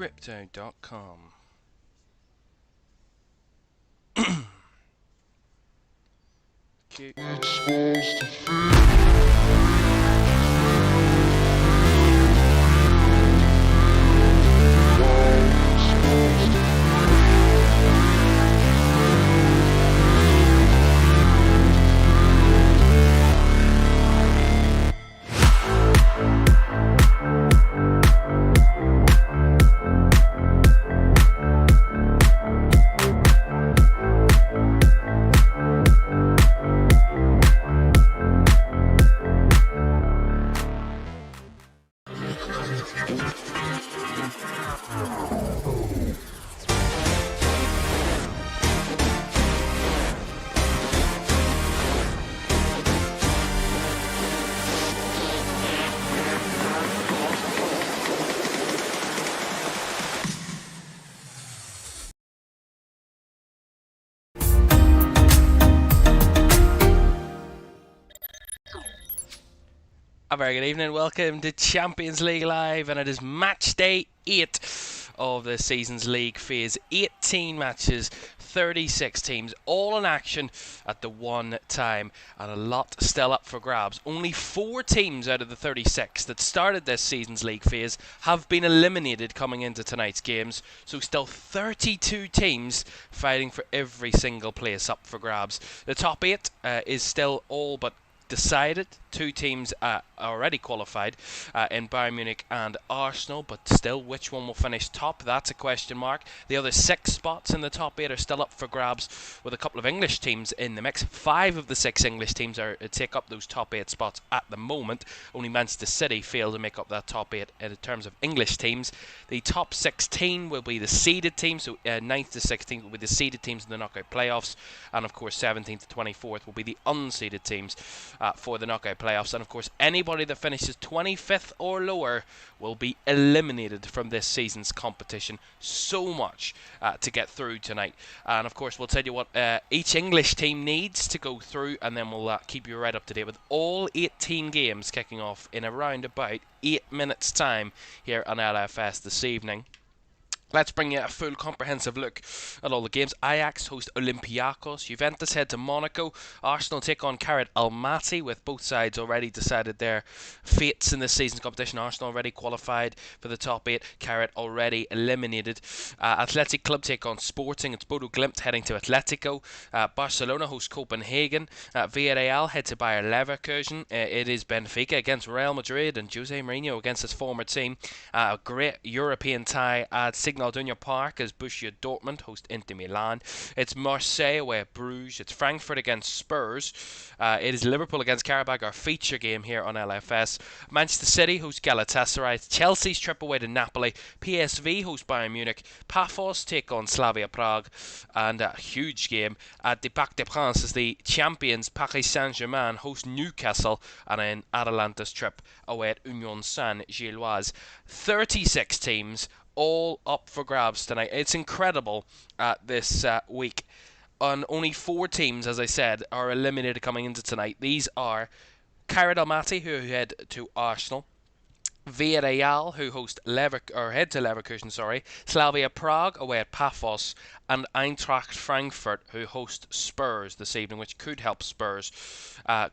Crypto.com. Cute. A very good evening, welcome to Champions League Live, and it is match day 8 of the season's league phase. 18 matches, 36 teams, all in action at the one time, and a lot still up for grabs. Only 4 teams out of the 36 that started this season's league phase have been eliminated coming into tonight's games, so still 32 teams fighting for every single place up for grabs. The top 8 is still all but decided. 2 teams are already qualified in Bayern Munich and Arsenal, but still, which one will finish top? That's a question mark. The other 6 spots in the top 8 are still up for grabs, with a couple of English teams in the mix. 5 of the 6 English teams take up those top 8 spots at the moment. Only Manchester City failed to make up that top 8 in terms of English teams. The top 16 will be the seeded teams, so 9th to 16th will be the seeded teams in the knockout playoffs, and of course 17th to 24th will be the unseeded teams for the knockout playoffs. And of course, anybody that finishes 25th or lower will be eliminated from this season's competition. So much to get through tonight, and of course we'll tell you what each English team needs to go through, and then we'll keep you right up to date with all 18 games kicking off in around about 8 minutes time here on LFS this evening. Let's bring you a full comprehensive look at all the games. Ajax host Olympiacos, Juventus head to Monaco, Arsenal take on Qarabag Almaty, with both sides already decided their fates in this season's competition. Arsenal already qualified for the top 8, Qarabag already eliminated. Athletic Club take on Sporting, it's Bodo Glimt heading to Atletico. Barcelona host Copenhagen, Villarreal head to Bayer Leverkusen. It is Benfica against Real Madrid, and Jose Mourinho against his former team. A great European tie at Signal Iduna Park as Borussia Dortmund host Inter Milan. It's Marseille away at Bruges. It's Frankfurt against Spurs. It is Liverpool against Qarabag, our feature game here on LFS. Manchester City host Galatasaray. It's Chelsea's trip away to Napoli. PSV host Bayern Munich. Pafos take on Slavia Prague. And a huge game at the Parc des Princes as the champions Paris Saint-Germain host Newcastle, and then Atalanta's trip away at Union Saint-Gilloise. 36 teams all up for grabs tonight. It's incredible this week. And only 4 teams, as I said, are eliminated coming into tonight. These are Qarabag Almaty, who head to Arsenal, Villarreal, who head to Leverkusen, Slavia Prague away at Pafos, and Eintracht Frankfurt, who host Spurs this evening, which could help Spurs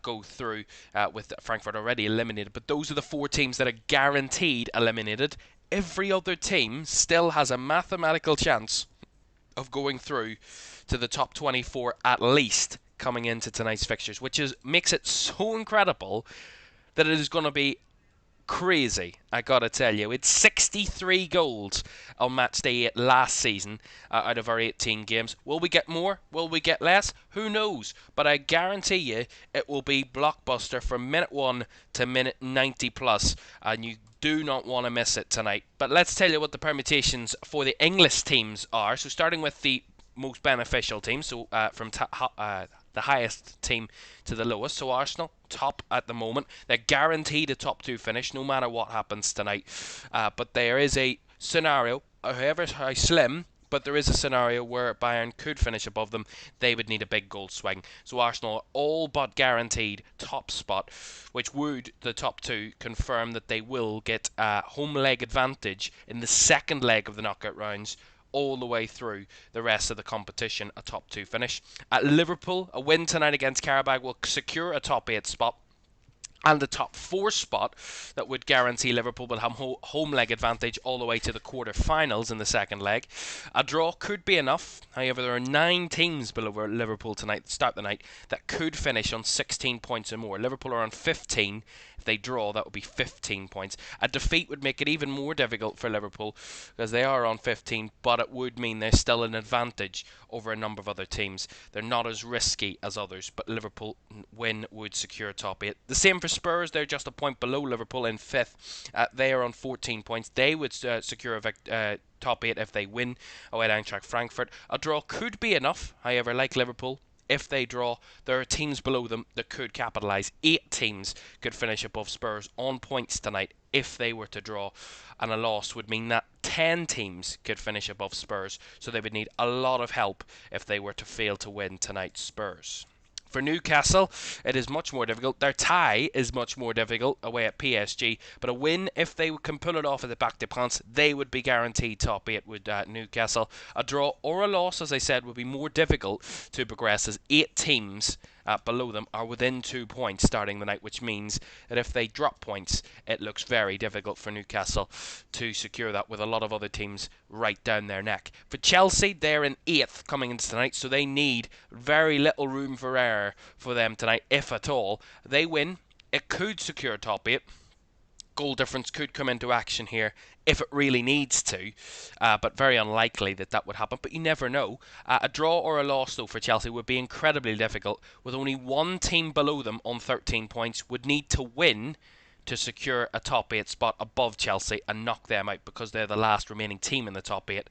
go through with Frankfurt already eliminated. But those are the 4 teams that are guaranteed eliminated. Every other team still has a mathematical chance of going through to the top 24 at least coming into tonight's fixtures, which makes it so incredible that it is going to be crazy, I gotta tell you. It's 63 goals on match day 8 last season out of our 18 games. Will we get more? Will we get less? Who knows? But I guarantee you it will be blockbuster from minute 1 to minute 90 plus, and you do not want to miss it tonight. But let's tell you what the permutations for the English teams are. So starting with the most beneficial team, so from the highest team to the lowest. So Arsenal, top at the moment. They're guaranteed a top 2 finish no matter what happens tonight. But there is a scenario, however how slim, but there is a scenario where Bayern could finish above them. They would need a big goal swing. So Arsenal are all but guaranteed top spot, which would, the top two, confirm that they will get a home leg advantage in the second leg of the knockout rounds all the way through the rest of the competition, a top two finish. At Liverpool, a win tonight against Qarabag will secure a top 8 spot. And the top 4 spot that would guarantee Liverpool will have home leg advantage all the way to the quarter-finals in the second leg. A draw could be enough. However, there are 9 teams below Liverpool tonight to start the night that could finish on 16 points or more. Liverpool are on 15. If they draw, that would be 15 points. A defeat would make it even more difficult for Liverpool because they are on 15, but it would mean there's still an advantage over a number of other teams. They're not as risky as others, but Liverpool win would secure top 8. The same for Spurs. They're just a point below Liverpool in 5th. They are on 14 points. They would secure a top 8 if they win away at Eintracht Frankfurt. A draw could be enough. However, like Liverpool, if they draw, there are teams below them that could capitalise. 8 teams could finish above Spurs on points tonight if they were to draw, and a loss would mean that 10 teams could finish above Spurs, so they would need a lot of help if they were to fail to win tonight's Spurs. For Newcastle, it is much more difficult. Their tie is much more difficult away at PSG, but a win, if they can pull it off at the Parc des Princes, they would be guaranteed top 8 with Newcastle. A draw or a loss, as I said, would be more difficult to progress, as 8 teams below them are within 2 points starting the night, which means that if they drop points, it looks very difficult for Newcastle to secure that, with a lot of other teams right down their neck. For Chelsea, they're in 8th coming into tonight, so they need very little room for error for them tonight, if at all. They win, it could secure top 8. Goal difference could come into action here if it really needs to, but very unlikely that would happen, but you never know. A draw or a loss, though, for Chelsea would be incredibly difficult, with only one team below them on 13 points would need to win to secure a top 8 spot above Chelsea and knock them out, because they're the last remaining team in the top 8.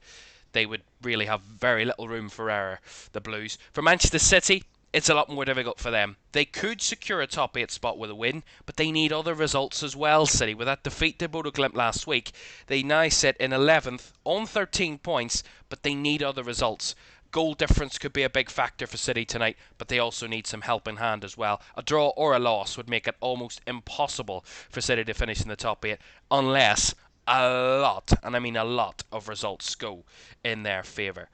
They would really have very little room for error, the Blues. For Manchester City, it's a lot more difficult for them. They could secure a top 8 spot with a win, but they need other results as well, City. With that defeat to Bodo Glimt last week, they now sit in 11th on 13 points, but they need other results. Goal difference could be a big factor for City tonight, but they also need some help in hand as well. A draw or a loss would make it almost impossible for City to finish in the top 8, unless a lot, and I mean a lot, of results go in their favour.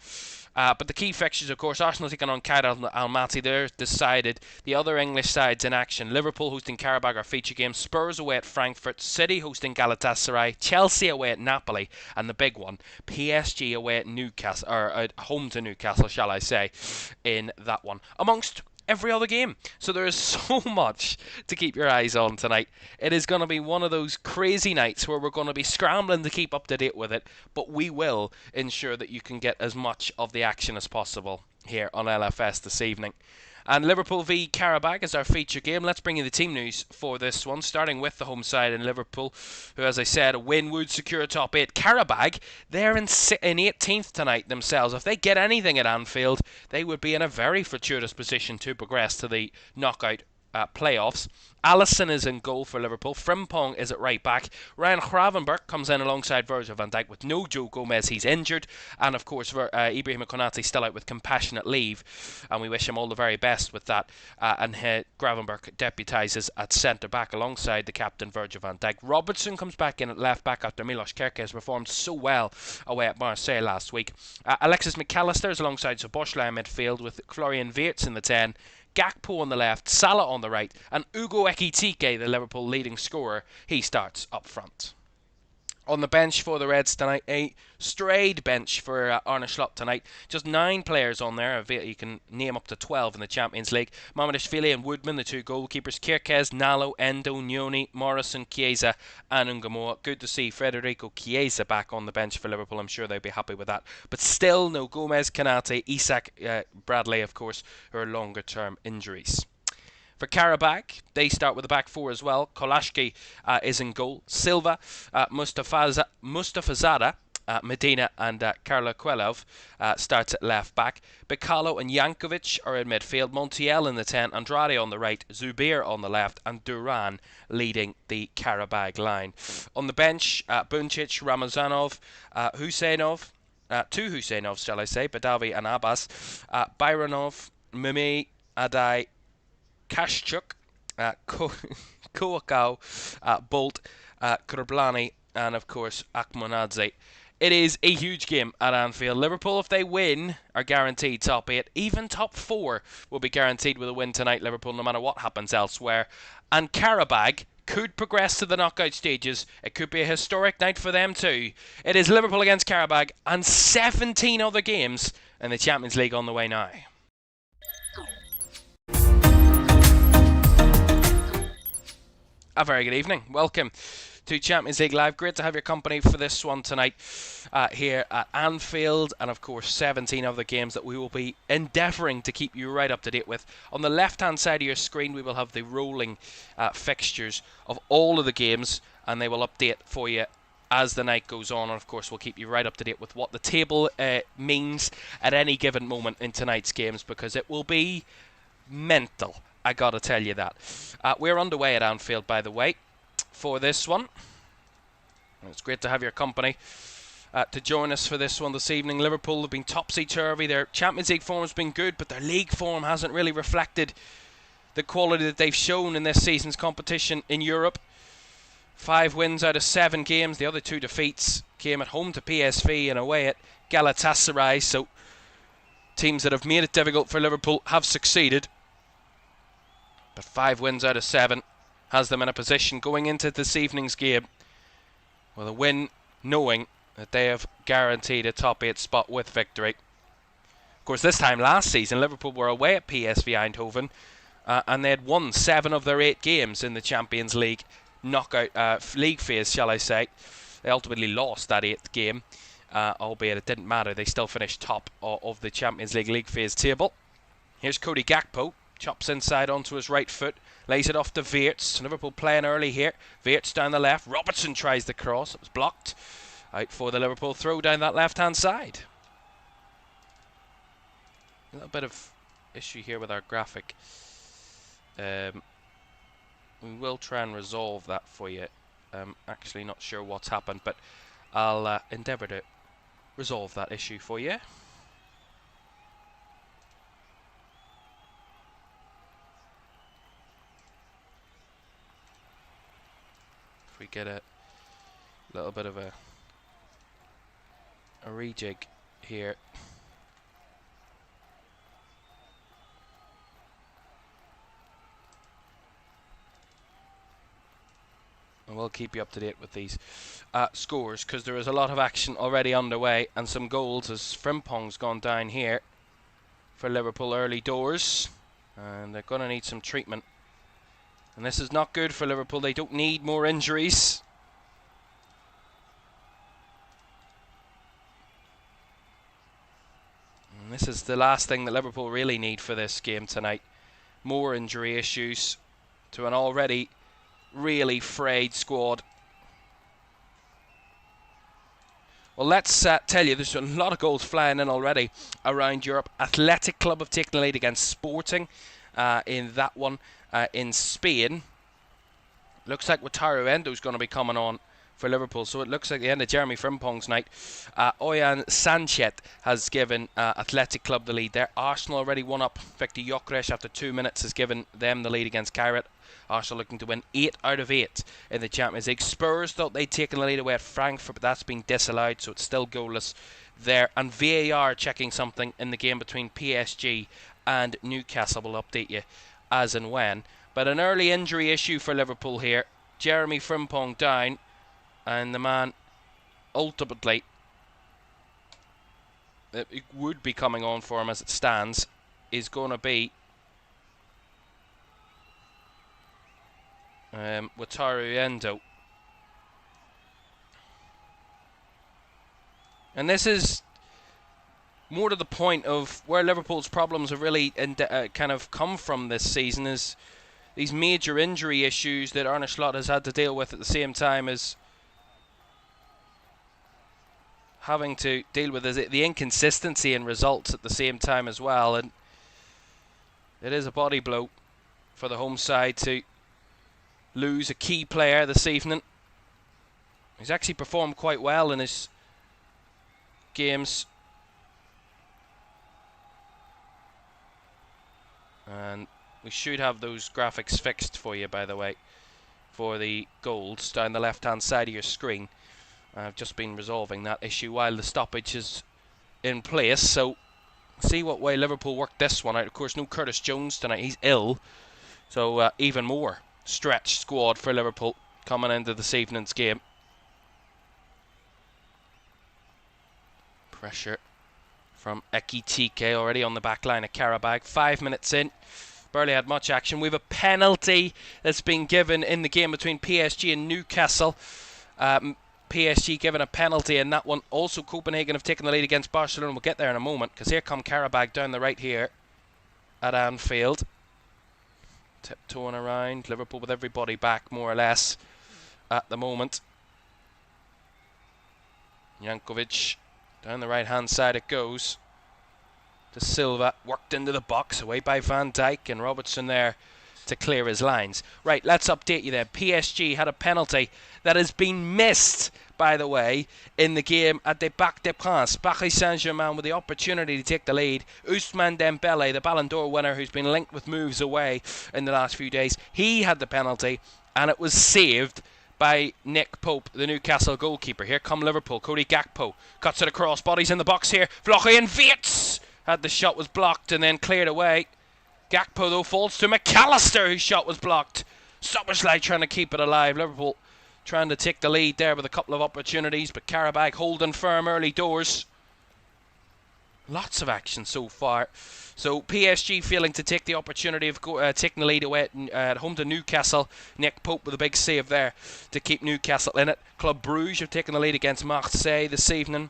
But the key fixtures, of course, Arsenal taking on Kairat Almaty. They're decided. The other English sides in action: Liverpool hosting Qarabag, our feature game. Spurs away at Frankfurt. City hosting Galatasaray. Chelsea away at Napoli. And the big one, PSG away at Newcastle, or at home to Newcastle, shall I say, in that one, amongst every other game. So there is so much to keep your eyes on tonight. It is going to be one of those crazy nights where we're going to be scrambling to keep up to date with it, but we will ensure that you can get as much of the action as possible here on LFS this evening. And Liverpool v Qarabag is our feature game. Let's bring you the team news for this one, starting with the home side in Liverpool, who, as I said, a win would secure a top 8. Qarabag, they're in 18th tonight themselves. If they get anything at Anfield, they would be in a very fortuitous position to progress to the knockout playoffs. Alisson is in goal for Liverpool. Frimpong is at right back. Ryan Gravenberch comes in alongside Virgil van Dijk with no Joe Gomez. He's injured. And of course, Ibrahim Konate still out with compassionate leave. And we wish him all the very best with that. And Gravenberch deputises at centre back alongside the captain Virgil van Dijk. Robertson comes back in at left back after Milos Kerkez performed so well away at Marseille last week. Alexis McAllister is alongside Szoboszlai in midfield with Florian Wirtz in the 10. Gakpo on the left, Salah on the right, and Ugo Ekitike, the Liverpool leading scorer, he starts up front. On the bench for the Reds tonight, a strayed bench for Arne Slot tonight. Just 9 players on there. You can name up to 12 in the Champions League. Mamadashvili and Woodman, the 2 goalkeepers. Kirkez, Nalo, Endo, Nyoni, Morrison, Chiesa and Ungamoa. Good to see Federico Chiesa back on the bench for Liverpool. I'm sure they'll be happy with that. But still no Gomez, Kanate, Isak, Bradley, of course, who are longer term injuries. For Qarabag, they start with a back 4 as well. Kolashki is in goal. Silva, Mustafazada, Medina and Karla Quelov starts at left back. Bicalo and Jankovic are in midfield. Montiel in the 10, Andrade on the right, Zubair on the left, and Duran leading the Qarabag line. On the bench, Buncic, Ramazanov, Husseinov, two Husainovs, shall I say, Badavi and Abbas, Byronov, Mimi, Adai, Kashchuk, Kouakau, Bolt, Kurblani, and of course Akmonadze. It is a huge game at Anfield. Liverpool, if they win, are guaranteed top 8. Even top 4 will be guaranteed with a win tonight, Liverpool, no matter what happens elsewhere. And Qarabag could progress to the knockout stages. It could be a historic night for them too. It is Liverpool against Qarabag and 17 other games in the Champions League on the way now. A very good evening. Welcome to Champions League Live. Great to have your company for this one tonight here at Anfield, and of course 17 other games that we will be endeavouring to keep you right up to date with. On the left hand side of your screen we will have the rolling fixtures of all of the games, and they will update for you as the night goes on, and of course we'll keep you right up to date with what the table means at any given moment in tonight's games, because it will be mental, I gotta tell you that. We're underway at Anfield, by the way, for this one. It's great to have your company to join us for this one this evening. Liverpool have been topsy-turvy. Their Champions League form has been good, but their league form hasn't really reflected the quality that they've shown in this season's competition in Europe. 5 wins out of 7 games. The other 2 defeats came at home to PSV and away at Galatasaray. So teams that have made it difficult for Liverpool have succeeded. But 5 wins out of 7 has them in a position going into this evening's game with a win, knowing that they have guaranteed a top 8 spot with victory. Of course, this time last season, Liverpool were away at PSV Eindhoven, and they had won 7 of their 8 games in the Champions League knockout league phase, shall I say. They ultimately lost that 8th game, albeit it didn't matter. They still finished top of the Champions League phase table. Here's Cody Gakpo. Chops inside onto his right foot, lays it off to Weerts. Liverpool playing early here. Weerts down the left. Robertson tries the cross. It was blocked. Out for the Liverpool throw down that left-hand side. A little bit of issue here with our graphic. We will try and resolve that for you. Actually not sure what's happened, but I'll endeavour to resolve that issue for you. If we get a little bit of a rejig here. And we'll keep you up to date with these scores, because there is a lot of action already underway and some goals, as Frimpong's gone down here for Liverpool early doors, and they're going to need some treatment. And this is not good for Liverpool. They don't need more injuries. And this is the last thing that Liverpool really need for this game tonight. More injury issues to an already really frayed squad. Well, let's tell you, there's a lot of goals flying in already around Europe. Athletic Club have taken the lead against Sporting in that one. In Spain, looks like Wataru Endo's going to be coming on for Liverpool, so it looks like the end of Jeremy Frimpong's night. Oyan Sanchez has given Athletic Club the lead there. Arsenal already won up. Victor Gyökeres after 2 minutes has given them the lead against Kairat. Arsenal looking to win 8 out of 8 in the Champions League. Spurs thought they'd taken the lead away at Frankfurt, but that's been disallowed, so it's still goalless there. And VAR checking something in the game between PSG and Newcastle. Will update you as and when. But an early injury issue for Liverpool here. Jeremy Frimpong down, and the man ultimately that would be coming on for him as it stands is going to be Wataru Endo. And this is more to the point of where Liverpool's problems have really kind of come from this season, is these major injury issues that Arne Slot has had to deal with at the same time as having to deal with the inconsistency in results at the same time as well. And it is a body blow for the home side to lose a key player this evening. He's actually performed quite well in his games. And we should have those graphics fixed for you, by the way, for the goals down the left-hand side of your screen. I've just been resolving that issue while the stoppage is in place, so see what way Liverpool work this one out. Of course, no Curtis Jones tonight, he's ill, so even more stretched squad for Liverpool coming into this evening's game. Pressure from Ekitike already on the back line of Qarabag. 5 minutes in, barely had much action. We have a penalty that's been given in the game between PSG and Newcastle. PSG given a penalty in that one. Also, Copenhagen have taken the lead against Barcelona. We'll get there in a moment, because here come Qarabag down the right here at Anfield. Tiptoeing around. Liverpool with everybody back, more or less, at the moment. Jankovic, down the right-hand side it goes. To Silva, worked into the box, away by Van Dijk, and Robertson there to clear his lines. Right, let's update you then. PSG had a penalty that has been missed, by the way, in the game at the Parc des Princes. Paris Saint-Germain with the opportunity to take the lead. Ousmane Dembele, the Ballon d'Or winner, who's been linked with moves away in the last few days, he had the penalty, and it was saved by Nick Pope, the Newcastle goalkeeper. Here come Liverpool. Cody Gakpo cuts it across. Bodies in the box here. Florian Wirtz had the shot was blocked and then cleared away. Gakpo, though, falls to McAllister, whose shot was blocked. Szoboszlai trying to keep it alive. Liverpool trying to take the lead there with a couple of opportunities, but Qarabag holding firm early doors. Lots of action so far. So PSG feeling to take the opportunity of taking the lead away at home to Newcastle. Nick Pope with a big save there to keep Newcastle in it. Club Brugge have taken the lead against Marseille this evening.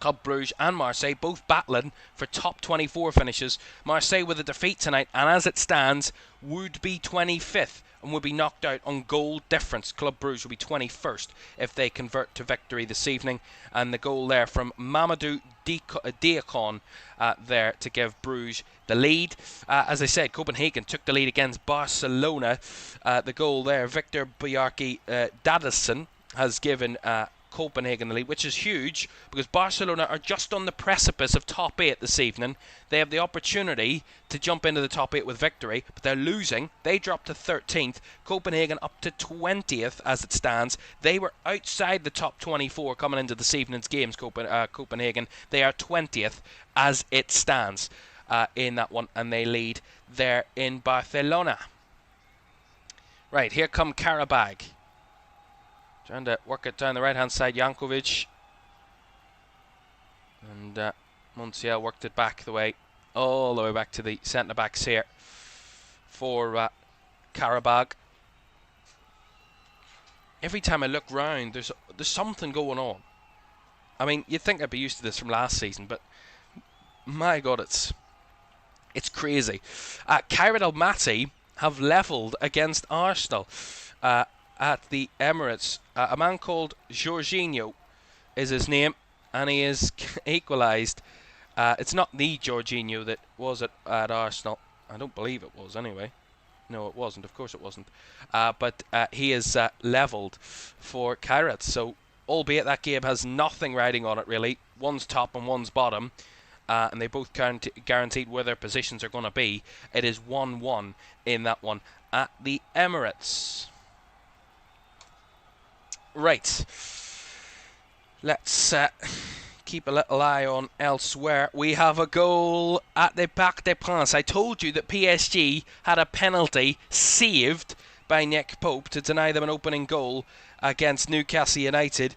Club Brugge and Marseille both battling for top 24 finishes. Marseille with a defeat tonight, and as it stands, would be 25th and would be knocked out on goal difference. Club Brugge will be 21st if they convert to victory this evening. And the goal there from Mamadou Diakon there to give Bruges the lead. As I said, Copenhagen took the lead against Barcelona. The goal there, Victor Bjarke Dadison has given Copenhagen the lead, which is huge because Barcelona are just on the precipice of top 8 this evening. They have the opportunity to jump into the top 8 with victory, but they're losing. They dropped to 13th. Copenhagen up to 20th as it stands. They were outside the top 24 coming into this evening's games, Copenhagen. They are 20th as it stands in that one, and they lead there in Barcelona. Right, here come Qarabag. Trying to work it down the right-hand side, Jankovic. And Montiel worked it back all the way back to the centre-backs here for Qarabag. Every time I look round, there's something going on. I mean, you'd think I'd be used to this from last season, but my God, it's crazy. Kairat Almaty have levelled against Arsenal at the Emirates. A man called Jorginho is his name, and he is equalised. It's not the Jorginho that was at Arsenal. I don't believe it was anyway. No, it wasn't. Of course it wasn't. But he is levelled for Kairat. So, albeit that game has nothing riding on it really. One's top and one's bottom. And they both guaranteed where their positions are going to be. It is 1-1 in that one at the Emirates. Right, let's keep a little eye on elsewhere. We have a goal at the Parc des Princes. I told you that PSG had a penalty saved by Nick Pope to deny them an opening goal against Newcastle United.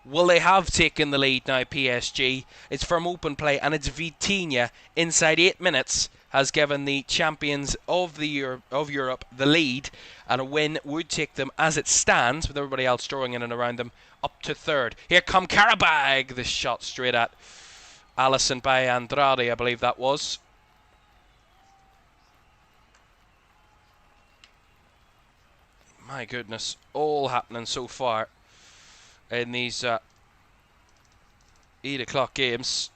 Well, they have taken the lead now, PSG. It's from open play, and it's Vitinha inside 8 minutes has given the champions of Europe the lead, and a win would take them, as it stands, with everybody else drawing in and around them, up to 3rd. Here come Qarabag. This shot straight at Alisson by Andrade, I believe that was. My goodness, all happening so far in these 8 o'clock games.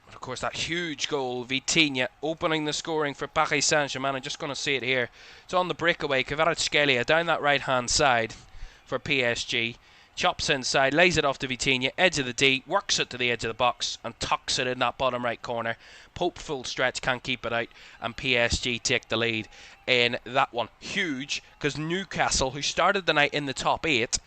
Of course, that huge goal, Vitinha opening the scoring for Paris Saint-Germain. I'm just going to see it here. It's on the breakaway. Kvaratskhelia down that right-hand side for PSG. chops inside, lays it off to Vitinha, edge of the D, works it to the edge of the box and tucks it in that bottom right corner. Pope full stretch, can't keep it out, and PSG take the lead in that one. Huge, because Newcastle, who started the night in the top 8,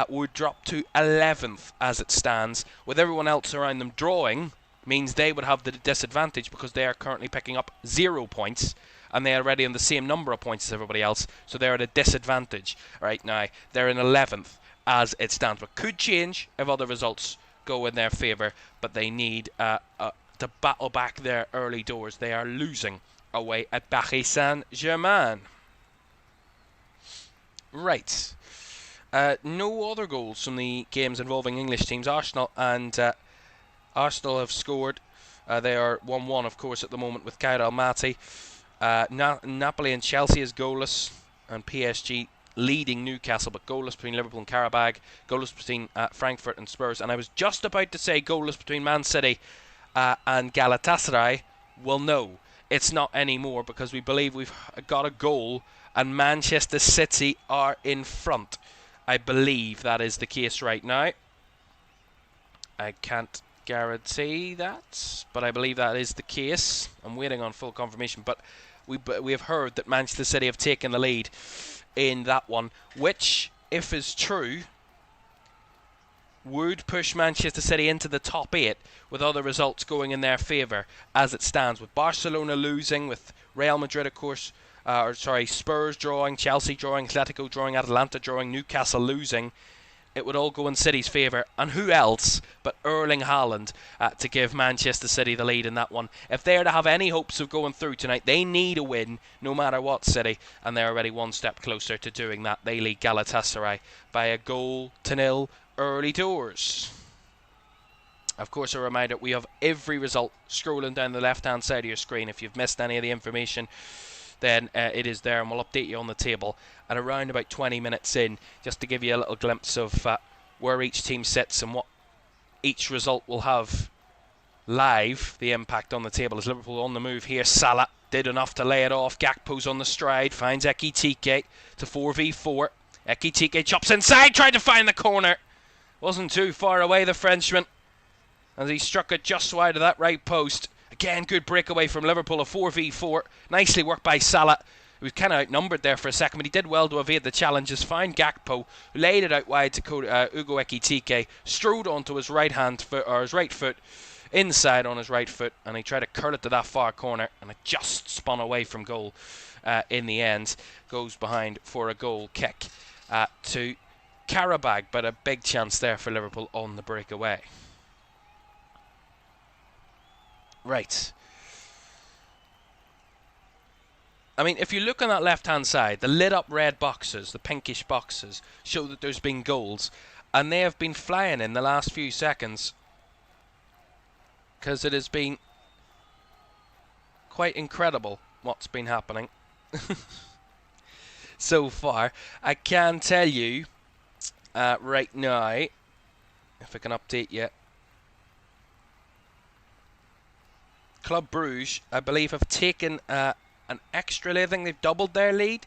would drop to 11th as it stands, with everyone else around them drawing. Means they would have the disadvantage because they are currently picking up 0 points and they are already on the same number of points as everybody else, so they're at a disadvantage right now. They're in 11th as it stands, but could change if other results go in their favour, but they need to battle back their early doors. They are losing away at Paris Saint-Germain. Right. No other goals from the games involving English teams. Arsenal have scored. They are 1-1, of course, at the moment with Qarabag. Napoli and Chelsea is goalless, and PSG leading Newcastle, but goalless between Liverpool and Qarabag, goalless between Frankfurt and Spurs. And I was just about to say goalless between Man City and Galatasaray. Well, no, it's not anymore, because we believe we've got a goal and Manchester City are in front. I believe that is the case right now. I can't guarantee that, but I believe that is the case. I'm waiting on full confirmation, but we have heard that Manchester City have taken the lead in that one, which, if is true, would push Manchester City into the top 8, with other results going in their favour as it stands, with Barcelona losing, with Real Madrid, of course, Spurs drawing, Chelsea drawing, Atletico drawing, Atalanta drawing, Newcastle losing. It would all go in City's favour, and who else but Erling Haaland to give Manchester City the lead in that one. If they are to have any hopes of going through tonight, they need a win no matter what, City, and they're already one step closer to doing that. They lead Galatasaray by 1-0 early doors. Of course, a reminder, we have every result scrolling down the left hand side of your screen. If you've missed any of the information, then it is there, and we'll update you on the table at around about 20 minutes in, just to give you a little glimpse of where each team sits and what each result will have live, the impact on the table. As Liverpool on the move here, Salah did enough to lay it off. Gakpo's on the stride, finds Ekitike to 4v4. Ekitike chops inside, tried to find the corner. Wasn't too far away, the Frenchman, as he struck it just wide of that right post. Again, good breakaway from Liverpool, a 4v4. Nicely worked by Salah, who was kind of outnumbered there for a second, but he did well to evade the challenges. Found Gakpo, who laid it out wide to Ugo Ekitike, strode onto his right foot, inside on his right foot, and he tried to curl it to that far corner, and it just spun away from goal in the end. Goes behind for a goal kick to Qarabag, but a big chance there for Liverpool on the breakaway. Right. I mean, if you look on that left-hand side, the lit-up red boxes, the pinkish boxes, show that there's been goals, and they have been flying in the last few seconds, because it has been quite incredible what's been happening so far. I can tell you right now, if I can update you, Club Brugge, I believe, have taken an extra lead. I think they've doubled their lead,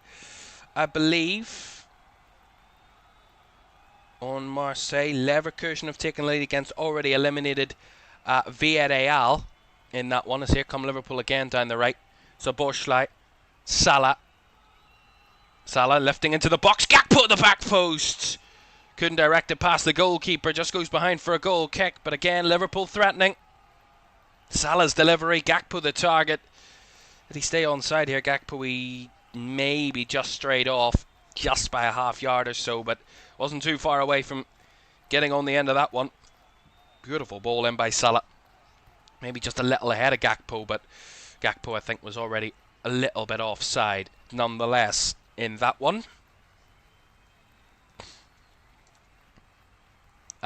I believe, on Marseille. Leverkusen have taken lead against already eliminated Villarreal in that one. As here come Liverpool again down the right. So Boschlei, Salah lifting into the box. Gakpo at the back post. Couldn't direct it past the goalkeeper. Just goes behind for a goal kick. But again, Liverpool threatening. Salah's delivery, Gakpo the target. Did he stay onside here? Gakpo, he maybe just strayed off, just by a half yard or so, but wasn't too far away from getting on the end of that one. Beautiful ball in by Salah. Maybe just a little ahead of Gakpo, but Gakpo, I think, was already a little bit offside nonetheless in that one.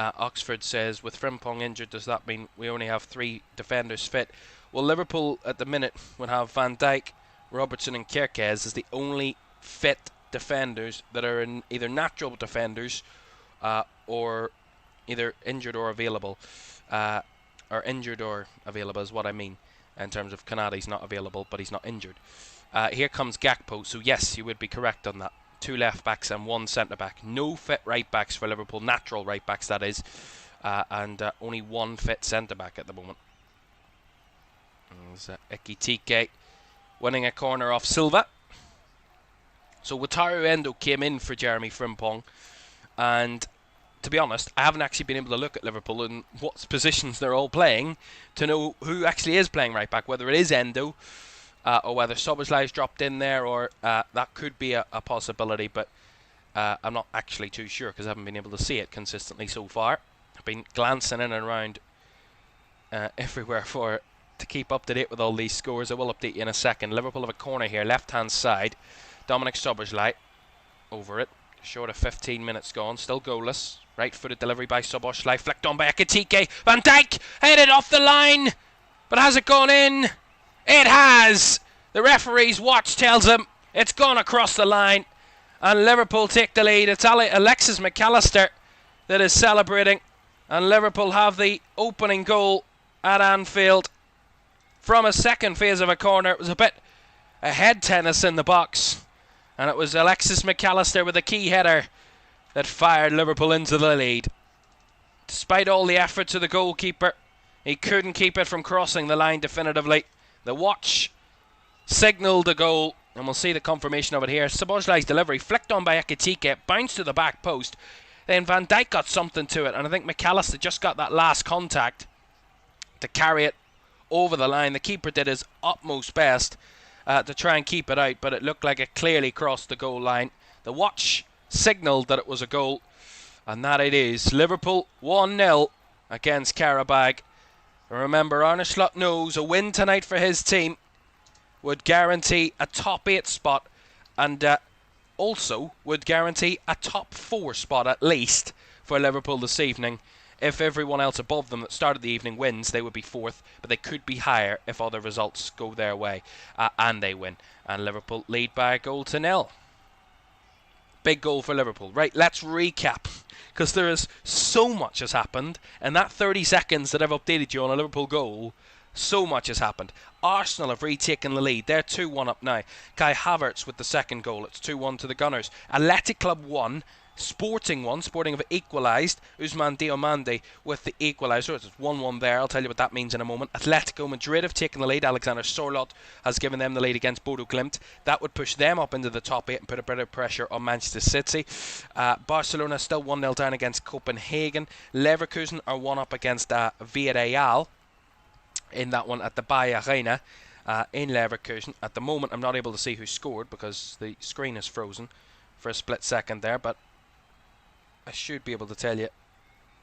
Oxford says, with Frimpong injured, does that mean we only have 3 defenders fit? Well, Liverpool at the minute would have Van Dijk, Robertson and Kerkez as the only fit defenders that are in either natural defenders or either injured or available. Or injured or available is what I mean, in terms of Kanadi's not available, but he's not injured. Here comes Gakpo, so yes, you would be correct on that. 2 left backs and 1 centre back. No fit right backs for Liverpool, natural right backs that is, and only 1 fit centre back at the moment. There's Ekitike winning a corner off Silva. So Wataru Endo came in for Jeremy Frimpong, and to be honest, I haven't actually been able to look at Liverpool and what positions they're all playing to know who actually is playing right back, whether it is Endo or whether Szoboszlai's dropped in there, or that could be a possibility, but I'm not actually too sure because I haven't been able to see it consistently so far. I've been glancing in and around everywhere to keep up to date with all these scores. I will update you in a second. Liverpool have a corner here, left-hand side. Dominic Szoboszlai over it. Short of 15 minutes gone, still goalless. Right-footed delivery by Szoboszlai, flicked on by Ekitike. Van Dijk headed off the line, but has it gone in? It has! The referee's watch tells him it's gone across the line, and Liverpool take the lead. It's Alexis McAllister that is celebrating, and Liverpool have the opening goal at Anfield from a second phase of a corner. It was a bit of head tennis in the box, and it was Alexis McAllister with a key header that fired Liverpool into the lead. Despite all the efforts of the goalkeeper, he couldn't keep it from crossing the line definitively. The watch signalled the goal, and we'll see the confirmation of it here. Szoboszlai's delivery, flicked on by Ekitike, bounced to the back post. Then Van Dijk got something to it, and I think McAllister just got that last contact to carry it over the line. The keeper did his utmost best to try and keep it out, but it looked like it clearly crossed the goal line. The watch signalled that it was a goal, and that it is. Liverpool 1-0 against Qarabag. Remember, Arne Slot knows a win tonight for his team would guarantee a top 8 spot, and also would guarantee a top 4 spot at least for Liverpool this evening. If everyone else above them that started the evening wins, they would be 4th, but they could be higher if other results go their way and they win. And Liverpool lead by a goal to 0. Big goal for Liverpool. Right, let's recap, because there is so much has happened in that 30 seconds that I've updated you on a Liverpool goal. So much has happened. Arsenal have retaken the lead. They're 2-1 up now. Kai Havertz with the second goal. It's 2-1 to the Gunners. Athletic Club 1. Sporting 1. Sporting have equalised. Ousmane Diomande with the equaliser. It's 1-1 there. I'll tell you what that means in a moment. Atletico Madrid have taken the lead. Alexander Sorloth has given them the lead against Bodo Glimt. That would push them up into the top 8 and put a bit of pressure on Manchester City. Barcelona still 1-0 down against Copenhagen. Leverkusen are 1 up against Villarreal in that one at the Bayer Arena in Leverkusen. At the moment, I'm not able to see who scored because the screen is frozen for a split second there, but I should be able to tell you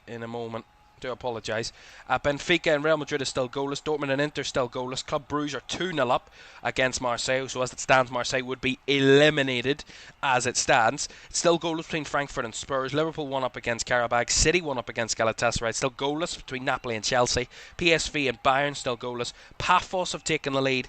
in a moment. Do apologise. Benfica and Real Madrid are still goalless. Dortmund and Inter still goalless. Club Brugge are 2-0 up against Marseille. So as it stands, Marseille would be eliminated as it stands. It's still goalless between Frankfurt and Spurs. Liverpool 1 up against Qarabag. City 1 up against Galatasaray. Still goalless between Napoli and Chelsea. PSV and Bayern still goalless. Pafos have taken the lead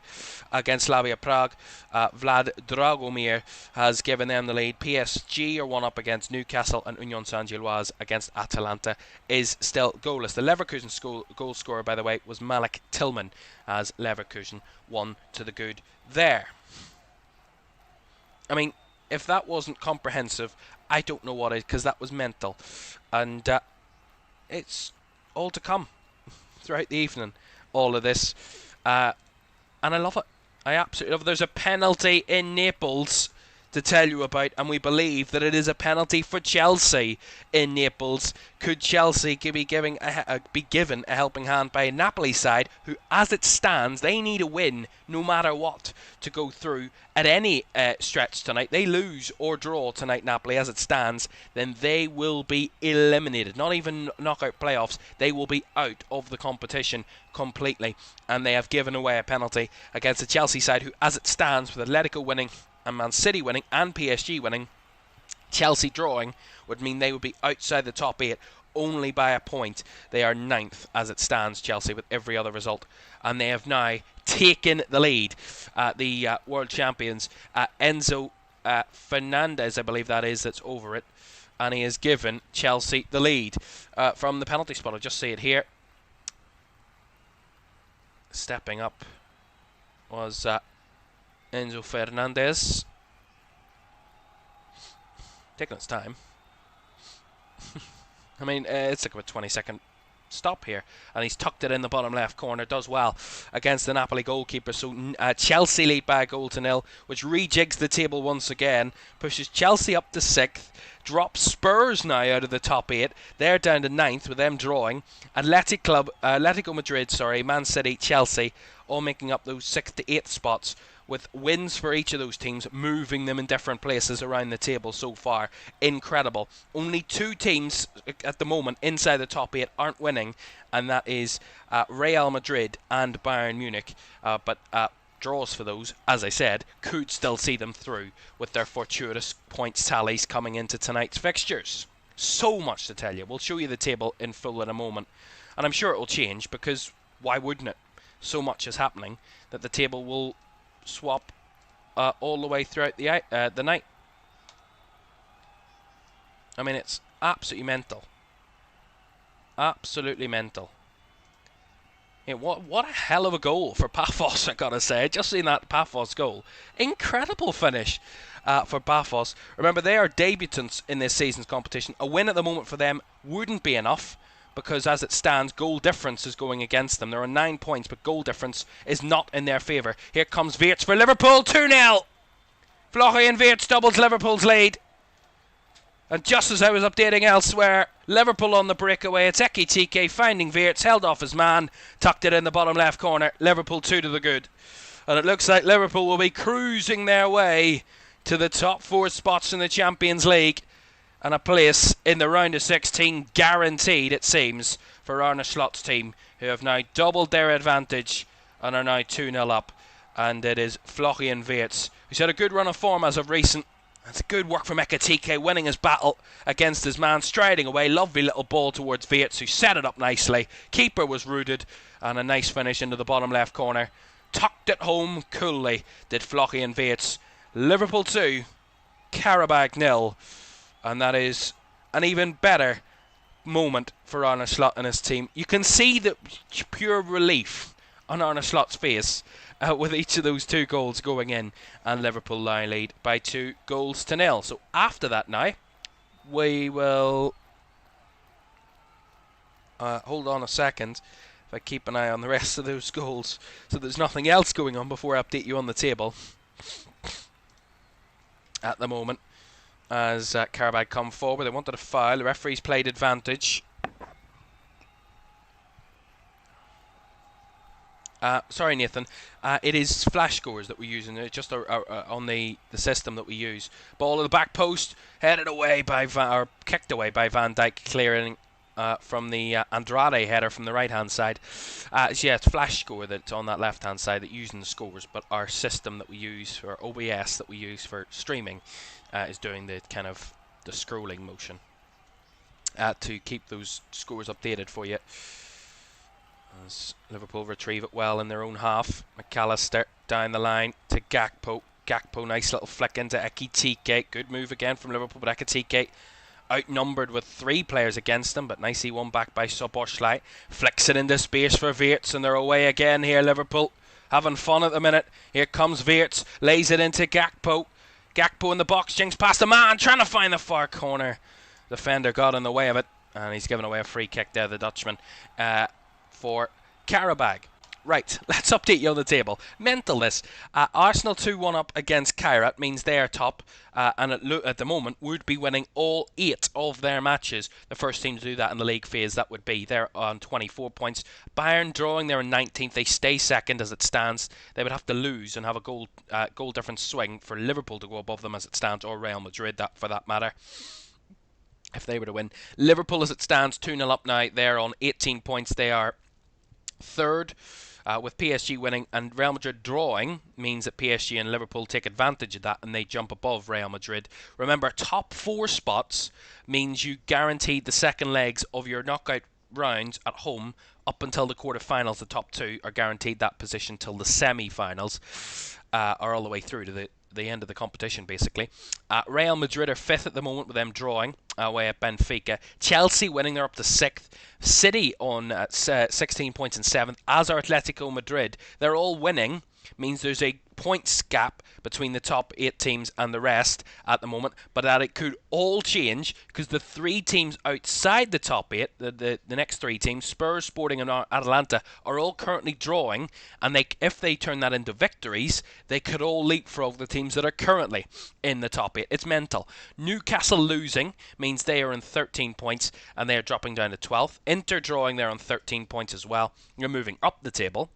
against Slavia Prague. Vlad Dragomir has given them the lead. PSG are 1 up against Newcastle, and Union Saint-Gilloise against Atalanta is still goalless. The Leverkusen goal scorer, by the way, was Malik Tillman, as Leverkusen won to the good there. I mean, if that wasn't comprehensive, I don't know what is, because that was mental. And it's all to come throughout the evening, all of this. And I love it. I absolutely love it. There's a penalty in Naples to tell you about, and we believe that it is a penalty for Chelsea in Naples. Could Chelsea be given a helping hand by a Napoli side who, as it stands, they need a win no matter what to go through at any stretch tonight. They lose or draw tonight, Napoli, as it stands, then they will be eliminated. Not even knockout playoffs, they will be out of the competition completely, and they have given away a penalty against the Chelsea side who, as it stands, with Atletico winning and Man City winning and PSG winning, Chelsea drawing would mean they would be outside the top 8 only by a point. They are 9th as it stands, Chelsea, with every other result, and they have now taken the lead. The world champions, Enzo Fernandez, I believe that is, that's over it, and he has given Chelsea the lead from the penalty spot. I'll just see it here. Stepping up was Enzo Fernandez. taking its time. I mean, it's like a 20-second stop here, and he's tucked it in the bottom left corner. Does well against the Napoli goalkeeper. So Chelsea lead by a goal to nil, which rejigs the table once again, pushes Chelsea up to 6th, drops Spurs now out of the top 8. They're down to 9th with them drawing. Atletico Madrid, Man City, Chelsea, all making up those 6th to 8th spots, with wins for each of those teams, moving them in different places around the table so far. Incredible. Only 2 teams at the moment inside the top 8 aren't winning, and that is Real Madrid and Bayern Munich. But draws for those, as I said, could still see them through with their fortuitous points tallies coming into tonight's fixtures. So much to tell you. We'll show you the table in full in a moment, and I'm sure it will change, because why wouldn't it? So much is happening that the table will swap all the way throughout the night. I mean, it's absolutely mental. Absolutely mental. Yeah, what a hell of a goal for Paphos, I gotta say. Just seen that Paphos goal. Incredible finish for Paphos. Remember, they are debutants in this season's competition. A win at the moment for them wouldn't be enough, because as it stands, goal difference is going against them. There are 9 points, but goal difference is not in their favour. Here comes Wirtz for Liverpool, 2-0. Florian Wirtz doubles Liverpool's lead. And just as I was updating elsewhere, Liverpool on the breakaway. It's Ekitike finding Wirtz, held off his man, tucked it in the bottom left corner. Liverpool 2 to the good. And it looks like Liverpool will be cruising their way to the top 4 spots in the Champions League, and a place in the round of 16 guaranteed, it seems, for Arne Slot's team, who have now doubled their advantage and are now 2-0 up. And it is Florian Wirtz, who's had a good run of form as of recent. It's good work from Ekitike, winning his battle against his man, striding away. Lovely little ball towards Wirtz, who set it up nicely. Keeper was rooted, and a nice finish into the bottom left corner. Tucked it home coolly, did Florian Wirtz. Liverpool 2, Qarabag 0. And that is an even better moment for Arne Slot and his team. You can see the pure relief on Arne Slot's face with each of those 2 goals going in, and Liverpool now lead by 2 goals to 0. So after that now, we will hold on a second if I keep an eye on the rest of those goals, so there's nothing else going on before I update you on the table at the moment. As Qarabag come forward, they wanted a foul. The referee's played advantage. Sorry, Nathan. It is flash scores that we're using. It's just on the system that we use. Ball at the back post, headed away by kicked away by Van Dijk, clearing from the Andrade header from the right-hand side. Yeah, it's flash score that's on that left-hand side that using the scores, but our system that we use, or OBS that we use for streaming, is doing the kind of the scrolling motion to keep those scores updated for you. As Liverpool retrieve it well in their own half. McAllister down the line to Gakpo. Gakpo, nice little flick into Ekitike. Good move again from Liverpool, but Ekitike outnumbered with 3 players against him, but nicely won back by Szoboszlai. Flicks it into space for Wirtz, and they're away again here, Liverpool. Having fun at the minute. Here comes Wirtz, lays it into Gakpo. Gakpo in the box, jinks past the man, trying to find the far corner. Defender got in the way of it, and he's given away a free kick there, the Dutchman, for Qarabag. Right, let's update you on the table. Mental this. Arsenal 2-1 up against Kairat means they are top, and at the moment would be winning all 8 of their matches. The first team to do that in the league phase, that would be. They're on 24 points. Bayern drawing, they're in 19th. They stay second as it stands. They would have to lose and have a goal difference swing for Liverpool to go above them as it stands, or Real Madrid, that for that matter, if they were to win. Liverpool as it stands, 2-0 up now. They're on 18 points. They are third. With PSG winning and Real Madrid drawing means that PSG and Liverpool take advantage of that and they jump above Real Madrid. Remember, top 4 spots means you guaranteed the second legs of your knockout rounds at home up until the quarter-finals. The top 2 are guaranteed that position till the semi-finals, are all the way through to the end of the competition, basically. Real Madrid are 5th at the moment with them drawing away at Benfica. Chelsea winning, they're up to 6th. City on 16 points in 7th, as are Atletico Madrid. They're all winning, means there's a points gap between the top 8 teams and the rest at the moment, but that it could all change because the 3 teams outside the top 8, the next 3 teams, Spurs, Sporting and Atalanta, are all currently drawing, and if they turn that into victories, they could all leapfrog the teams that are currently in the top 8. It's mental. Newcastle losing means they are on 13 points and they are dropping down to 12th. Inter drawing, they're on 13 points as well. You're moving up the table.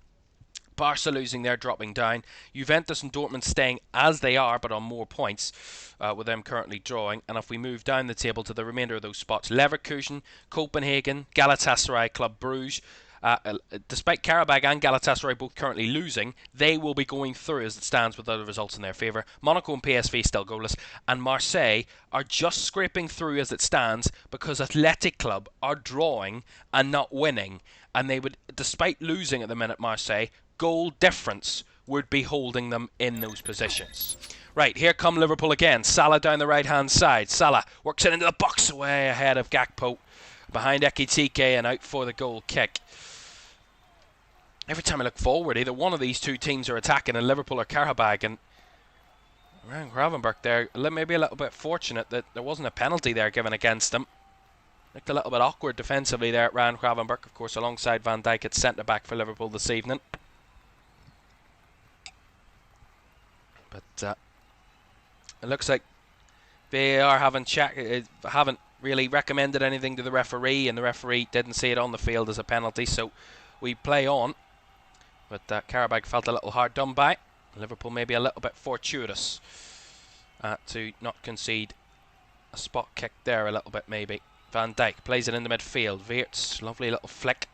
Barca losing, they're dropping down. Juventus and Dortmund staying as they are, but on more points, with them currently drawing. And if we move down the table to the remainder of those spots, Leverkusen, Copenhagen, Galatasaray, Club Brugge, despite Qarabag and Galatasaray both currently losing, they will be going through as it stands with other results in their favour. Monaco and PSV still goalless, and Marseille are just scraping through as it stands because Athletic Club are drawing and not winning. And they would, despite losing at the minute, Marseille, goal difference would be holding them in those positions. Right, here come Liverpool again. Salah down the right-hand side. Salah works it into the box way ahead of Gakpo. Behind Ekitike and out for the goal kick. Every time I look forward, either one of these two teams are attacking, and Liverpool or Qarabag. And Ryan Gravenberch there, maybe a little bit fortunate that there wasn't a penalty there given against them. Looked a little bit awkward defensively there at Ryan Gravenberch, of course, alongside Van Dijk at centre-back for Liverpool this evening. But it looks like VAR haven't really recommended anything to the referee, and the referee didn't see it on the field as a penalty, so we play on. But Qarabag felt a little hard done by. Liverpool maybe a little bit fortuitous to not concede a spot kick there a little bit maybe. Van Dijk plays it in the midfield. Weerts, lovely little flick.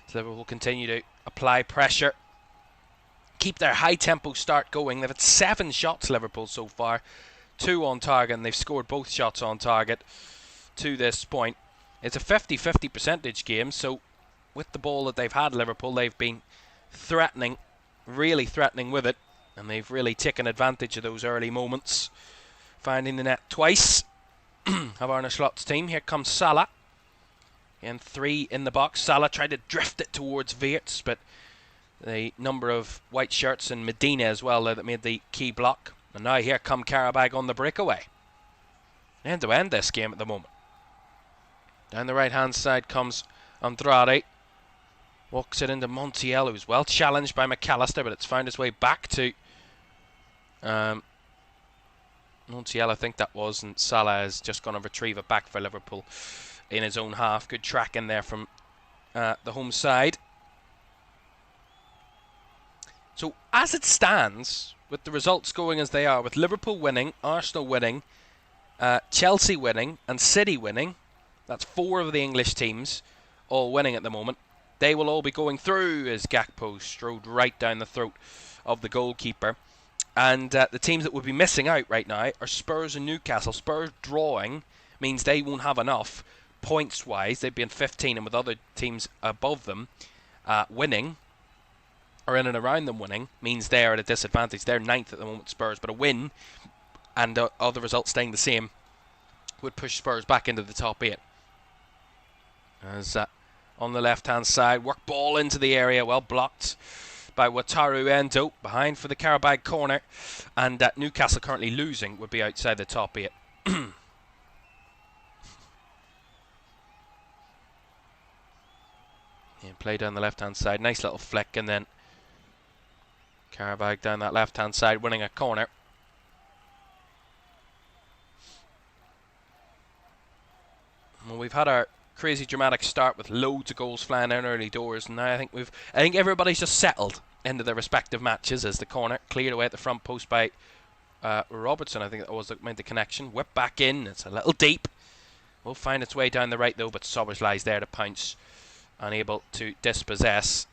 So Liverpool continue to apply pressure. Keep their high tempo start going. They've had 7 shots, Liverpool, so far. 2 on target, and they've scored both shots on target to this point. It's a 50-50 percentage game, so with the ball that they've had, Liverpool, they've been threatening, really threatening with it, and they've really taken advantage of those early moments. Finding the net twice of Arne Slot's team. Here comes Salah. And 3 in the box. Salah tried to drift it towards Weerts, but the number of white shirts and Medina as well that made the key block. And now here come Qarabag on the breakaway. End to end this game at the moment. Down the right hand side comes Andrade. Walks it into Montiel, who's well challenged by McAllister, but it's found its way back to Montiel, I think that was, and Salah is just going to retrieve it back for Liverpool in his own half. Good track in there from the home side. So as it stands, with the results going as they are, with Liverpool winning, Arsenal winning, Chelsea winning and City winning, that's 4 of the English teams all winning at the moment. They will all be going through as Gakpo strode right down the throat of the goalkeeper. And the teams that would be missing out right now are Spurs and Newcastle. Spurs drawing means they won't have enough points-wise. They'd be in 15, and with other teams above them winning, or in and around them winning, means they're at a disadvantage. They're 9th at the moment, Spurs, but a win and other results staying the same would push Spurs back into the top 8. As on the left-hand side, work ball into the area, well blocked by Wataru Endo, behind for the Qarabag corner, and Newcastle currently losing would be outside the top 8. Yeah, play down the left-hand side, nice little flick, and then Qarabag down that left-hand side winning a corner. Well, we've had our crazy dramatic start with loads of goals flying in early doors, and now I think everybody's just settled into their respective matches as the corner cleared away at the front post by Robertson. I think that was made the connection. Whip back in. It's a little deep. Will find its way down the right though, but Sobbers lies there to pounce, unable to dispossess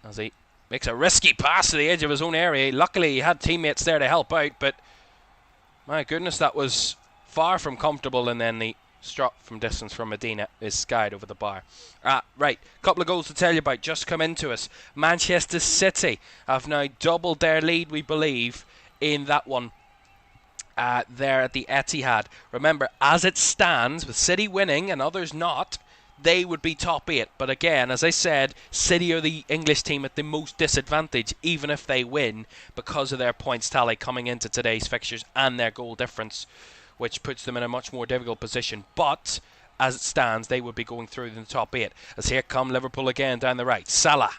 as he makes a risky pass to the edge of his own area. Luckily he had teammates there to help out, but my goodness, that was far from comfortable, and then the strop from distance from Medina is skied over the bar. Right, couple of goals to tell you about just come into us. Manchester City have now doubled their lead, we believe, in that one there at the Etihad. Remember, as it stands, with City winning and others not, they would be top 8. But again, as I said, City are the English team at the most disadvantage, even if they win, because of their points tally coming into today's fixtures and their goal difference, which puts them in a much more difficult position. But as it stands, they would be going through the top 8. As here come Liverpool again down the right. Salah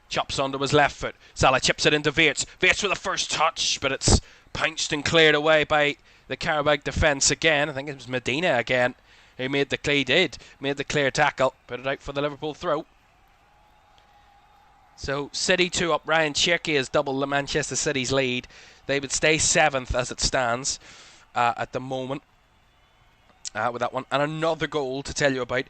chops onto his left foot. Salah chips it into Wirtz. Wirtz with the first touch, but it's pounced and cleared away by the Qarabag defence again. I think it was Medina again who made the clear tackle. Put it out for the Liverpool throw. So City 2 up. Ryan Cherky has doubled the Manchester City's lead. They would stay 7th as it stands at the moment with that one. And another goal to tell you about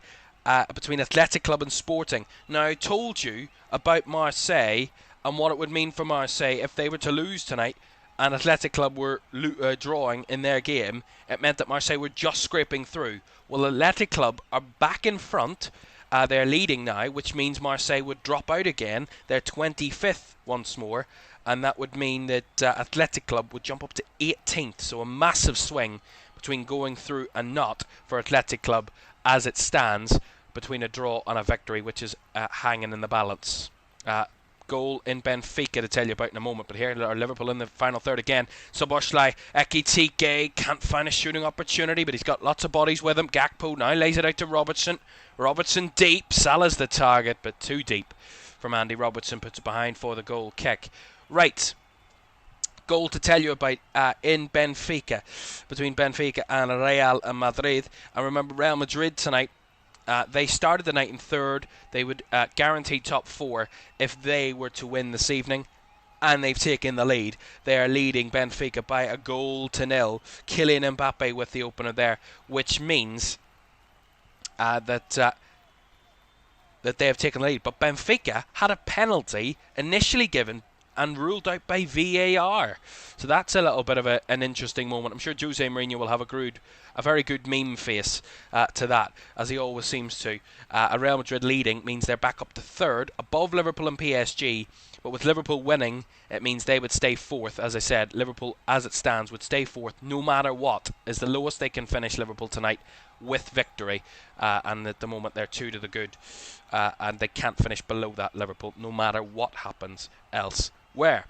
between Athletic Club and Sporting. Now, I told you about Marseille and what it would mean for Marseille if they were to lose tonight and Athletic Club were drawing in their game. It meant that Marseille were just scraping through. Well, Athletic Club are back in front. They're leading now, which means Marseille would drop out again. They're 25th once more, and that would mean that Athletic Club would jump up to 18th. So a massive swing between going through and not for Athletic Club as it stands, between a draw and a victory, which is hanging in the balance. Goal in Benfica to tell you about in a moment, but here are Liverpool in the final third again. Szoboszlai Ekitike can't find a shooting opportunity, but he's got lots of bodies with him. Gakpo now lays it out to Robertson. Robertson deep. Salah's the target, but too deep from Andy Robertson. Puts it behind for the goal kick. Right. Goal to tell you about in Benfica, between Benfica and Real Madrid. And remember, Real Madrid tonight, they started the night in third. They would guarantee top 4 if they were to win this evening, and they've taken the lead. They are leading Benfica by a goal to nil. Kylian Mbappe with the opener there, which means that they have taken the lead. But Benfica had a penalty initially given and ruled out by VAR. So that's a little bit of an interesting moment. I'm sure Jose Mourinho will have a very good meme face to that, as he always seems to. A Real Madrid leading means they're back up to third, above Liverpool and PSG. But with Liverpool winning, it means they would stay 4th. As I said, Liverpool, as it stands, would stay 4th no matter what. Is the lowest they can finish, Liverpool, tonight with victory. And at the moment, they're 2 to the good. And they can't finish below that, Liverpool, no matter what happens elsewhere.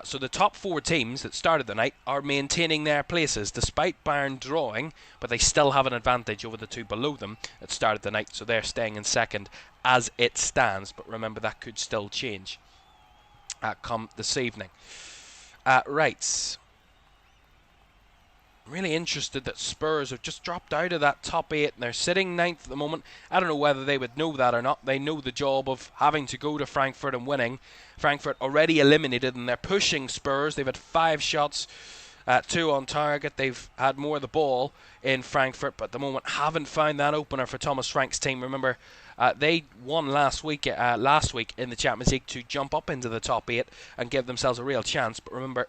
So the top 4 teams that started the night are maintaining their places despite Bayern drawing, but they still have an advantage over the 2 below them that started the night, so they're staying in second as it stands. But remember, that could still change come this evening. Right. Really interested that Spurs have just dropped out of that top 8 and they're sitting 9th at the moment. I don't know whether they would know that or not. They know the job of having to go to Frankfurt and winning. Frankfurt already eliminated and they're pushing Spurs. They've had 5 shots, 2 on target. They've had more of the ball in Frankfurt, but at the moment haven't found that opener for Thomas Frank's team. Remember, they won last week in the Champions League to jump up into the top 8 and give themselves a real chance. But remember,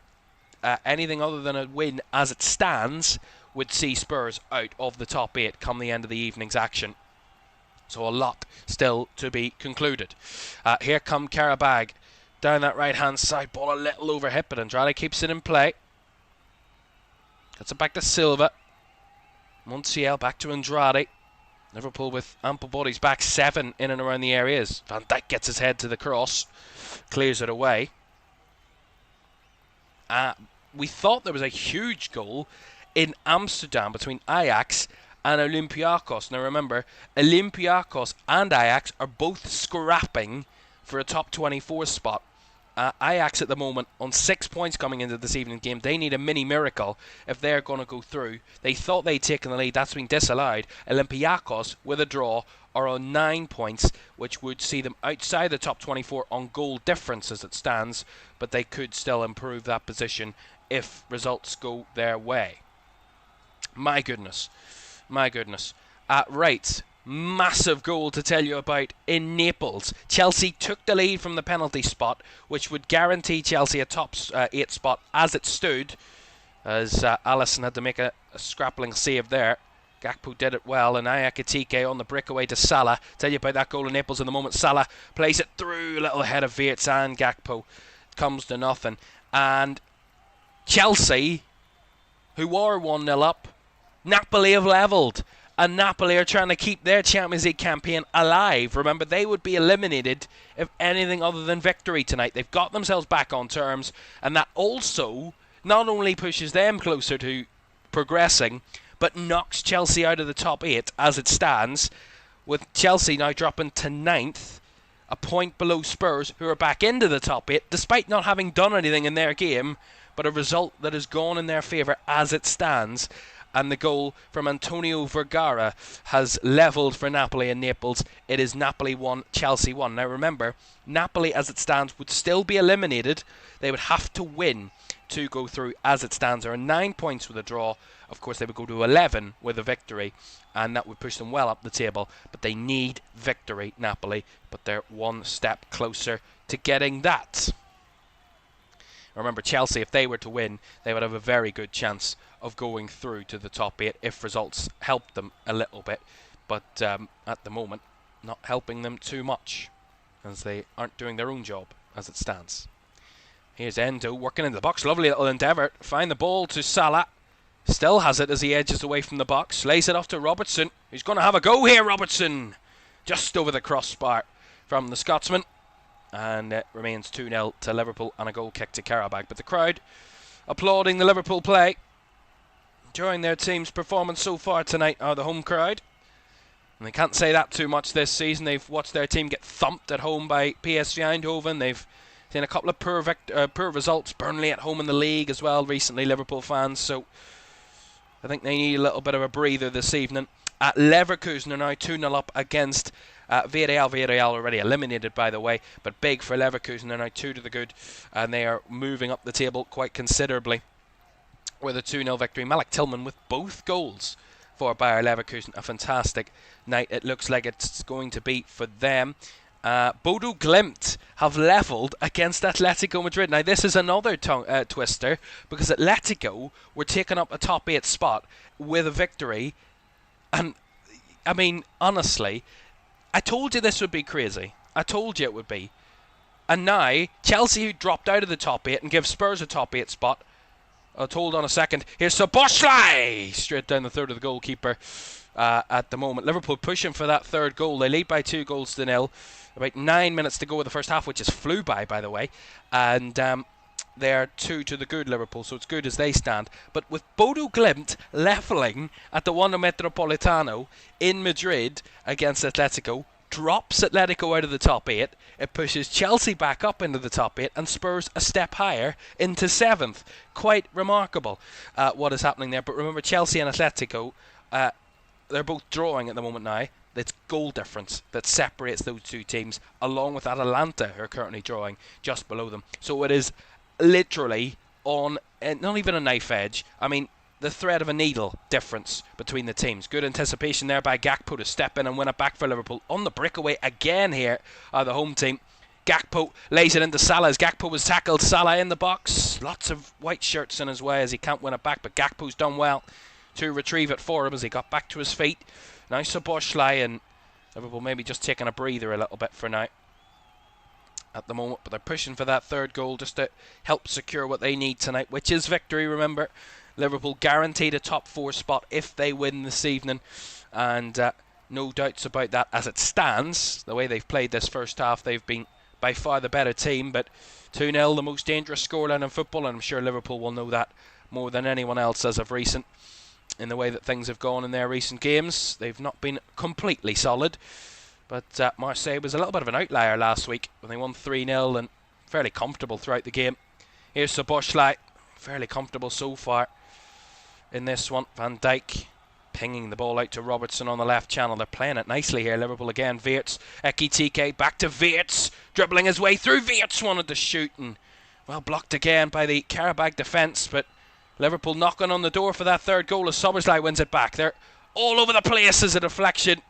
anything other than a win as it stands would see Spurs out of the top 8 come the end of the evening's action. So a lot still to be concluded. Here come Qarabag down that right hand side. Ball a little overhit, but Andrade keeps it in play. Gets it back to Silva. Montiel back to Andrade. Liverpool with ample bodies back, 7 in and around the areas. Van Dijk gets his head to the cross, clears it away. We thought there was a huge goal in Amsterdam between Ajax and Olympiacos. Now remember, Olympiacos and Ajax are both scrapping for a top 24 spot. Ajax at the moment on 6 points coming into this evening's game. They need a mini miracle if they're going to go through. They thought they'd taken the lead. That's been disallowed. Olympiacos, with a draw, are on 9 points, which would see them outside the top 24 on goal difference as it stands, but they could still improve that position if results go their way. My goodness. Right. Massive goal to tell you about in Naples. Chelsea took the lead from the penalty spot, which would guarantee Chelsea a top 8 spot as it stood, as Alisson had to make a scrappling save there. Gakpo did it well, and Ekitike on the breakaway to Salah. Tell you about that goal in Naples in the moment. Salah plays it through, little head of Wirtz and Gakpo. Comes to nothing. And Chelsea, who are 1-0 up, Napoli have levelled. and Napoli are trying to keep their Champions League campaign alive. Remember, they would be eliminated if anything other than victory tonight. They've got themselves back on terms, and that also not only pushes them closer to progressing, but knocks Chelsea out of the top 8 as it stands, with Chelsea now dropping to 9th, a point below Spurs, who are back into the top 8, despite not having done anything in their game, but a result that has gone in their favour as it stands. And the goal from Antonio Vergara has levelled for Napoli and Naples. It is Napoli 1, Chelsea 1. Now remember, Napoli as it stands would still be eliminated. They would have to win to go through as it stands. There are 9 points with a draw. Of course, they would go to 11 with a victory, and that would push them well up the table. But they need victory, Napoli. But they're one step closer to getting that. Remember, Chelsea, if they were to win, they would have a very good chance of going through to the top 8 if results helped them a little bit. But at the moment, not helping them too much, as they aren't doing their own job as it stands. Here's Endo working in the box. Lovely little endeavour. Find the ball to Salah. Still has it as he edges away from the box. Lays it off to Robertson. He's going to have a go here, Robertson. Just over the crossbar from the Scotsman. And it remains 2-0 to Liverpool and a goal kick to Qarabag. But the crowd applauding the Liverpool play, enjoying their team's performance so far tonight, are the home crowd. And they can't say that too much this season. They've watched their team get thumped at home by PSV Eindhoven. They've seen a couple of poor results. Burnley at home in the league as well recently, Liverpool fans. So I think they need a little bit of a breather this evening. Leverkusen are now 2-0 up against Villarreal. Villarreal already eliminated, by the way, but big for Leverkusen. They're now 2 to the good, and they are moving up the table quite considerably with a 2-0 victory. Malik Tillman with both goals for Bayer Leverkusen. A fantastic night it looks like it's going to be for them. Bodo Glimt have levelled against Atletico Madrid. Now this is another twister, because Atletico were taking up a top 8 spot with a victory. And, I mean, honestly, I told you this would be crazy. I told you it would be. And now, Chelsea, who dropped out of the top 8 and give Spurs a top 8 spot. Hold on a second. Here's Szoboszlai! Straight down the throat of the goalkeeper at the moment. Liverpool pushing for that third goal. They lead by 2-0. About 9 minutes to go in the first half, which just flew by the way. And they are 2 to the good, Liverpool, so it's good as they stand. But with Bodo Glimt levelling at the Wanda Metropolitano in Madrid against Atletico, drops Atletico out of the top 8. It pushes Chelsea back up into the top 8 and Spurs a step higher into 7th. Quite remarkable what is happening there. But remember, Chelsea and Atletico, they're both drawing at the moment now. It's goal difference that separates those two teams, along with Atalanta, who are currently drawing just below them. So it is literally on not even a knife edge. I mean, the thread of a needle difference between the teams. Good anticipation there by Gakpo to step in and win it back for Liverpool. On the breakaway again here are the home team. Gakpo lays it into Salah as Gakpo was tackled. Salah in the box. Lots of white shirts in his way as he can't win it back, but Gakpo's done well to retrieve it for him as he got back to his feet. Now Szoboszlai, and Liverpool maybe just taking a breather a little bit for now at the moment, but they're pushing for that third goal just to help secure what they need tonight, which is victory. Remember, Liverpool guaranteed a top 4 spot if they win this evening, and no doubts about that as it stands. The way they've played this first half, they've been by far the better team, but 2-0, the most dangerous scoreline in football, and I'm sure Liverpool will know that more than anyone else as of recent. In the way that things have gone in their recent games, they've not been completely solid. But Marseille was a little bit of an outlier last week when they won 3-0 and fairly comfortable throughout the game. Here's Szoboszlai, fairly comfortable so far in this one. Van Dijk pinging the ball out to Robertson on the left channel. They're playing it nicely here. Liverpool again. Wirtz, Ekitike, back to Wirtz, dribbling his way through. Wirtz wanted to shoot and, well, blocked again by the Qarabag defence, but Liverpool knocking on the door for that third goal as Szoboszlai wins it back. They're all over the place as a deflection.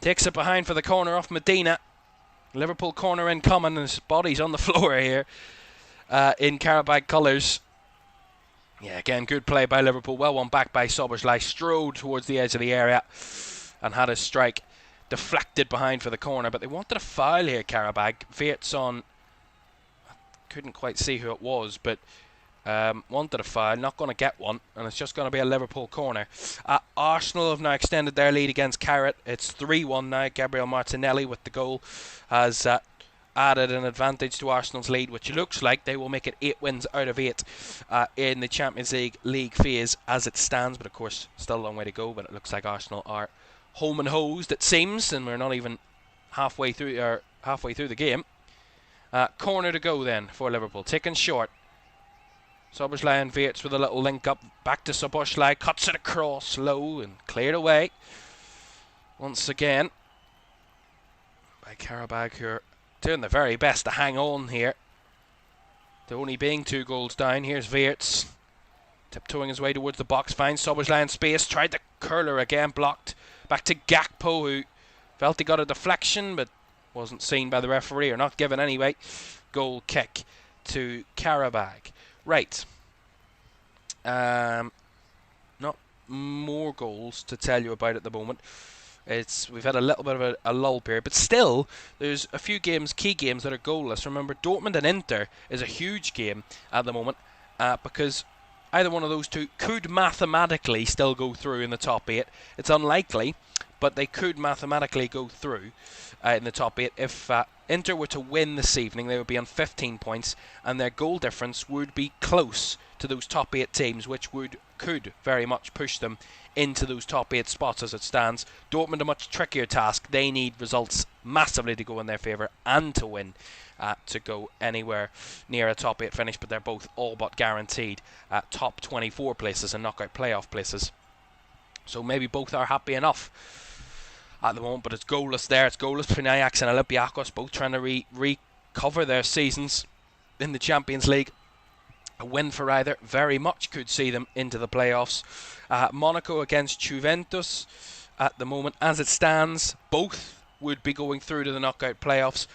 Takes it behind for the corner off Medina. Liverpool corner incoming, and his body's on the floor here in Qarabag colours. Yeah, again, good play by Liverpool. Well won back by Szoboszlai. Strode towards the edge of the area and had his strike deflected behind for the corner. But they wanted a foul here, Qarabag. Wirtz on, I couldn't quite see who it was, but Wanted a foul, not going to get one, and it's just going to be a Liverpool corner. Arsenal have now extended their lead against Carrot. It's 3-1 now. Gabriel Martinelli with the goal has added an advantage to Arsenal's lead, which looks like they will make it 8 wins out of 8 in the Champions League phase as it stands. But of course, still a long way to go. But it looks like Arsenal are home and hosed, it seems, and we're not even halfway through the game. Corner to go then for Liverpool, taken short. Szoboszlai and Wirtz with a little link up. Back to Szoboszlai, cuts it across low and cleared away. Once again by Qarabag, who are doing their very best to hang on here. They're only being 2 goals down. Here's Wirtz tiptoeing his way towards the box. Finds Szoboszlai in space. Tried the curler again, blocked. Back to Gakpo, who felt he got a deflection but wasn't seen by the referee, or not given anyway. Goal kick to Qarabag. Right. Not more goals to tell you about at the moment. We've had a little bit of a lull period, but still, there's a few key games that are goalless. Remember, Dortmund and Inter is a huge game at the moment because either one of those two could mathematically still go through in the top 8. It's unlikely, but they could mathematically go through in the top 8. If Inter were to win this evening, they would be on 15 points, and their goal difference would be close to those top 8 teams, which could very much push them into those top 8 spots as it stands. Dortmund a much trickier task. They need results massively to go in their favour and to win to go anywhere near a top 8 finish, but they're both all but guaranteed top 24 places and knockout playoff places. So maybe both are happy enough at the moment, but it's goalless there. It's goalless between Ajax and Olympiacos, both trying to recover their seasons in the Champions League. A win for either very much could see them into the playoffs. Monaco against Juventus at the moment, as it stands, both would be going through to the knockout playoffs.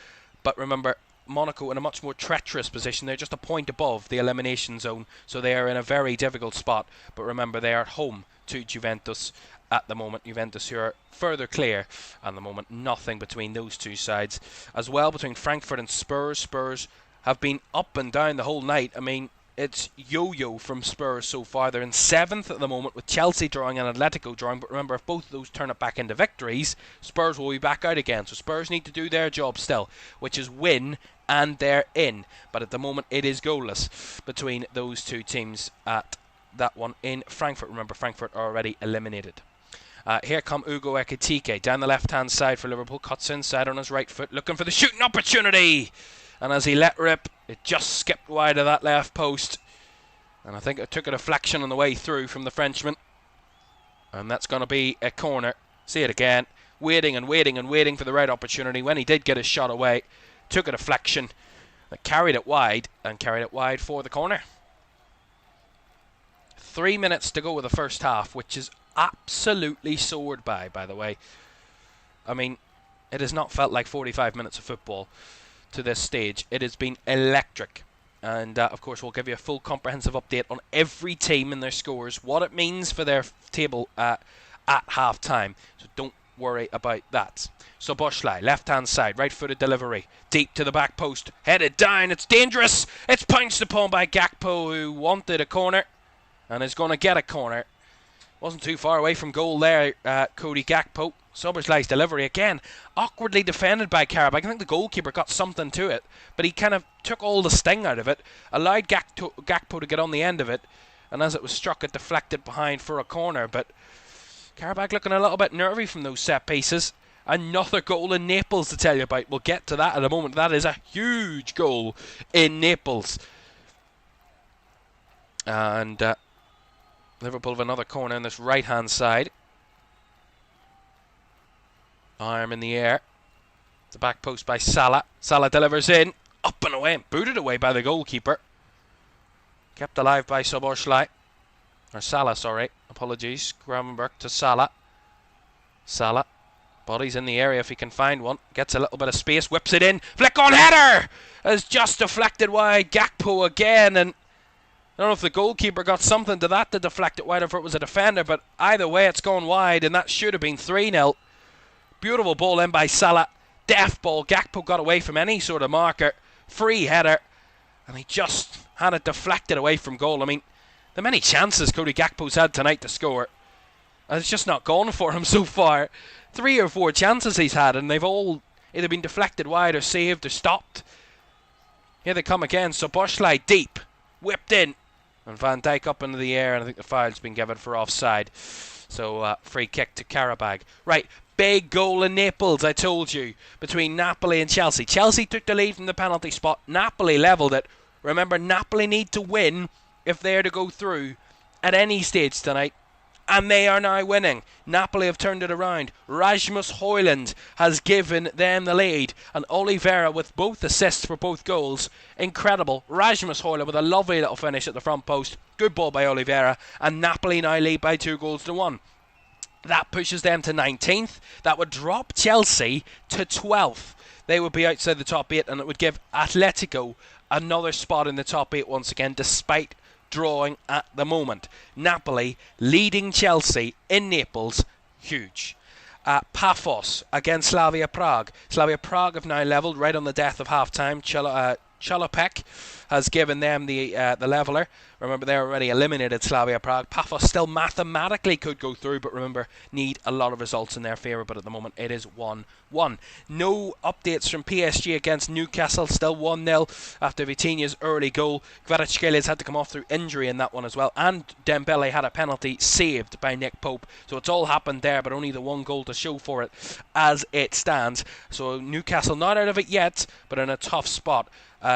But remember, Monaco in a much more treacherous position. They're just a point above the elimination zone, so they are in a very difficult spot. But remember, they are at home to Juventus at the moment. Juventus, who are further clear at the moment. Nothing between those two sides. As well, between Frankfurt and Spurs. Spurs have been up and down the whole night. I mean, it's yo-yo from Spurs so far. They're in 7th at the moment, with Chelsea drawing and Atletico drawing. But remember, if both of those turn it back into victories, Spurs will be back out again. So Spurs need to do their job still, which is win, and they're in. But at the moment, it is goalless between those two teams at that one in Frankfurt. Remember, Frankfurt are already eliminated. Here come Ugo Ekitike down the left-hand side for Liverpool. Cuts inside on his right foot, looking for the shooting opportunity. And as he let rip, it just skipped wide of that left post. And I think it took a deflection on the way through from the Frenchman. And that's going to be a corner. See it again. Waiting and waiting and waiting for the right opportunity. When he did get his shot away, took a deflection, carried it wide, and carried it wide for the corner. 3 minutes to go with the first half, which is absolutely soared by the way. I mean, it has not felt like 45 minutes of football to this stage. It has been electric, and of course we'll give you a full comprehensive update on every team and their scores, what it means for their table at half time, so don't worry about that. Szoboszlai, left hand side, right footed delivery, deep to the back post, headed down, it's dangerous, it's pounced upon by Gakpo, who wanted a corner and is going to get a corner. Wasn't too far away from goal there, Cody Gakpo. Szoboszlai's delivery again, awkwardly defended by Qarabag. I think the goalkeeper got something to it, but he kind of took all the sting out of it, allowed Gakpo to get on the end of it, and as it was struck, it deflected behind for a corner. But Qarabag looking a little bit nervy from those set pieces. Another goal in Naples to tell you about. We'll get to that in a moment. That is a huge goal in Naples. And Liverpool have another corner on this right-hand side. Arm in the air. The back post by Salah. Salah delivers in. Up and away. And booted away by the goalkeeper. Kept alive by Szoboszlai. Or Salah, sorry. Apologies. Gravenberch to Salah. Salah. Body's in the area if he can find one. Gets a little bit of space. Whips it in. Flick on header! Has just deflected wide. Gakpo again. And I don't know if the goalkeeper got something to that to deflect it wide, or if it was a defender. But either way, it's gone wide. And that should have been 3-0. Beautiful ball in by Salah. Deft ball. Gakpo got away from any sort of marker. Free header. And he just had it deflected away from goal. I mean, the many chances Cody Gakpo's had tonight to score, and it's just not gone for him so far. 3 or 4 chances he's had, and they've all either been deflected wide or saved or stopped. Here they come again. So Boschlei deep, whipped in, and Van Dijk up into the air, and I think the foul's been given for offside. So free kick to Qarabag. Right, big goal in Naples, I told you, between Napoli and Chelsea. Chelsea took the lead from the penalty spot. Napoli levelled it. Remember, Napoli need to win if they're to go through at any stage tonight. And they are now winning. Napoli have turned it around. Rasmus Højlund has given them the lead. And Oliveira with both assists for both goals. Incredible. Rasmus Højlund with a lovely little finish at the front post. Good ball by Oliveira. And Napoli now lead by 2-1. That pushes them to 19th. That would drop Chelsea to 12th. They would be outside the top 8, and it would give Atletico another spot in the top 8 once again, despite drawing at the moment. Napoli leading Chelsea in Naples, huge. Pafos against Slavia Prague. Slavia Prague have now levelled right on the death of half-time. Chalopek has given them the leveller. Remember, they already eliminated Slavia Prague. Pafos still mathematically could go through, but remember, need a lot of results in their favour. But at the moment, it is 1-1. No updates from PSG against Newcastle. Still 1-0 after Vitinha's early goal. Kvaratskhelia had to come off through injury in that one as well. And Dembele had a penalty saved by Nick Pope. So it's all happened there, but only the 1 goal to show for it as it stands. So Newcastle not out of it yet, but in a tough spot.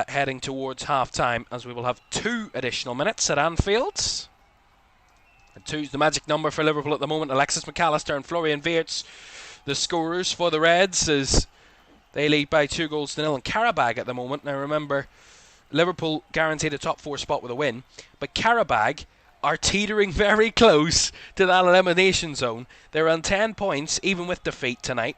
Heading towards half-time, as we will have 2 additional minutes at Anfield. And 2's the magic number for Liverpool at the moment. Alexis McAllister and Florian Wirtz, the scorers for the Reds, as they lead by 2-0. And Qarabag at the moment. Now remember, Liverpool guaranteed a top 4 spot with a win, but Qarabag are teetering very close to that elimination zone. They're on 10 points, even with defeat tonight.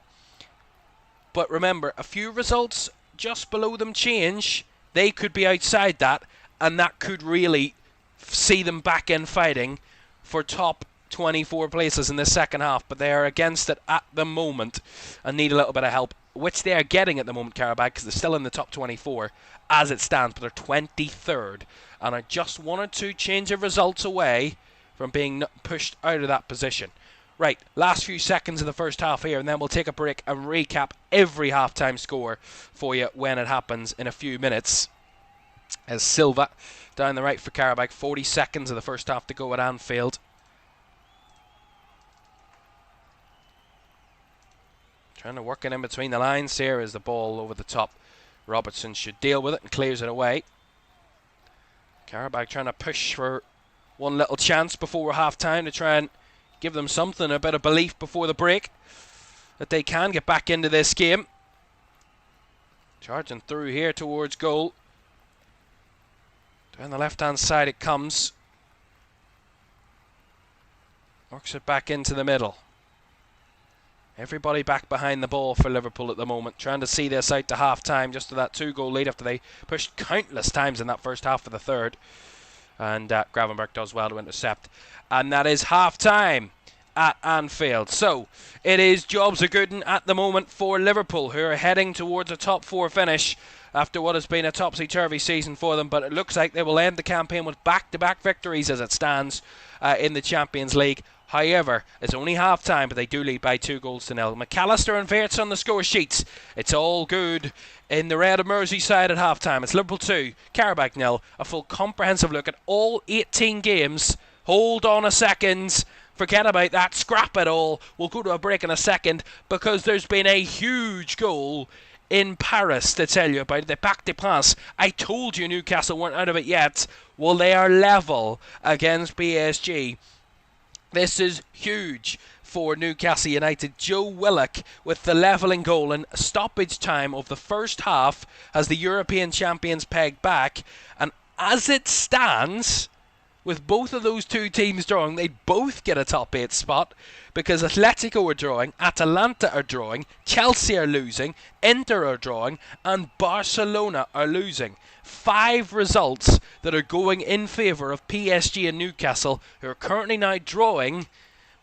But remember, a few results just below them change, they could be outside that, and that could really see them back in fighting for top 24 places in the second half. But they are against it at the moment and need a little bit of help, which they are getting at the moment, Qarabag, because they're still in the top 24 as it stands, but they're 23rd and are just 1 or 2 change of results away from being pushed out of that position. Right, last few seconds of the first half here, and then we'll take a break and recap every half-time score for you when it happens in a few minutes. As Silva down the right for Qarabag, 40 seconds of the first half to go at Anfield. Trying to work it in between the lines here as the ball over the top. Robertson should deal with it and clears it away. Qarabag trying to push for one little chance before half-time to try and give them something, a bit of belief before the break that they can get back into this game. Charging through here towards goal. Down the left-hand side it comes. Works it back into the middle. Everybody back behind the ball for Liverpool at the moment, trying to see this out to half-time, just to that 2-goal lead after they pushed countless times in that first half of the third. And Gravenberch does well to intercept. And that is half-time at Anfield. So, it is jobs are good at the moment for Liverpool, who are heading towards a top 4 finish after what has been a topsy-turvy season for them. But it looks like they will end the campaign with back-to-back victories as it stands in the Champions League. However, it's only half-time, but they do lead by 2-0. McAllister and Wirtz on the score sheets. It's all good in the red of Merseyside at half-time. It's Liverpool 2, Qarabag 0. A full comprehensive look at all 18 games. Hold on a second. Forget about that. Scrap it all. We'll go to a break in a second because there's been a huge goal in Paris to tell you about. The Parc des Princes. I told you Newcastle weren't out of it yet. Well, they are level against PSG. This is huge for Newcastle United. Joe Willock with the levelling goal in stoppage time of the first half has the European champions pegged back. And as it stands, with both of those two teams drawing, they both get a top 8 spot because Atletico are drawing, Atalanta are drawing, Chelsea are losing, Inter are drawing, and Barcelona are losing. 5 results that are going in favour of PSG and Newcastle, who are currently now drawing,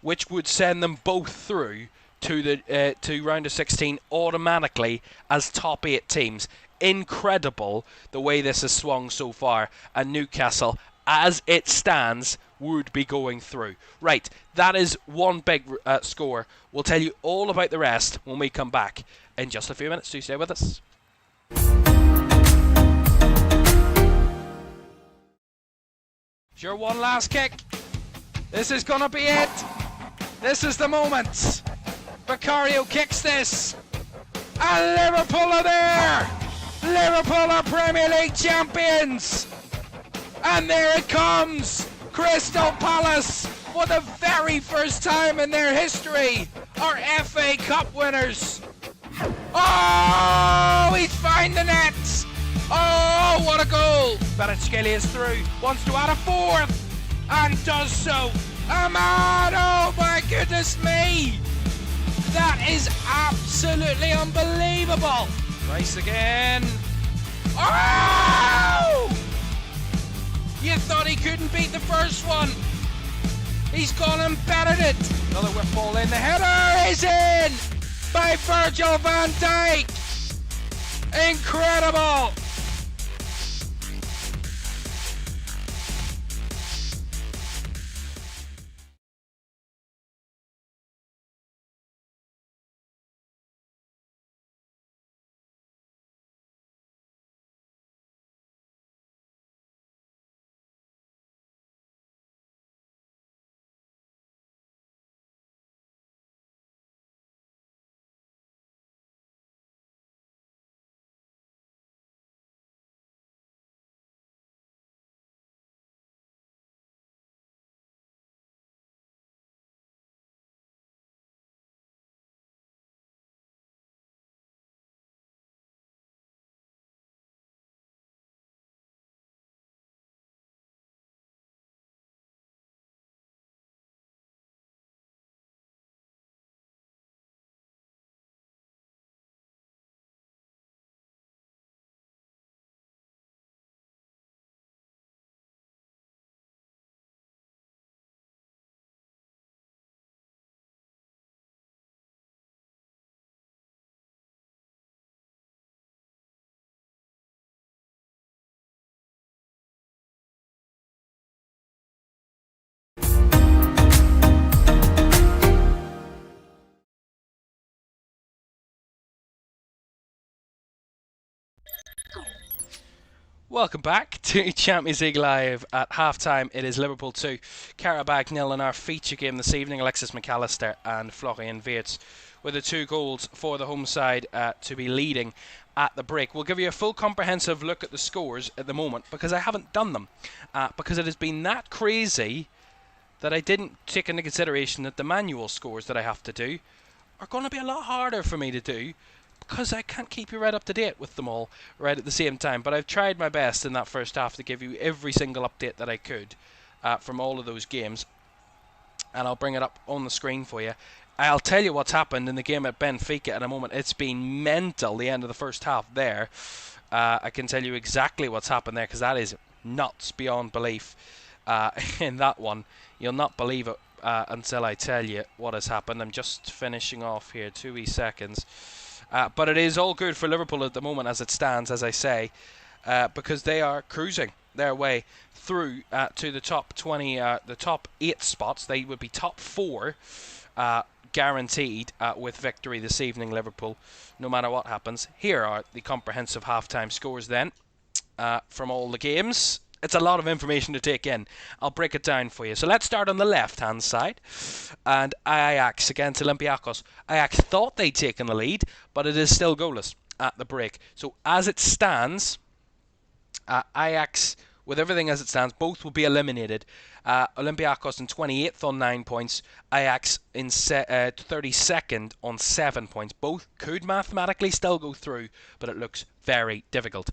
which would send them both through to the to round of 16 automatically as top 8 teams. incredible the way this has swung so far, and Newcastle, as it stands, would be going through. Right, that is one big score. We'll tell you all about the rest when we come back in just a few minutes. Do stay with us. Sure, one last kick. This is gonna be it. This is the moment. Vicario kicks this, and Liverpool are there. Liverpool are Premier League champions, and there it comes. Crystal Palace, for the very first time in their history, are FA Cup winners. Oh, he's found the net. Oh, what a goal! Kvaratskhelia is through, wants to add a fourth, and does so. Ahmad, oh my goodness me! That is absolutely unbelievable. Rice again. Oh! You thought he couldn't beat the first one. He's gone and battered it. Another whip ball in. The header is in by Virgil van Dijk. Incredible. Welcome back to Champions League Live. At half-time, it is Liverpool 2, Qarabag 0 in our feature game this evening. Alexis McAllister and Florian Wirtz with the 2 goals for the home side to be leading at the break. We'll give you a full comprehensive look at the scores at the moment because I haven't done them. Because it has been that crazy that I didn't take into consideration that the manual scores that I have to do are going to be a lot harder for me to do, because I can't keep you right up to date with them all right at the same time. But I've tried my best in that first half to give you every single update that I could from all of those games. And I'll bring it up on the screen for you. I'll tell you what's happened in the game at Benfica in a moment. It's been mental, the end of the first half there. I can tell you exactly what's happened there, because that is nuts beyond belief in that one. You'll not believe it until I tell you what has happened. I'm just finishing off here, 2 wee seconds. But it is all good for Liverpool at the moment as it stands, as I say, because they are cruising their way through to the top 20, the top 8 spots. They would be top 4 guaranteed with victory this evening, Liverpool, no matter what happens. Here are the comprehensive half-time scores then from all the games. It's a lot of information to take in. I'll break it down for you. So let's start on the left-hand side. And Ajax against Olympiacos. Ajax thought they'd taken the lead, but it is still goalless at the break. So as it stands, Ajax, with everything as it stands, both will be eliminated. Olympiacos in 28th on 9 points. Ajax in 32nd on 7 points. Both could mathematically still go through, but it looks very difficult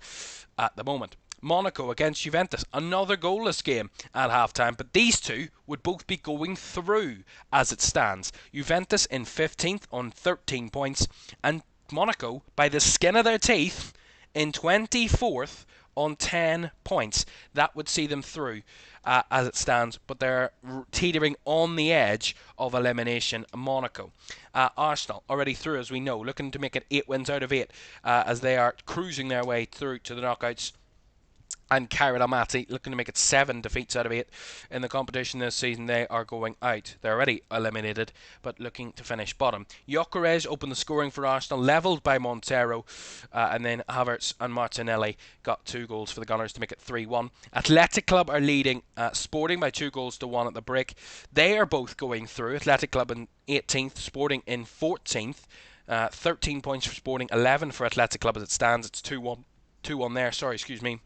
at the moment. Monaco against Juventus, another goalless game at half-time, but these two would both be going through as it stands. Juventus in 15th on 13 points, and Monaco, by the skin of their teeth, in 24th on 10 points. That would see them through as it stands, but they're teetering on the edge of elimination. Monaco. Arsenal already through, as we know, looking to make it 8 wins out of 8 as they are cruising their way through to the knockouts. And Qarabag looking to make it 7 defeats out of 8 in the competition this season. They are going out. They're already eliminated, but looking to finish bottom. Gyökeres opened the scoring for Arsenal, levelled by Montero, and then Havertz and Martinelli got 2 goals for the Gunners to make it 3-1. Athletic Club are leading Sporting by 2 goals to 1 at the break. They are both going through. Athletic Club in 18th, Sporting in 14th. 13 points for Sporting, 11 for Athletic Club as it stands. It's 2-1 there.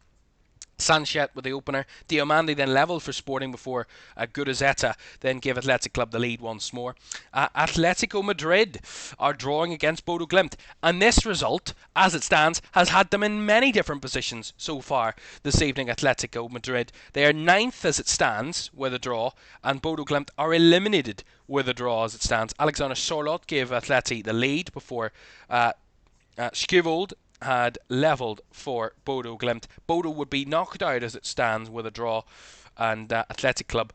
Sanchez with the opener. Diomande then levelled for Sporting before Guruzzetta then gave Athletic Club the lead once more. Atletico Madrid are drawing against Bodo Glimt, and this result, as it stands, has had them in many different positions so far this evening. Atletico Madrid, they are 9th as it stands with a draw, and Bodo Glimt are eliminated with a draw as it stands. Alexander Sorloth gave Atleti the lead before Schievold had levelled for Bodo Glimt. Bodo would be knocked out as it stands with a draw, and Atletico,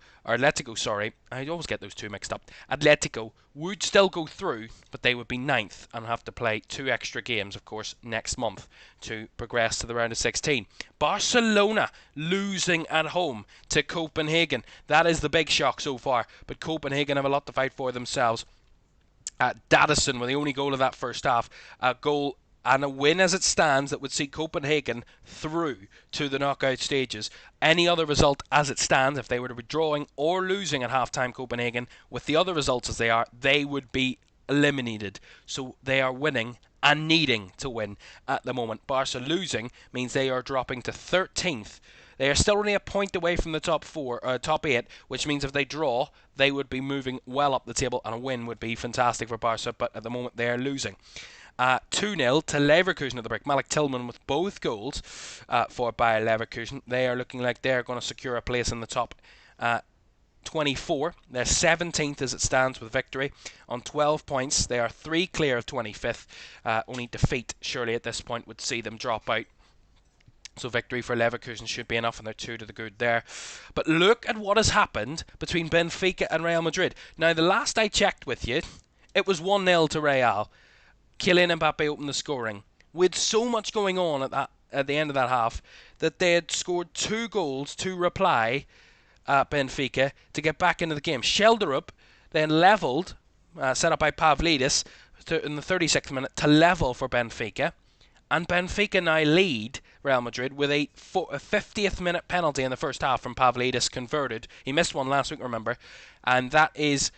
I always get those two mixed up. Atletico would still go through, but they would be 9th and have to play 2 extra games, of course, next month to progress to the round of 16. Barcelona losing at home to Copenhagen. That is the big shock so far, but Copenhagen have a lot to fight for themselves. Daddison with the only goal of that first half, a goal and a win as it stands that would see Copenhagen through to the knockout stages. Any other result as it stands, if they were to be drawing or losing at half-time Copenhagen, with the other results as they are, they would be eliminated. So they are winning and needing to win at the moment. Barca losing means they are dropping to 13th. They are still only a point away from the top 8, which means if they draw, they would be moving well up the table, and a win would be fantastic for Barca, but at the moment they are losing. 2-0 to Leverkusen at the break. Malik Tillman with both goals for Bayer Leverkusen. They are looking like they're going to secure a place in the top 24. They're 17th as it stands with victory on 12 points. They are 3 clear of 25th. Only defeat surely at this point would see them drop out. So victory for Leverkusen should be enough, and they're 2 to the good there. But look at what has happened between Benfica and Real Madrid. Now, the last I checked with you, it was 1-0 to Real. Kylian Mbappe opened the scoring. With so much going on at the end of that half, that they had scored 2 goals to reply Benfica to get back into the game. Shelderup then levelled, set up by Pavlidis in the 36th minute to level for Benfica. And Benfica now lead Real Madrid with a 50th minute penalty in the first half from Pavlidis converted. He missed one last week, remember. And that is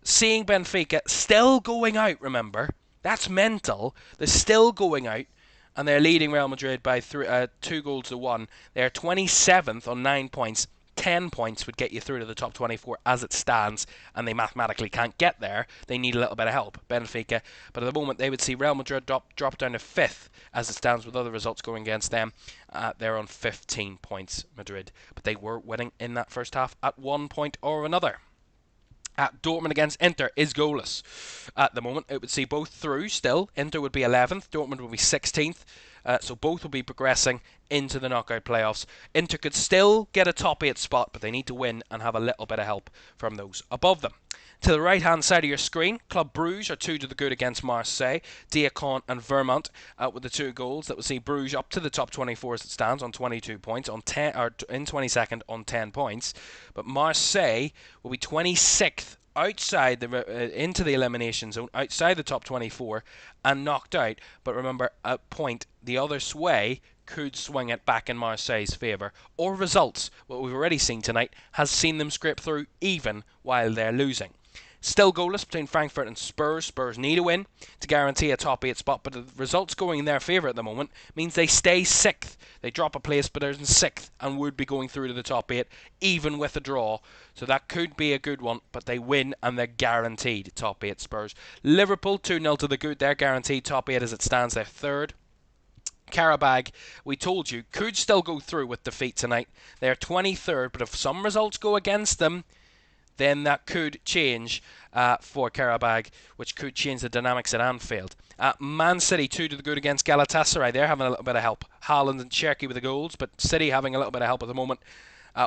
seeing Benfica still going out, remember. That's mental. They're still going out, and they're leading Real Madrid by 2 goals to 1. They're 27th on 9 points. 10 points would get you through to the top 24 as it stands, and they mathematically can't get there. They need a little bit of help, Benfica. But at the moment, they would see Real Madrid drop down to 5th as it stands with other results going against them. They're on 15 points, Madrid. But they were winning in that first half at one point or another. Dortmund against Inter is goalless. At the moment, it would see both through still. Inter would be 11th, Dortmund would be 16th. So both will be progressing into the knockout playoffs. Inter could still get a top 8 spot, but they need to win and have a little bit of help from those above them. To the right-hand side of your screen, Club Bruges are 2 to the good against Marseille. Diacon and Vermont with the 2 goals that will see Bruges up to the top 24 as it stands on 22 points, in 22nd on 10 points. But Marseille will be 26th outside into the elimination zone, outside the top 24, and knocked out. But remember, a point the other way could swing it back in Marseille's favour. Or results, what we've already seen tonight, has seen them scrape through even while they're losing. Still goalless between Frankfurt and Spurs. Spurs need a win to guarantee a top 8 spot, but the results going in their favour at the moment means they stay 6th. They drop a place, but they're in 6th and would be going through to the top 8, even with a draw. So that could be a good one, but they win and they're guaranteed top 8 Spurs. Liverpool 2-0 to the good. They're guaranteed top 8 as it stands. They're 3rd. Qarabag, we told you, could still go through with defeat tonight. They're 23rd, but if some results go against them, then that could change for Qarabag, which could change the dynamics at Anfield. Man City 2 to the good against Galatasaray. They're having a little bit of help. Haaland and Cherki with the goals, but City having a little bit of help at the moment.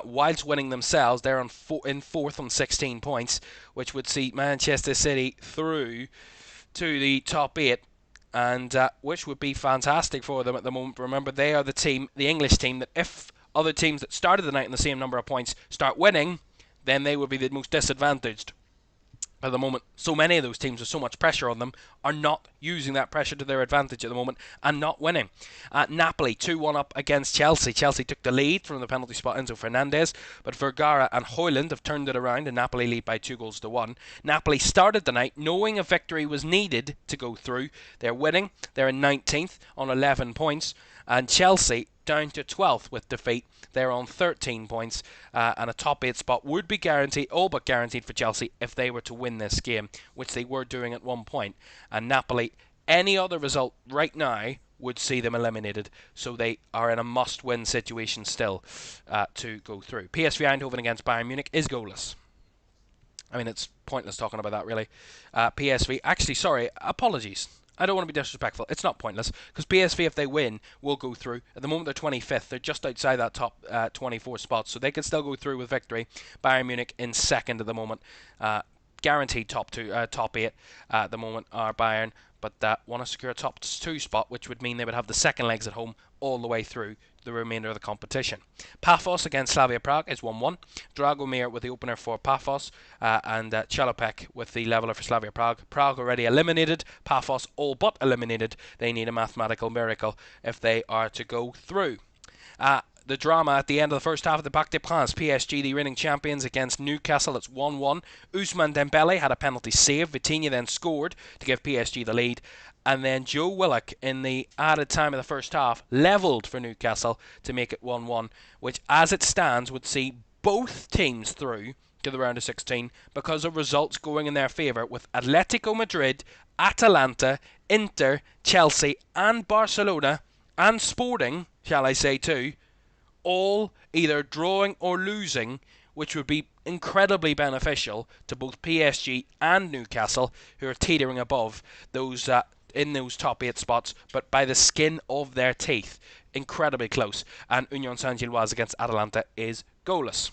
Whilst winning themselves, they're in fourth on 16 points, which would see Manchester City through to the top 8, and which would be fantastic for them at the moment. Remember, they are the English team, that if other teams that started the night in the same number of points start winning, then they would be the most disadvantaged. At the moment, so many of those teams with so much pressure on them are not using that pressure to their advantage at the moment and not winning. Napoli 2-1 up against Chelsea. Chelsea took the lead from the penalty spot, Enzo Fernandez, but Vergara and Højlund have turned it around and Napoli lead by 2-1. Napoli started the night knowing a victory was needed to go through. They're winning. They're in 19th on 11 points, and Chelsea down to 12th with defeat. They're on 13 points, and a top 8 spot would be guaranteed, all but guaranteed for Chelsea if they were to win this game, which they were doing at one point. And Napoli, any other result right now would see them eliminated, so they are in a must-win situation still to go through. PSV Eindhoven against Bayern Munich is goalless. I mean, it's pointless talking about that, really. PSV, actually, sorry, apologies. I don't want to be disrespectful. It's not pointless, because PSV, if they win, will go through. At the moment, they're 25th. They're just outside that top 24 spot, so they could still go through with victory. Bayern Munich in second at the moment. Guaranteed top 8 at the moment are Bayern, but want to secure a top 2 spot, which would mean they would have the second legs at home all the way through the remainder of the competition. Pafos against Slavia Prague is 1-1. Dragomir with the opener for Pafos, and Chalopek with the leveller for Slavia Prague. Prague already eliminated. Pafos all but eliminated. They need a mathematical miracle if they are to go through. The drama at the end of the first half of the Parc des Princes. PSG, the reigning champions, against Newcastle. It's 1-1. Ousmane Dembele had a penalty save. Vitinha then scored to give PSG the lead. And then Joe Willock, in the added time of the first half, levelled for Newcastle to make it 1-1, which, as it stands, would see both teams through to the round of 16 because of results going in their favour, with Atletico Madrid, Atalanta, Inter, Chelsea and Barcelona, and Sporting, shall I say too, all either drawing or losing, which would be incredibly beneficial to both PSG and Newcastle, who are teetering above those in those top 8 spots, but by the skin of their teeth. Incredibly close. And Union Saint-Gilloise against Atalanta is goalless.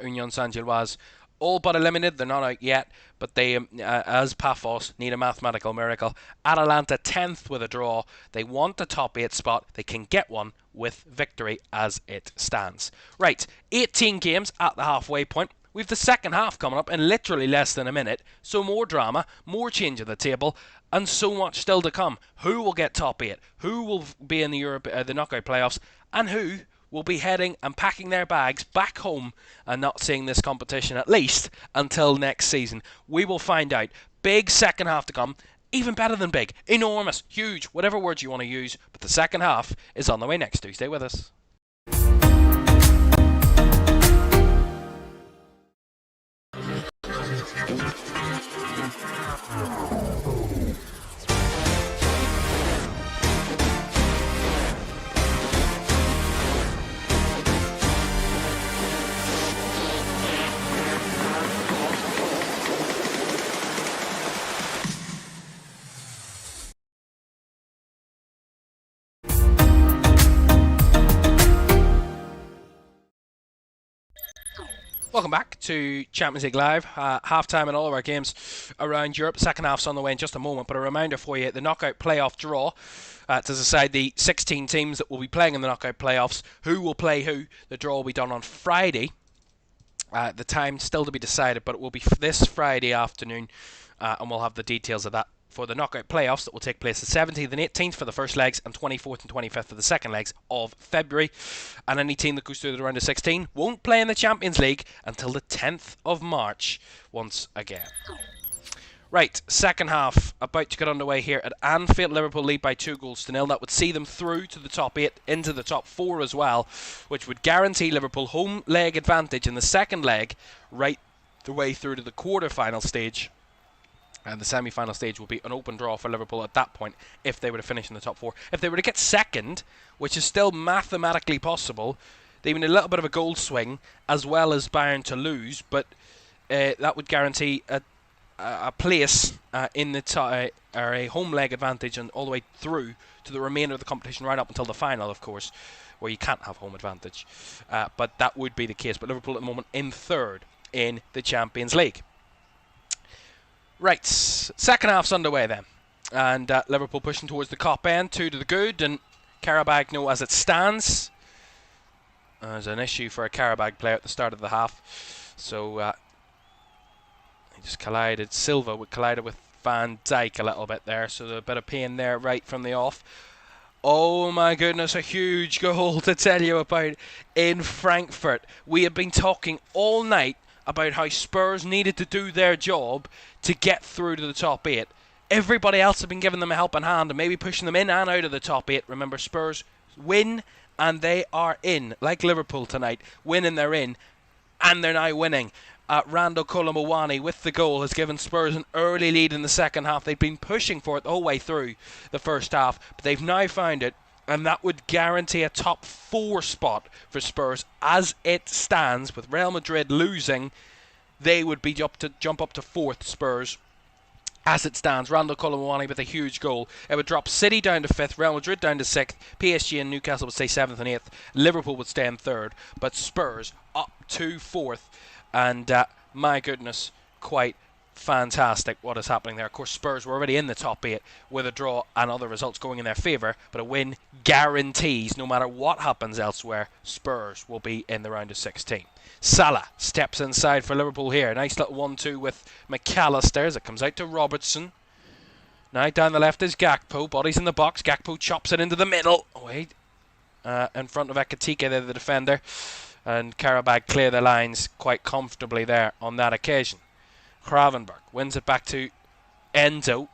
Union Saint-Gilloise all but eliminated. They're not out yet, but they, as Pafos, need a mathematical miracle. Atalanta 10th with a draw. They want the top 8 spot. They can get one with victory as it stands. Right, 18 games at the halfway point. We've the second half coming up in literally less than a minute, so more drama, more change of the table, and so much still to come. Who will get top 8? Who will be in the knockout playoffs? And who will be heading and packing their bags back home and not seeing this competition, at least until next season? We will find out. Big second half to come. Even better than big. Enormous. Huge. Whatever words you want to use. But the second half is on the way next. Do stay with us. Welcome back to Champions League Live. Half-time in all of our games around Europe. Second half's on the way in just a moment, but a reminder for you, the knockout playoff draw to decide the 16 teams that will be playing in the knockout playoffs. Who will play who? The draw will be done on Friday. The time still to be decided, but it will be this Friday afternoon, and we'll have the details of that for the knockout playoffs that will take place the 17th and 18th for the first legs and 24th and 25th for the second legs of February. And any team that goes through the round of 16 won't play in the Champions League until the 10th of March once again. Right, second half about to get underway here at Anfield. Liverpool lead by 2-0. That would see them through to the top 8, into the top 4 as well, which would guarantee Liverpool home leg advantage in the second leg right the way through to the quarter-final stage. And the semi-final stage will be an open draw for Liverpool at that point if they were to finish in the top 4. If they were to get second, which is still mathematically possible, they need a little bit of a goal swing as well as Bayern to lose. But that would guarantee a place in the or a home leg advantage and all the way through to the remainder of the competition, right up until the final, of course, where you can't have home advantage. But that would be the case. But Liverpool at the moment in third in the Champions League. Right, second half's underway then. And Liverpool pushing towards the Kop end, 2 to the good, and Qarabag know as it stands. There's an issue for a Qarabag player at the start of the half. So he just collided. Silva collided with Van Dijk a little bit there, so a bit of pain there right from the off. Oh my goodness, a huge goal to tell you about in Frankfurt. We have been talking all night about how Spurs needed to do their job to get through to the top 8. Everybody else have been giving them a helping hand and maybe pushing them in and out of the top 8. Remember, Spurs win and they are in. Like Liverpool tonight, win and they're in, and they're now winning. Randall Colomowani with the goal has given Spurs an early lead in the second half. They've been pushing for it the whole way through the first half, but they've now found it, and that would guarantee a top 4 spot for Spurs as it stands. With Real Madrid losing, they would be jump up to 4th, Spurs. As it stands, Randall Colomowani with a huge goal. It would drop City down to 5th, Real Madrid down to 6th, PSG and Newcastle would stay 7th and 8th, Liverpool would stay in 3rd, but Spurs up to 4th. And my goodness, quite fantastic what is happening there. Of course, Spurs were already in the top 8 with a draw and other results going in their favour, but a win guarantees, no matter what happens elsewhere, Spurs will be in the round of 16. Salah steps inside for Liverpool here. Nice little 1-2 with McAllister as it comes out to Robertson. Now down the left is Gakpo. Body's in the box. Gakpo chops it into the middle. Wait. In front of Ekitike, they're the defender. And Qarabag clear the lines quite comfortably there on that occasion. Gravenberg wins it back to Endo.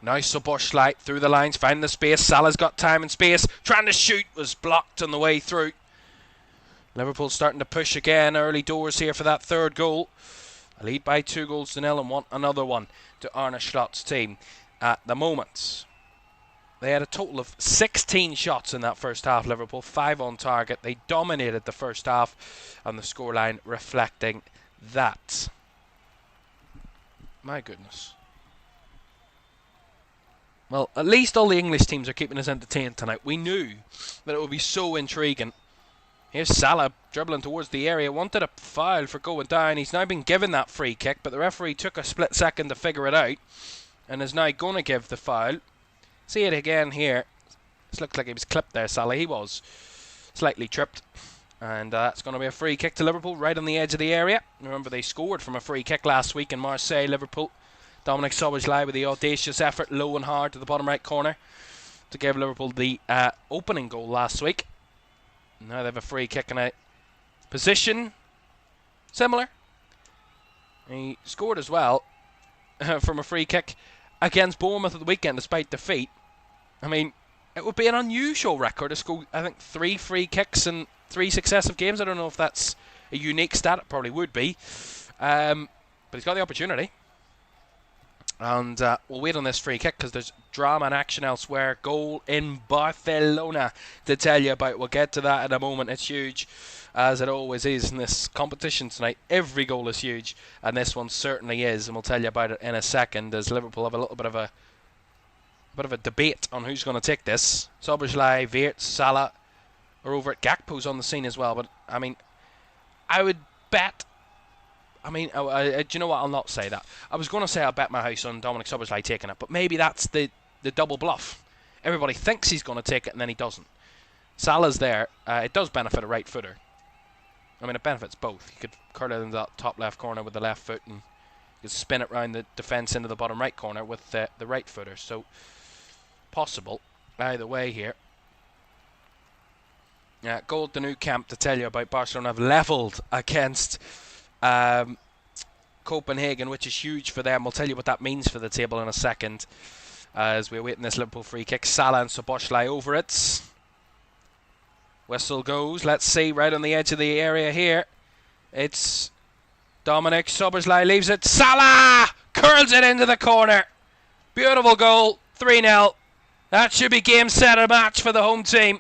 Now Szoboszlai through the lines, finding the space. Salah's got time and space. Trying to shoot, was blocked on the way through. Liverpool starting to push again. Early doors here for that 3rd goal. A lead by 2-0 and want another one to Arne Slot's team at the moment. They had a total of 16 shots in that first half, Liverpool, 5 on target. They dominated the first half, and the scoreline reflecting that. My goodness. Well, at least all the English teams are keeping us entertained tonight. We knew that it would be so intriguing. Here's Salah dribbling towards the area. Wanted a foul for going down. He's now been given that free kick, but the referee took a split second to figure it out and is now going to give the foul. See it again here. This looks like he was clipped there, Salah. He was slightly tripped. And that's going to be a free kick to Liverpool right on the edge of the area. Remember, they scored from a free kick last week in Marseille, Liverpool. Dominic Szoboszlai with the audacious effort, low and hard to the bottom right corner to give Liverpool the opening goal last week. Now they have a free kick in a position similar. He scored as well from a free kick against Bournemouth at the weekend despite defeat. I mean, it would be an unusual record to score, I think, 3 free kicks in 3 successive games. I don't know if that's a unique stat. It probably would be. But he's got the opportunity. And we'll wait on this free kick because there's drama and action elsewhere. Goal in Barcelona to tell you about. We'll get to that in a moment. It's huge, as it always is in this competition tonight. Every goal is huge, and this one certainly is. And we'll tell you about it in a second, as Liverpool have a little bit of a debate on who's going to take this. Szoboszlai, Wirtz, Salah are over it. Gakpo's on the scene as well. But I mean, I would bet. I mean, do you know what? I'll not say that. I was going to say I'll bet my house on Dominic Szoboszlai taking it, but maybe that's the double bluff. Everybody thinks he's going to take it, and then he doesn't. Salah's there. It does benefit a right footer. I mean, it benefits both. You could curl it in that top left corner with the left foot, and you could spin it round the defence into the bottom right corner with the right footer. So, possible either way here. Goal at the Nou Camp to tell you about. Barcelona have levelled against Copenhagen, which is huge for them. We'll tell you what that means for the table in a second as we're waiting this Liverpool free kick. Salah and Szoboszlai over it. Whistle goes. Let's see, right on the edge of the area here. It's Dominic Szoboszlai leaves it. Salah curls it into the corner. Beautiful goal. 3-0. That should be game, set, and match for the home team.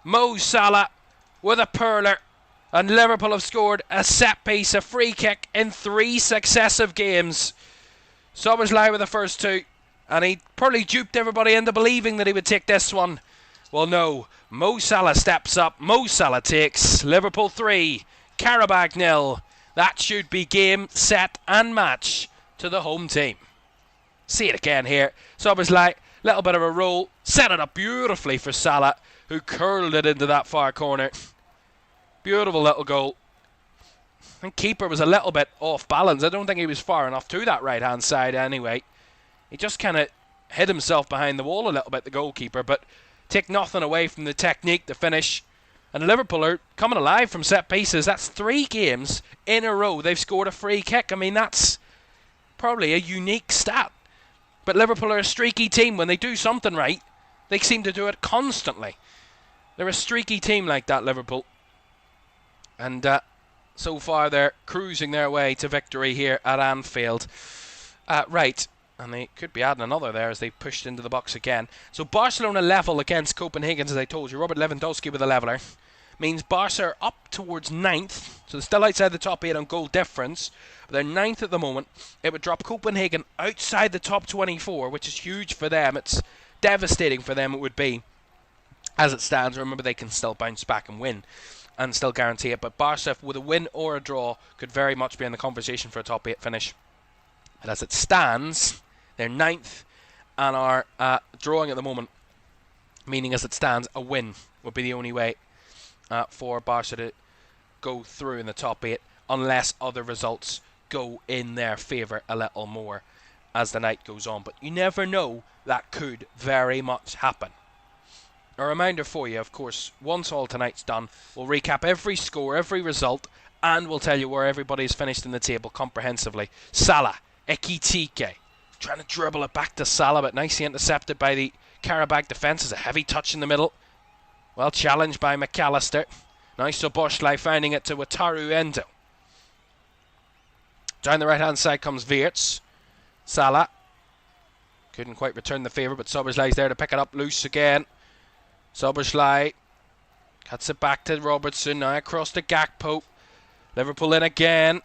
Mo Salah with a perler. And Liverpool have scored a set piece, a free kick in 3 successive games. Szoboszlai with the first 2. And he probably duped everybody into believing that he would take this one. Well, no. Mo Salah steps up. Mo Salah takes. Liverpool 3. Qarabag 0. That should be game, set and match to the home team. See it again here. Szoboszlai, little bit of a roll. Set it up beautifully for Salah, who curled it into that far corner. Beautiful little goal. I think keeper was a little bit off balance. I don't think he was far enough to that right-hand side anyway. He just kind of hid himself behind the wall a little bit, the goalkeeper, but take nothing away from the technique, the finish. And Liverpool are coming alive from set pieces. That's 3 games in a row they've scored a free kick. I mean, that's probably a unique stat. But Liverpool are a streaky team. When they do something right, they seem to do it constantly. They're a streaky team like that, Liverpool. And so far they're cruising their way to victory here at Anfield. Right, and they could be adding another there as they pushed into the box again. So Barcelona level against Copenhagen, as I told you. Robert Lewandowski with a leveller. Means Barca are up towards 9th. So they're still outside the top 8 on goal difference. But they're 9th at the moment. It would drop Copenhagen outside the top 24, which is huge for them. It's devastating for them, it would be. As it stands, remember they can still bounce back and win and still guarantee it. But Barca, with a win or a draw, could very much be in the conversation for a top 8 finish. But as it stands, they're 9th and are drawing at the moment. Meaning, as it stands, a win would be the only way for Barca to go through in the top 8, unless other results go in their favour a little more as the night goes on. But you never know, that could very much happen. A reminder for you, of course, once all tonight's done, we'll recap every score, every result, and we'll tell you where everybody's finished in the table comprehensively. Salah, Ekitike, trying to dribble it back to Salah, but nicely intercepted by the Qarabag defence. There's a heavy touch in the middle. Well challenged by McAllister. Nice Szoboszlai finding it to Wataru Endo. Down the right-hand side comes Wirtz. Salah couldn't quite return the favour, but Szoboszlai's there to pick it up loose again. Szoboszlai cuts it back to Robertson. Now across to Gakpo. Liverpool in again.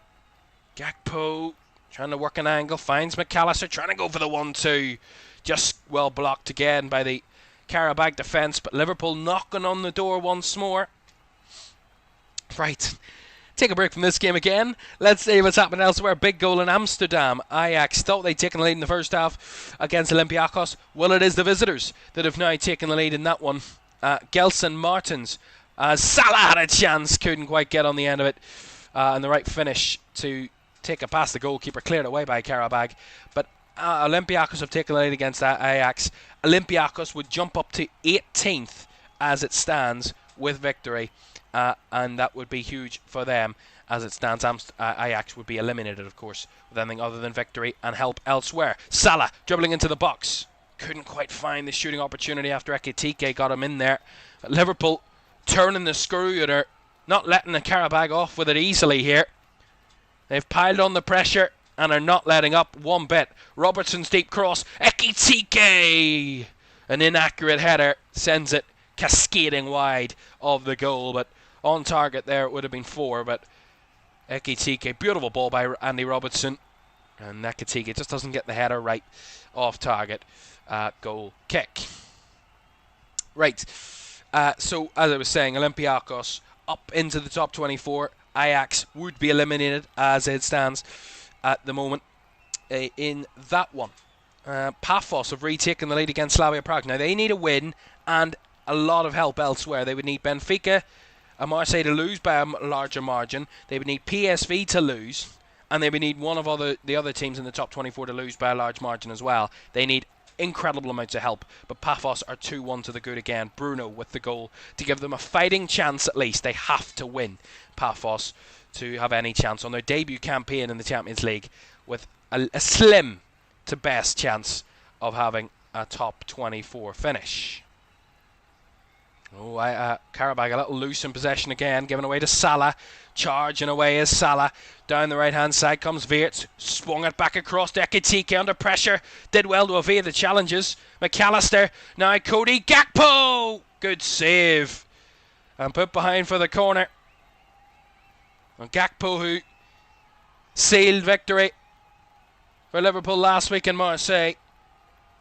Gakpo trying to work an angle. Finds McAllister. Trying to go for the 1-2. Just well blocked again by the Qarabag defence. But Liverpool knocking on the door once more. Right. Take a break from this game again. Let's see what's happening elsewhere. Big goal in Amsterdam. Ajax thought they'd taken the lead in the first half against Olympiacos. Well, it is the visitors that have now taken the lead in that one. Gelson Martins. Salah had a chance. Couldn't quite get on the end of it. And the right finish to take it past the goalkeeper. Cleared away by Qarabag. But Olympiacos have taken the lead against Ajax. Olympiacos would jump up to 18th as it stands with victory. And that would be huge for them. As it stands, Ajax would be eliminated, of course, with anything other than victory and help elsewhere. Salah dribbling into the box. Couldn't quite find the shooting opportunity after Ekitike got him in there. But Liverpool turning the screw and are not letting the Qarabag off with it easily here. They've piled on the pressure and are not letting up one bit. Robertson's deep cross. Ekitike! An inaccurate header sends it cascading wide of the goal, but on target there it would have been 4, but Ekitike, beautiful ball by Andy Robertson, and Ekitike just doesn't get the header right off target. Goal kick. Right, so as I was saying, Olympiacos up into the top 24. Ajax would be eliminated as it stands at the moment in that one. Paphos have retaken the lead against Slavia Prague. Now they need a win and a lot of help elsewhere. They would need Benfica and Marseille to lose by a larger margin. They would need PSV to lose, and they would need one of the other teams in the top 24 to lose by a large margin as well. They need incredible amounts of help, but Paphos are 2-1 to the good again. Bruno with the goal to give them a fighting chance at least. They have to win, Paphos, to have any chance on their debut campaign in the Champions League, with a slim to best chance of having a top 24 finish. Oh, Qarabag a little loose in possession again, giving away to Salah. Charging away is Salah. Down the right-hand side comes Wirtz. Swung it back across to Ekitike under pressure. Did well to evade the challenges. McAllister. Now Cody Gakpo. Good save. And put behind for the corner. And Gakpo, who sealed victory for Liverpool last week in Marseille,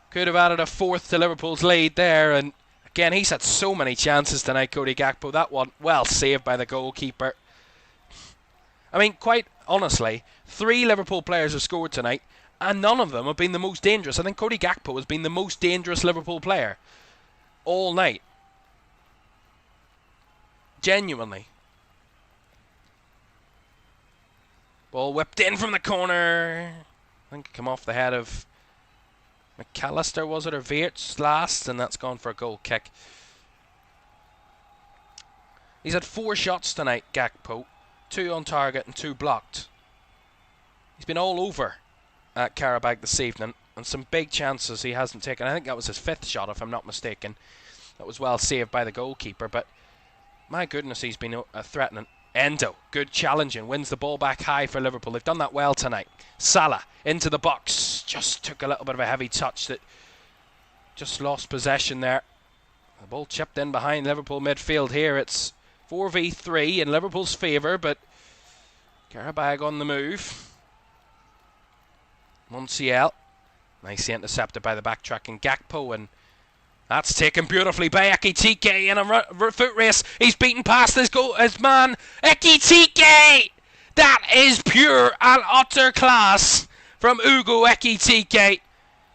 could have added a fourth to Liverpool's lead there. And again, he's had so many chances tonight, Cody Gakpo. That one well saved by the goalkeeper. I mean, quite honestly, 3 Liverpool players have scored tonight, and none of them have been the most dangerous. I think Cody Gakpo has been the most dangerous Liverpool player all night. Genuinely. Ball whipped in from the corner. I think it came off the head of McAllister, was it, or Wirtz last, and that's gone for a goal kick. He's had 4 shots tonight, Gakpo. 2 on target and 2 blocked. He's been all over at Qarabag this evening, and some big chances he hasn't taken. I think that was his 5th shot, if I'm not mistaken. That was well saved by the goalkeeper, but my goodness, he's been threatening. Endo, good challenging, wins the ball back high for Liverpool. They've done that well tonight. Salah into the box, just took a little bit of a heavy touch that just lost possession there. The ball chipped in behind Liverpool midfield here. It's 4v3 in Liverpool's favour, but Qarabag on the move. Montiel, nicely intercepted by the backtracking Gakpo, and that's taken beautifully by Ekitike in a foot race. He's beaten past his man, Ekitike! That is pure and utter class from Ugo Ekitike.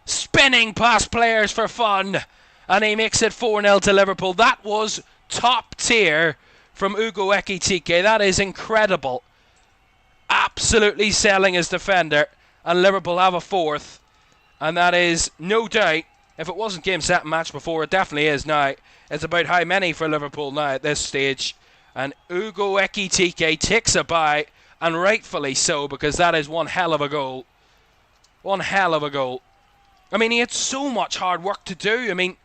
Spinning past players for fun, and he makes it 4-0 to Liverpool. That was top tier from Ugo Ekitike. That is incredible. Absolutely selling his defender, and Liverpool have a 4th, and that is no doubt, if it wasn't game, set, and match before, it definitely is now. It's about how many for Liverpool now at this stage, and Ugo Ekitike takes a bite, and rightfully so, because that is one hell of a goal. One hell of a goal. I mean, he had so much hard work to do. I mean,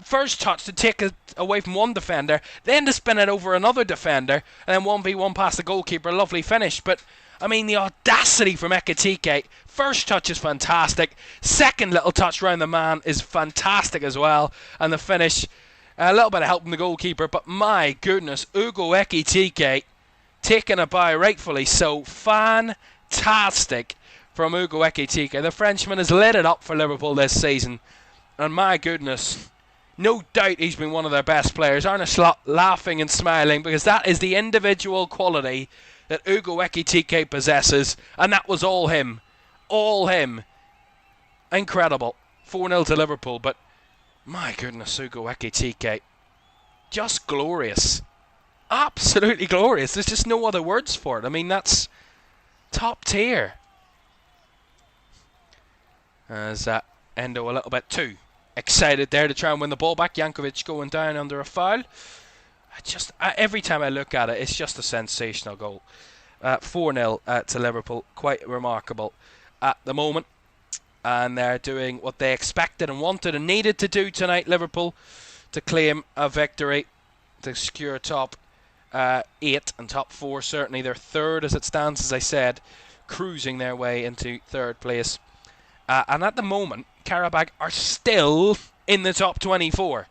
first touch to take it away from one defender, then to spin it over another defender, and then 1v1 past the goalkeeper. Lovely finish. But, I mean, the audacity from Ekitike. First touch is fantastic. Second little touch round the man is fantastic as well. And the finish, a little bit of help from the goalkeeper. But my goodness, Ugo Ekitike taken a bye, rightfully so. Fantastic from Ugo Ekitike. The Frenchman has lit it up for Liverpool this season. And my goodness, no doubt he's been one of their best players. Arne Slot laughing and smiling, because that is the individual quality that Ugo Ekitike possesses, and that was all him. All him. Incredible. 4-0 to Liverpool, but my goodness, Ugo Ekitike. Just glorious. Absolutely glorious. There's just no other words for it. I mean, that's top tier. As Endo a little bit too excited there to try and win the ball back. Jankovic going down under a foul. Every time I look at it, it's just a sensational goal. 4-0 to Liverpool. Quite remarkable at the moment. And they're doing what they expected and wanted and needed to do tonight, Liverpool, to claim a victory, to secure top 8 and top 4. Certainly they're 3rd as it stands, as I said, cruising their way into 3rd place. And at the moment, Qarabag are still in the top 24.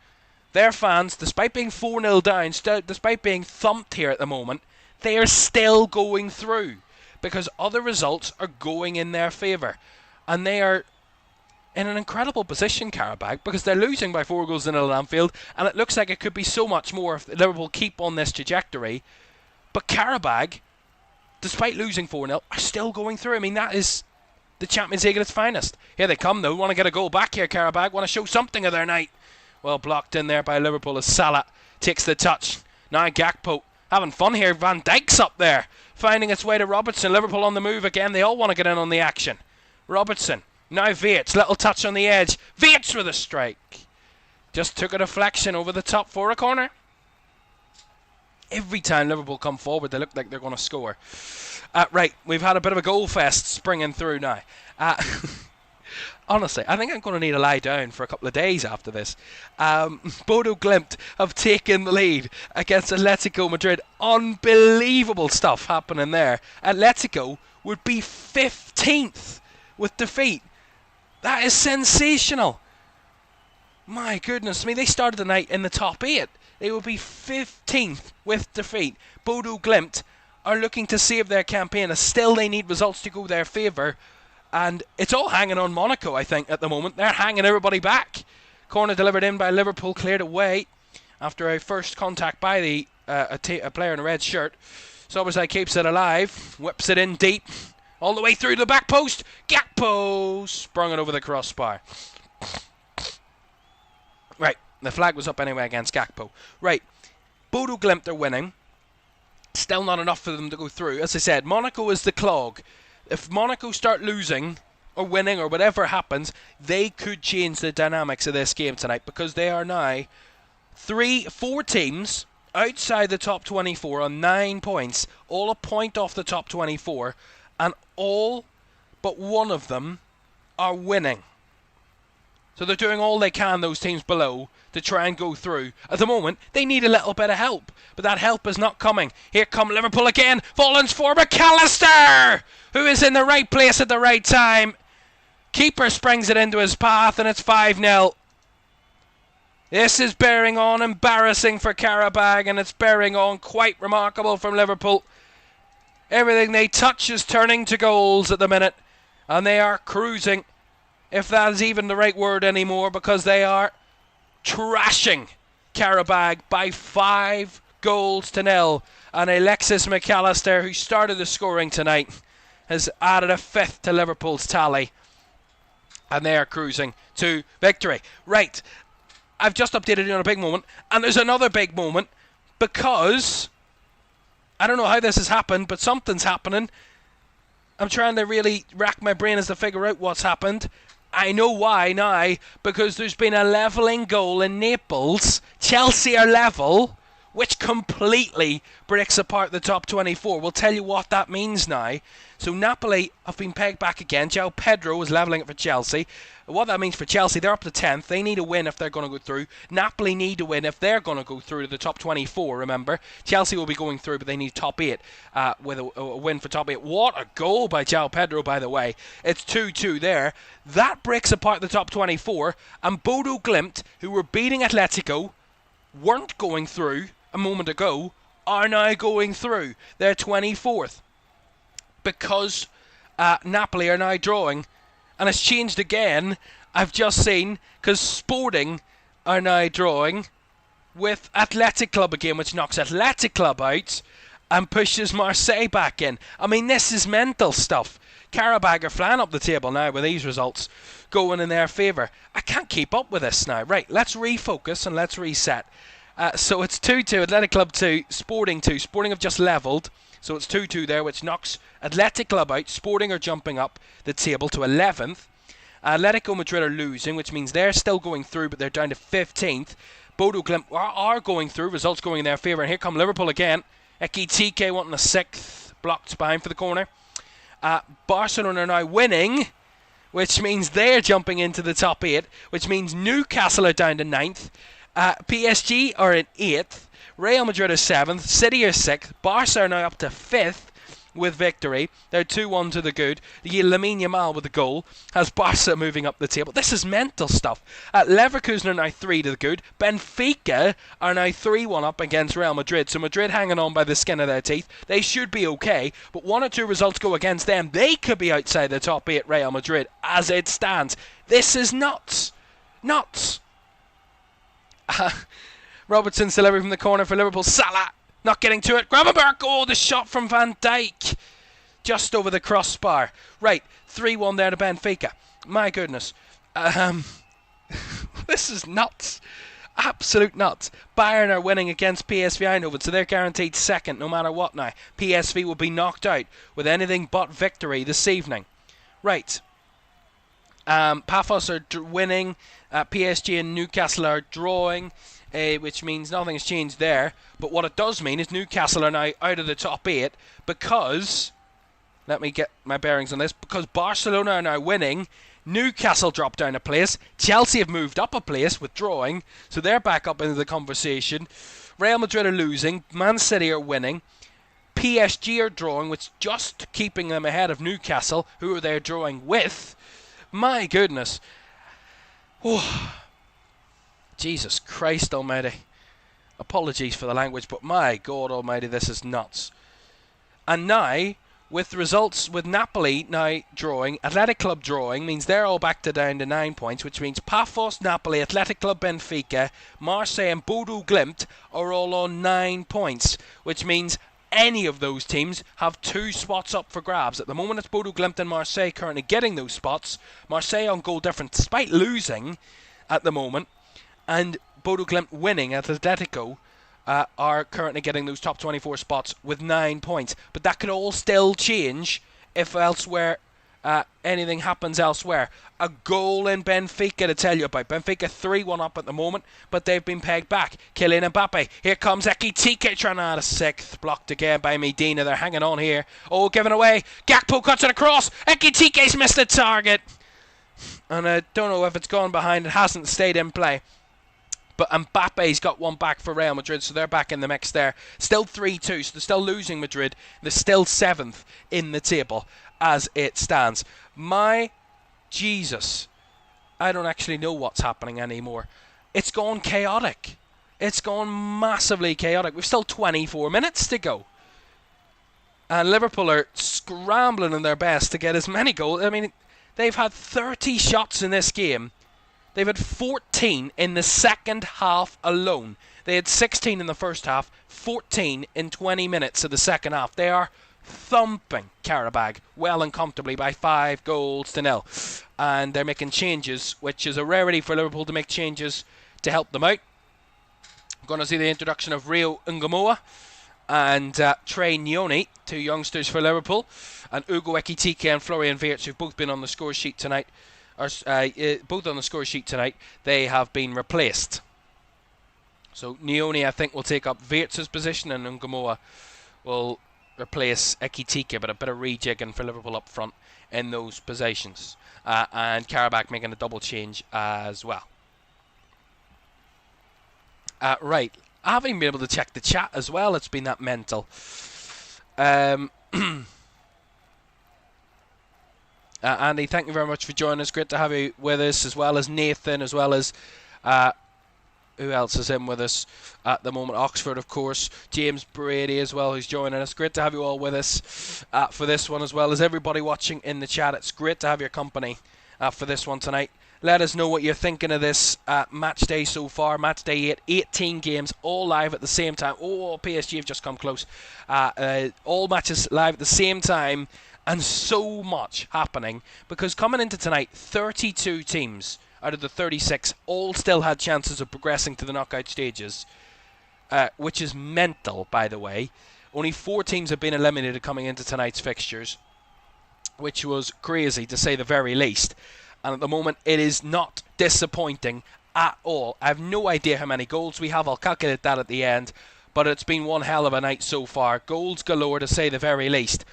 Their fans, despite being 4-0 down, despite being thumped here at the moment, they are still going through, because other results are going in their favour. And they are in an incredible position, Qarabag, because they're losing by 4-0 at Anfield, and it looks like it could be so much more if Liverpool keep on this trajectory. But Qarabag, despite losing 4-0, are still going through. I mean, that is the Champions League at its finest. Here they come, though. Want to get a goal back here, Qarabag. Want to show something of their night. Well blocked in there by Liverpool as Salah takes the touch. Now Gakpo having fun here. Van Dijk's up there, finding its way to Robertson. Liverpool on the move again. They all want to get in on the action. Robertson. Now Wirtz. Little touch on the edge. Wirtz with a strike. Just took a deflection over the top for a corner. Every time Liverpool come forward, they look like they're going to score. Right, we've had a bit of a goal fest springing through now. Honestly, I think I'm going to need to lie down for a couple of days after this. Bodo Glimt have taken the lead against Atletico Madrid. Unbelievable stuff happening there. Atletico would be 15th with defeat. That is sensational. My goodness, I mean, they started the night in the top 8. They would be 15th with defeat. Bodo Glimt are looking to save their campaign, as still they need results to go their favour. And it's all hanging on Monaco, I think, at the moment. They're hanging everybody back. Corner delivered in by Liverpool, cleared away after a first contact by the a player in a red shirt. Sobersai keeps it alive, whips it in deep, all the way through the back post. Gakpo sprung it over the crossbar. Right, the flag was up anyway against Gakpo. Right, Bodo Glimt are winning. Still not enough for them to go through. As I said, Monaco is the clog. If Monaco start losing or winning or whatever happens, they could change the dynamics of this game tonight, because they are now 4 teams outside the top 24 on 9 points, all a point off the top 24, and all but one of them are winning. So they're doing all they can, those teams below, to try and go through. At the moment, they need a little bit of help, but that help is not coming. Here come Liverpool again. Fallens for McAllister, who is in the right place at the right time. Keeper springs it into his path, and it's 5-0. This is bearing on embarrassing for Qarabag, and it's bearing on quite remarkable from Liverpool. Everything they touch is turning to goals at the minute, and they are cruising, if that is even the right word anymore, because they are trashing Qarabag by 5 goals to 0. And Alexis McAllister, who started the scoring tonight, has added a 5th to Liverpool's tally. And they are cruising to victory. Right, I've just updated you on a big moment, and there's another big moment, because I don't know how this has happened, but something's happening. I'm trying to really rack my brain as to figure out what's happened. I know why now, because there's been a levelling goal in Naples. Chelsea are level, which completely breaks apart the top 24. We'll tell you what that means now. So Napoli have been pegged back again. João Pedro is levelling it for Chelsea. What that means for Chelsea, they're up to 10th. They need a win if they're going to go through. Napoli need to win if they're going to go through to the top 24, remember. Chelsea will be going through, but they need top 8 with a win for top 8. What a goal by João Pedro, by the way. It's 2-2 there. That breaks apart the top 24. And Bodo Glimt, who were beating Atletico, weren't going through a moment ago, are now going through. They're 24th. Because Napoli are now drawing. And it's changed again, I've just seen, because Sporting are now drawing with Athletic Club again, which knocks Athletic Club out and pushes Marseille back in. I mean, this is mental stuff. Qarabag are flying up the table now with these results going in their favour. I can't keep up with this now. Right, let's refocus and let's reset. So it's 2-2, Athletic Club 2, Sporting 2. Sporting have just levelled. So it's 2-2 there, which knocks Athletic Club out. Sporting are jumping up the table to 11th. Atletico Madrid are losing, which means they're still going through, but they're down to 15th. Bodo Glimt are going through, results going in their favour. And here come Liverpool again. Ekitike wanting a 6th, blocked behind for the corner. Barcelona are now winning, which means they're jumping into the top 8, which means Newcastle are down to 9th. PSG are in 8th. Real Madrid are 7th, City are 6th, Barca are now up to 5th with victory. They're 2-1 to the good. Lamine Yamal with the goal has Barca moving up the table. This is mental stuff. Leverkusen are now 3 to the good. Benfica are now 3-1 up against Real Madrid. So Madrid hanging on by the skin of their teeth. They should be okay, but 1 or 2 results go against them. They could be outside the top 8, Real Madrid, as it stands. This is nuts. Nuts. Robertson's delivery from the corner for Liverpool. Salah not getting to it. Gravenberch. Oh, the shot from Van Dijk. Just over the crossbar. Right, 3-1 there to Benfica. My goodness. This is nuts. Absolute nuts. Bayern are winning against PSV Eindhoven, so they're guaranteed 2nd no matter what now. PSV will be knocked out with anything but victory this evening. Right. Pafos are winning. PSG and Newcastle are drawing. Which means nothing has changed there. But what it does mean is Newcastle are now out of the top 8 because, let me get my bearings on this, because Barcelona are now winning, Newcastle dropped down a place, Chelsea have moved up a place with drawing, so they're back up into the conversation. Real Madrid are losing, Man City are winning, PSG are drawing, which just keeping them ahead of Newcastle, who are they drawing with. My goodness. Oh. Jesus Christ almighty. Apologies for the language, but my God almighty, this is nuts. And now, with results with Napoli now drawing, Athletic Club drawing, means they're all back to down to 9 points, which means Pafos, Napoli, Athletic Club Benfica, Marseille and Bodo Glimt are all on 9 points, which means any of those teams have 2 spots up for grabs. At the moment, it's Bodo Glimt and Marseille currently getting those spots. Marseille on goal difference, despite losing at the moment, and Bodo Glimt winning at Atletico are currently getting those top 24 spots with 9 points. But that could all still change if elsewhere anything happens elsewhere. A goal in Benfica to tell you about. Benfica 3-1 up at the moment, but they've been pegged back. Kylian Mbappe. Here comes Ekitike trying out a 6th. Blocked again by Medina. They're hanging on here. Oh, given away. Gakpo cuts it across. Ekitike's missed the target. And I don't know if it's gone behind. It hasn't stayed in play. But Mbappe's got one back for Real Madrid, so they're back in the mix there. Still 3-2, so they're still losing Madrid. They're still 7th in the table as it stands. My Jesus, I don't actually know what's happening anymore. It's gone chaotic. It's gone massively chaotic. We've still 24 minutes to go. And Liverpool are scrambling in their best to get as many goals. I mean, they've had 30 shots in this game. They've had 14 in the second half alone. They had 16 in the first half, 14 in 20 minutes of the second half. They are thumping Qarabag well and comfortably by 5-0. And they're making changes, which is a rarity for Liverpool to make changes to help them out. We're going to see the introduction of Rio Ngamoa and Trey Nyoni, 2 youngsters for Liverpool. And Ugo Ekitike and Florian Wirtz, who've both been on the score sheet tonight. Both on the score sheet tonight, they have been replaced. So Nyoni, I think, will take up Wirtz's position, and Ngamoa will replace Ekitike, but a bit of rejigging for Liverpool up front in those positions. And Qarabag making a double change as well. Right, I haven't even been able to check the chat as well. It's been that mental. Andy, thank you very much for joining us. Great to have you with us, as well as Nathan, as well as who else is in with us at the moment? Oxford, of course. James Brady as well, who's joining us. Great to have you all with us for this one, as well as everybody watching in the chat. It's great to have your company for this one tonight. Let us know what you're thinking of this match day so far. Match day 8, 18 games, all live at the same time. Oh, PSG have just come close. All matches live at the same time. And so much happening, because coming into tonight, 32 teams out of the 36 all still had chances of progressing to the knockout stages, which is mental, by the way. Only 4 teams have been eliminated coming into tonight's fixtures, which was crazy to say the very least. And at the moment, it is not disappointing at all. I have no idea how many goals we have. I'll calculate that at the end. But it's been one hell of a night so far. Goals galore, to say the very least.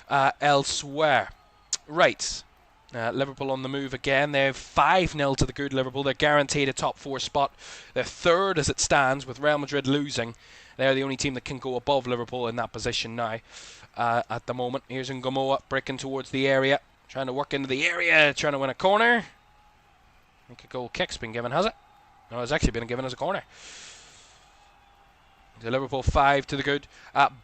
Elsewhere. Right. Liverpool on the move again. They're 5-0 to the good Liverpool. They're guaranteed a top 4 spot. They're 3rd as it stands, with Real Madrid losing. They're the only team that can go above Liverpool in that position now at the moment. Here's Ngamoa breaking towards the area. Trying to work into the area. Trying to win a corner. I think a goal kick's been given, has it? No, it's actually been given as a corner. The Liverpool 5 to the good.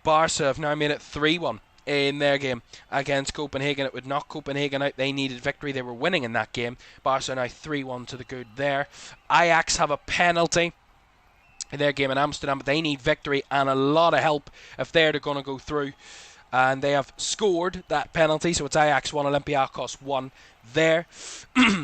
Barca have now made it 3-1. In their game against Copenhagen. It would knock Copenhagen out. They needed victory. They were winning in that game. Barca now 3-1 to the good there. Ajax have a penalty in their game in Amsterdam, but they need victory and a lot of help if they're going to go through. And they have scored that penalty, so it's Ajax 1, Olympiacos 1 there.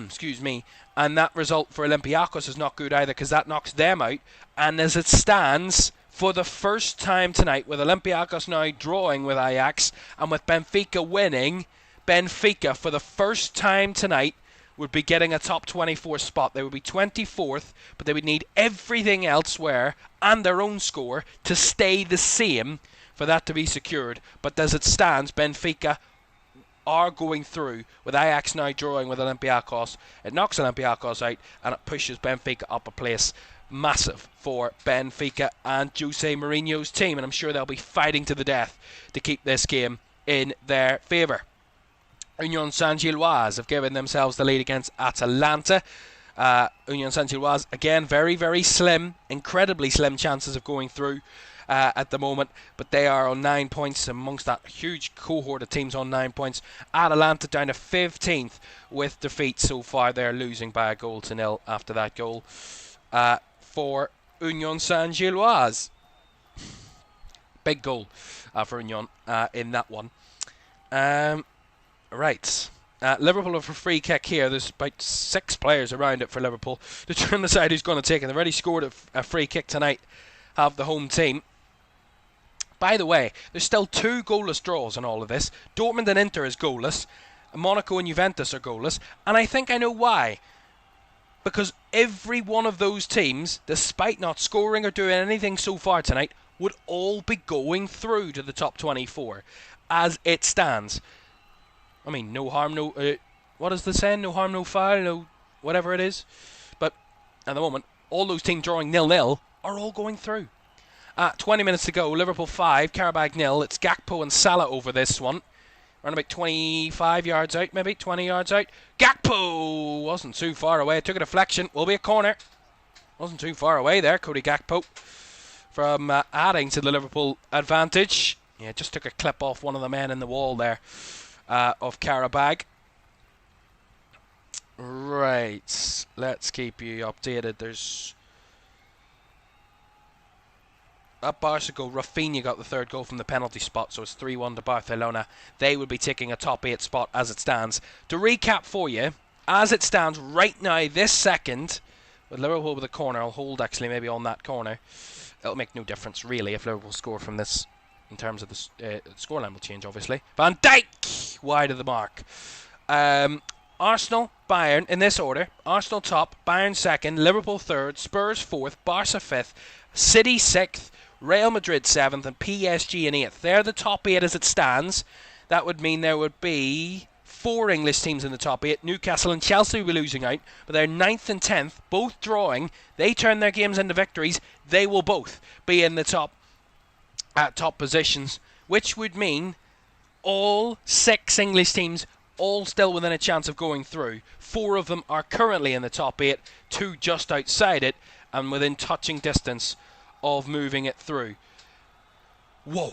Excuse me. And that result for Olympiacos is not good either, because that knocks them out. And as it stands, for the first time tonight, with Olympiacos now drawing with Ajax and with Benfica winning, Benfica for the first time tonight would be getting a top 24 spot. They would be 24th, but they would need everything elsewhere and their own score to stay the same for that to be secured. But as it stands, Benfica are going through, with Ajax now drawing with Olympiacos. It knocks Olympiacos out and it pushes Benfica up a place. Massive for Benfica and Jose Mourinho's team, and I'm sure they'll be fighting to the death to keep this game in their favour. Union Saint-Gilloise have given themselves the lead against Atalanta. Union Saint-Gilloise, again, very, very slim, incredibly slim chances of going through. at the moment, but they are on 9 points amongst that huge cohort of teams on 9 points. Atalanta down to 15th with defeat so far. They're losing by a goal to nil after that goal for Union Saint-Gilloise. Big goal for Union in that one. Right. Liverpool have a free kick here. There's about 6 players around it for Liverpool to try and decide who's going to take it. They've already scored a free kick tonight, have the home team. By the way, there's still 2 goalless draws in all of this. Dortmund and Inter is goalless. Monaco and Juventus are goalless. And I think I know why. Because every one of those teams, despite not scoring or doing anything so far tonight, would all be going through to the top 24 as it stands. I mean, no harm, no... what is the saying? No harm, no foul, no... whatever it is. But at the moment, all those teams drawing 0-0 are all going through. 20 minutes to go. Liverpool 5, Qarabag 0. It's Gakpo and Salah over this one. Around about 25 yards out, maybe 20 yards out. Gakpo wasn't too far away. It took a deflection. Will be a corner. Wasn't too far away there, Cody Gakpo. From adding to the Liverpool advantage. Yeah, just took a clip off one of the men in the wall there. Of Qarabag. Right, let's keep you updated. There's a Barca goal. Rafinha got the 3rd goal from the penalty spot, so it's 3-1 to Barcelona. They would be taking a top 8 spot as it stands. To recap for you, as it stands right now, this second, with Liverpool with a corner, I'll hold actually maybe on that corner. It'll make no difference really if Liverpool score from this. In terms of the scoreline will change, obviously. Van Dijk wide of the mark. Arsenal, Bayern, in this order. Arsenal top, Bayern second, Liverpool third, Spurs fourth, Barca fifth, City sixth, Real Madrid seventh, and PSG in eighth. They're the top 8 as it stands. That would mean there would be 4 English teams in the top 8. Newcastle and Chelsea will be losing out, but they're 9th and 10th, both drawing. They turn their games into victories. They will both be in the top positions, which would mean all 6 English teams all still within a chance of going through. 4 of them are currently in the top 8, 2 just outside it, and within touching distance of moving it through. Whoa.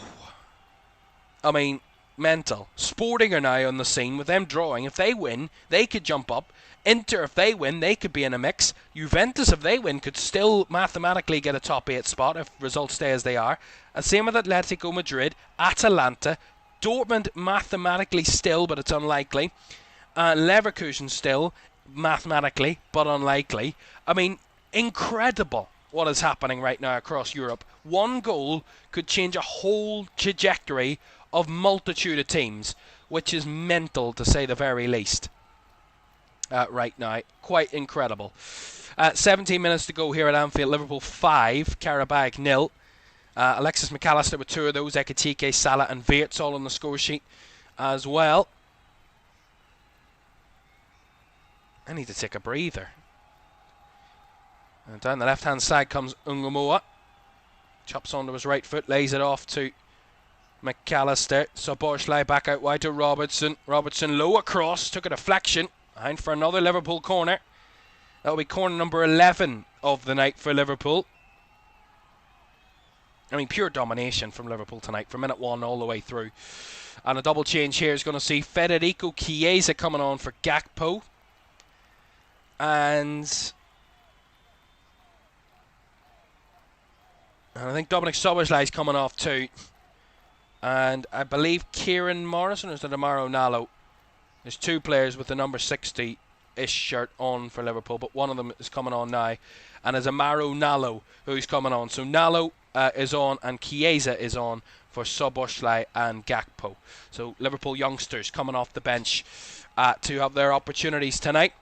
I mean, mental. Sporting are now on the scene with them drawing. If they win, they could jump up. Inter, if they win, they could be in a mix. Juventus, if they win, could still mathematically get a top 8 spot if results stay as they are. And same with Atletico Madrid, Atalanta, Dortmund mathematically still, but it's unlikely. Leverkusen still, mathematically, but unlikely. I mean, incredible what is happening right now across Europe. 1 goal could change a whole trajectory of multitude of teams, which is mental to say the very least. Right now, quite incredible. 17 minutes to go here at Anfield. Liverpool 5, Qarabag 0. Alexis McAllister with 2 of those. Ekitike, Salah and Wirtz all on the score sheet as well. I need to take a breather. And down the left hand side comes Ungamoa. Chops onto his right foot, lays it off to McAllister. Szoboszlai back out wide to Robertson. Robertson low across, took a deflection. Behind for another Liverpool corner. That'll be corner number 11 of the night for Liverpool. I mean, pure domination from Liverpool tonight, from minute 1 all the way through. And a double change here is going to see Federico Chiesa coming on for Gakpo. And I think Dominic Szoboszlai is coming off too. And I believe Kieran Morrison, or is it Amaro Nallo? There's 2 players with the number 60-ish shirt on for Liverpool, but one of them is coming on now. And it's Amaro Nallo who's coming on. So Nallo is on and Chiesa is on for Szoboszlai and Gakpo. So Liverpool youngsters coming off the bench to have their opportunities tonight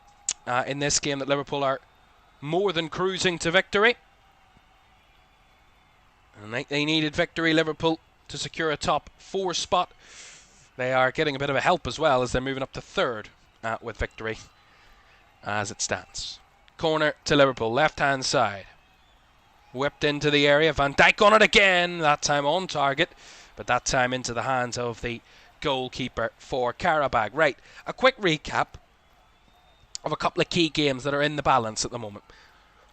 in this game that Liverpool are more than cruising to victory. And they needed victory, Liverpool, to secure a top 4 spot. They are getting a bit of a help as well as they're moving up to 3rd with victory as it stands. Corner to Liverpool, left hand side. Whipped into the area, Van Dijk on it again, that time on target, but that time into the hands of the goalkeeper for Qarabag. Right, a quick recap of a couple of key games that are in the balance at the moment.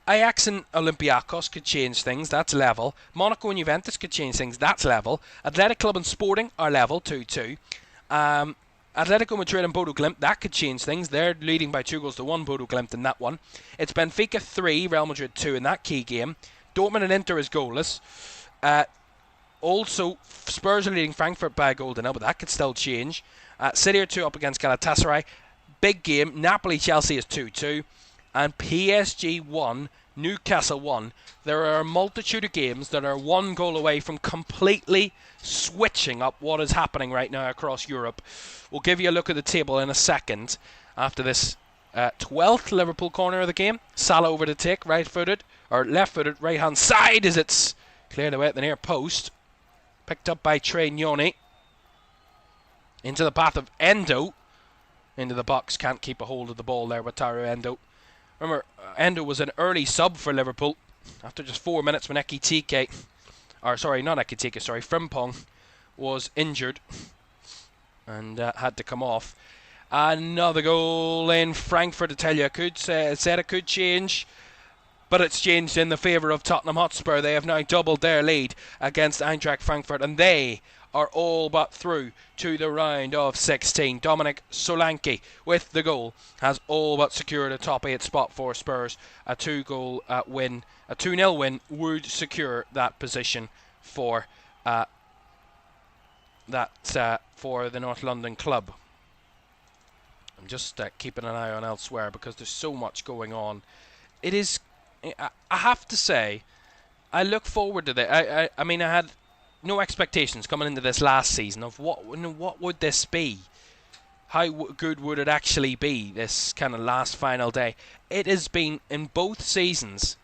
Ajax and Olympiacos could change things, that's level. Monaco and Juventus could change things, that's level. Athletic Club and Sporting are level, 2-2. Atletico Madrid and Bodo Glimt, that could change things. They're leading by 2-1, Bodo Glimt in that one. It's Benfica 3, Real Madrid 2 in that key game. Dortmund and Inter is goalless. Also, Spurs are leading Frankfurt by a goal to nil, but that could still change. City are 2 up against Galatasaray. Big game, Napoli-Chelsea is 2-2. And PSG 1, Newcastle 1. There are a multitude of games that are 1 goal away from completely switching up what is happening right now across Europe. We'll give you a look at the table in a second after this 12th Liverpool corner of the game. Salah over to take, right-footed, or left-footed, right-hand side as it's cleared away at the near post. Picked up by Trey Nyoni. Into the path of Endo. Into the box, can't keep a hold of the ball there with Wataru Endo. Remember, Endo was an early sub for Liverpool after just 4 minutes when Frimpong was injured and had to come off. Another goal in Frankfurt, I tell you, said it could change, but it's changed in the favour of Tottenham Hotspur. They have now doubled their lead against Eintracht Frankfurt, and they are all but through to the round of 16. Dominic Solanke with the goal has all but secured a top 8 spot for Spurs. A 2-0 win would secure that position for for the North London club. I'm just keeping an eye on elsewhere because there's so much going on. It is, I have to say, I look forward to that. I mean, I had no expectations coming into this last season of what would this be? How good would it actually be, this kind of last final day? It has been, in both seasons,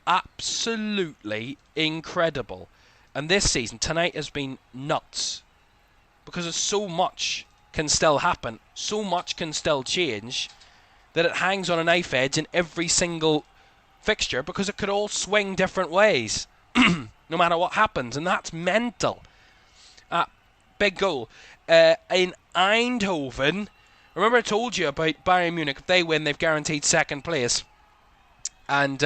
absolutely incredible. And this season, tonight, has been nuts. Because so much can still happen, so much can still change, that it hangs on a knife edge in every single fixture, because it could all swing different ways. No matter what happens, and that's mental. Big goal. In Eindhoven, remember I told you about Bayern Munich. If they win, they've guaranteed second place. And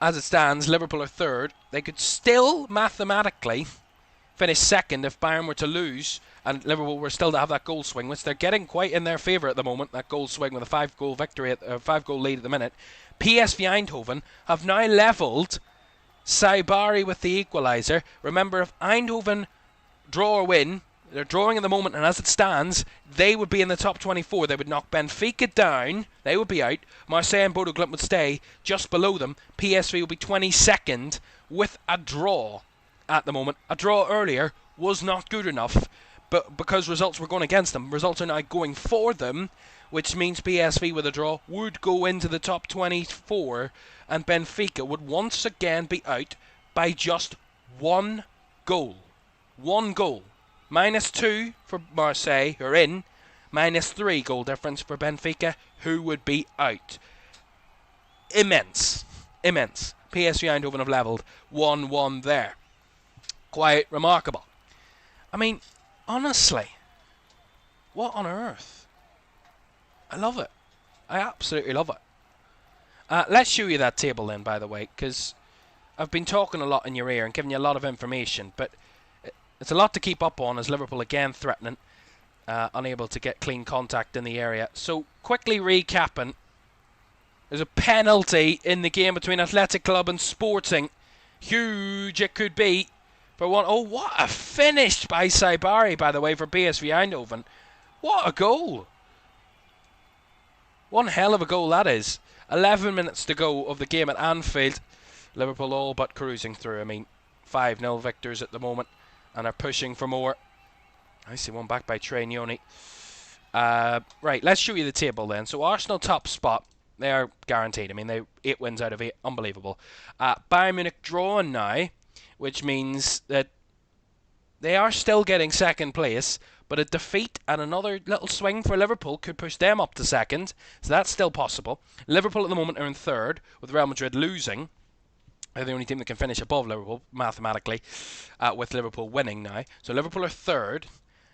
as it stands, Liverpool are third. They could still mathematically finish second if Bayern were to lose and Liverpool were still to have that goal swing, which they're getting quite in their favour at the moment, that goal swing with a 5-goal victory, 5-goal lead at the minute. PSV Eindhoven have now levelled Saibari with the equaliser. Remember, if Eindhoven draw or win, they're drawing at the moment, and as it stands, they would be in the top 24. They would knock Benfica down. They would be out. Marseille and Bodo Glimt would stay just below them. PSV would be 22nd with a draw at the moment. A draw earlier was not good enough, but because results were going against them, results are now going for them, which means PSV with a draw would go into the top 24, and Benfica would once again be out by just 1 goal. 1 goal. -2 for Marseille, who are in. -3 goal difference for Benfica, who would be out. Immense. Immense. PSV Eindhoven have levelled 1-1 there. Quite remarkable. I mean, honestly, what on earth? I love it. I absolutely love it. Let's show you that table then, by the way, because I've been talking a lot in your ear and giving you a lot of information, but it's a lot to keep up on as Liverpool again threatening, unable to get clean contact in the area. So, quickly recapping, there's a penalty in the game between Athletic Club and Sporting. Huge it could be for one. Oh, what a finish by Saibari, by the way, for PSV Eindhoven. What a goal. One hell of a goal that is. 11 minutes to go of the game at Anfield. Liverpool all but cruising through. I mean, 5-0 victors at the moment and are pushing for more. I see one back by Trey Nyoni. Right, let's show you the table then. So Arsenal top spot. They are guaranteed. I mean, they 8 wins out of 8. Unbelievable. Bayern Munich drawing now, which means that they are still getting second place, but a defeat and another little swing for Liverpool could push them up to second, so that's still possible. Liverpool at the moment are in third, with Real Madrid losing. They're the only team that can finish above Liverpool, mathematically, with Liverpool winning now. So Liverpool are third.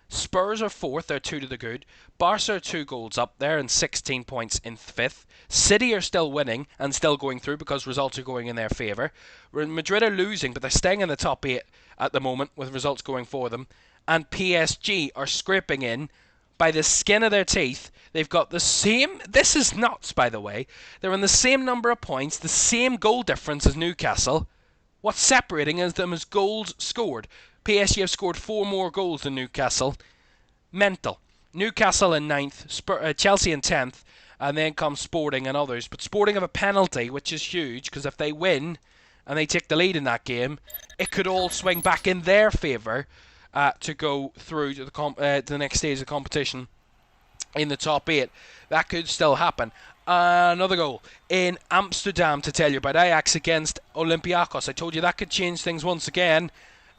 Spurs are 4th, they're 2 to the good. Barca are 2 goals up, they're in 16 points in 5th. City are still winning and still going through because results are going in their favour. Madrid are losing, but they're staying in the top 8 at the moment with results going for them. And PSG are scraping in by the skin of their teeth. They've got the same... This is nuts, by the way. They're in the same number of points, the same goal difference as Newcastle. What's separating them is goals scored. PSG have scored 4 more goals than Newcastle. Mental. Newcastle in 9th, Chelsea in 10th, and then comes Sporting and others. But Sporting have a penalty, which is huge, because if they win and they take the lead in that game, it could all swing back in their favour to go through to the next stage of the competition in the top 8. That could still happen. Another goal in Amsterdam to tell you about. Ajax against Olympiacos. I told you that could change things once again.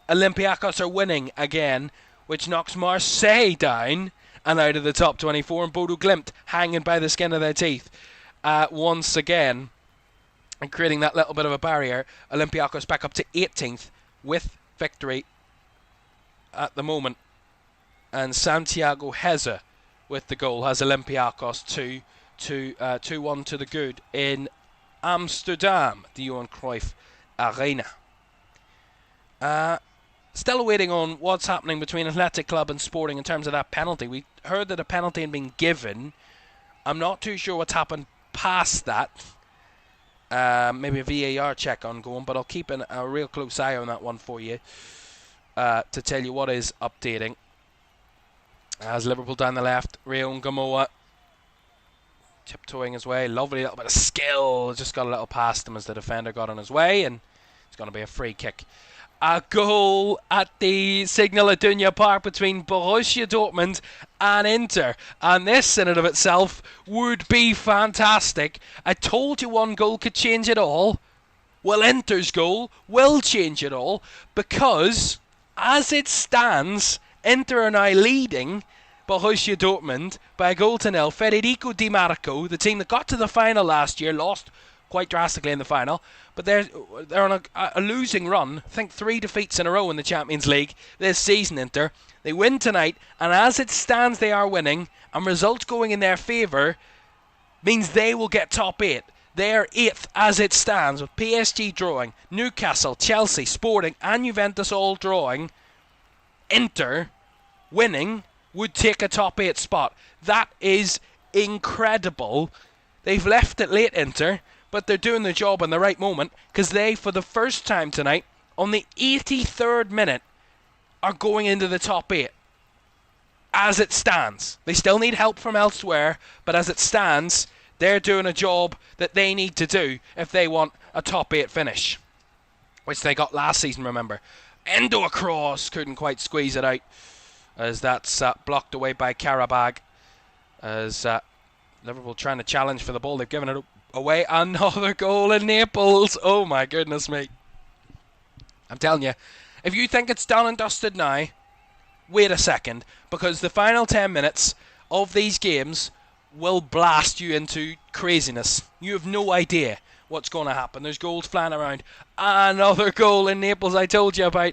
Olympiacos are winning again, which knocks Marseille down and out of the top 24, and Bodo Glimt hanging by the skin of their teeth once again and creating that little bit of a barrier. Olympiacos back up to 18th with victory at the moment, and Santiago Heza with the goal has Olympiacos 2-1 to the good in Amsterdam, the Johan Cruyff Arena. Still waiting on what's happening between Athletic Club and Sporting in terms of that penalty. We heard that a penalty had been given. I'm not too sure what's happened past that. Maybe a VAR check ongoing, but I'll keep a real close eye on that one for you to tell you what is updating. As Liverpool down the left, Rayon Gamoa tiptoeing his way. Lovely little bit of skill. Just got a little past him as the defender got on his way, and it's going to be a free kick. A goal at the Signal Iduna Park between Borussia Dortmund and Inter. And this in and of itself would be fantastic. I told you one goal could change it all. Well, Inter's goal will change it all, because as it stands, Inter are now leading Borussia Dortmund by a goal to nil. Federico Di Marco, the team that got to the final last year, lost quite drastically in the final, but they're on a losing run. I think 3 defeats in a row in the Champions League this season, Inter. They win tonight, and as it stands they are winning, and results going in their favour means they will get top 8. They are 8th as it stands, with PSG drawing, Newcastle, Chelsea, Sporting and Juventus all drawing. Inter winning would take a top 8 spot. That is incredible. They've left it late, Inter, but they're doing the job in the right moment, because they, for the first time tonight, on the 83rd minute, are going into the top 8. As it stands. They still need help from elsewhere, but as it stands, they're doing a job that they need to do if they want a top 8 finish, which they got last season, remember. Endo across, couldn't quite squeeze it out, as that's blocked away by Qarabag, as Liverpool trying to challenge for the ball. They've given it away. Another goal in Naples. Oh my goodness me. I'm telling you, if you think it's done and dusted now, wait a second, because the final 10 minutes of these games will blast you into craziness. You have no idea what's going to happen. There's goals flying around. Another goal in Naples I told you about.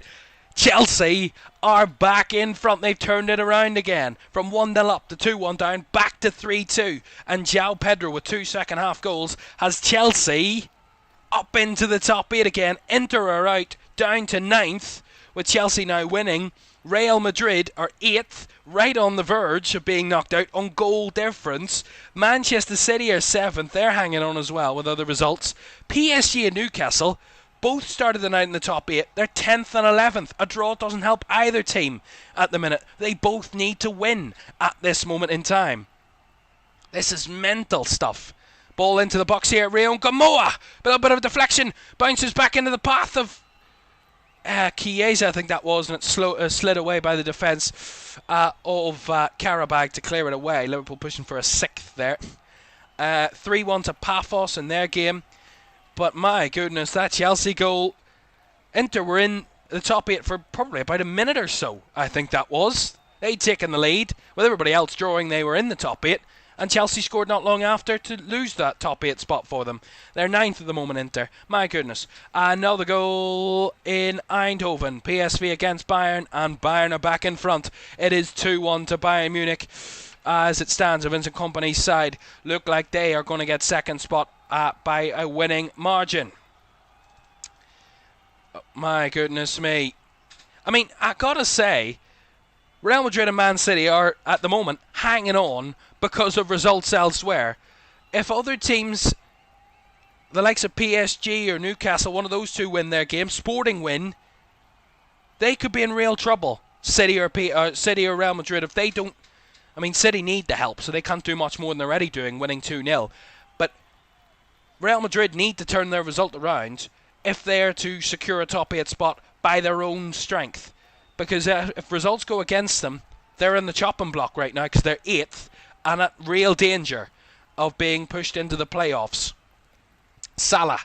Chelsea are back in front. They've turned it around again. From 1-0 up to 2-1 down, back to 3-2. And João Pedro with 2 second half goals has Chelsea up into the top 8 again. Inter are out, down to 9th, with Chelsea now winning. Real Madrid are 8th, right on the verge of being knocked out on goal difference. Manchester City are 7th, they're hanging on as well with other results. PSG and Newcastle both started the night in the top 8. They're 10th and 11th. A draw doesn't help either team at the minute. They both need to win at this moment in time. This is mental stuff. Ball into the box here. Rayon Gamoa. A bit of a deflection. Bounces back into the path of Chiesa, I think that was, and it slid away by the defence of Qarabag to clear it away. Liverpool pushing for a 6th there. 3-1 to Paphos in their game. But my goodness, that Chelsea goal. Inter were in the top 8 for probably about a minute or so, I think that was. They'd taken the lead. With everybody else drawing, they were in the top 8. And Chelsea scored not long after to lose that top 8 spot for them. They're 9th at the moment, Inter. My goodness. Another goal in Eindhoven. PSV against Bayern, and Bayern are back in front. It is 2-1 to Bayern Munich. As it stands, Vincent Kompany's side look like they are going to get second spot by a winning margin. My goodness me. I mean, I gotta say, Real Madrid and Man City are, at the moment, hanging on because of results elsewhere. If other teams, the likes of PSG or Newcastle, one of those two win their game, Sporting win, they could be in real trouble. City or Real Madrid, if they don't... I mean, City need the help, so they can't do much more than they're already doing, winning 2-0. But Real Madrid need to turn their result around if they're to secure a top 8 spot by their own strength. Because if results go against them, they're in the chopping block right now because they're 8th and at real danger of being pushed into the playoffs. Salah.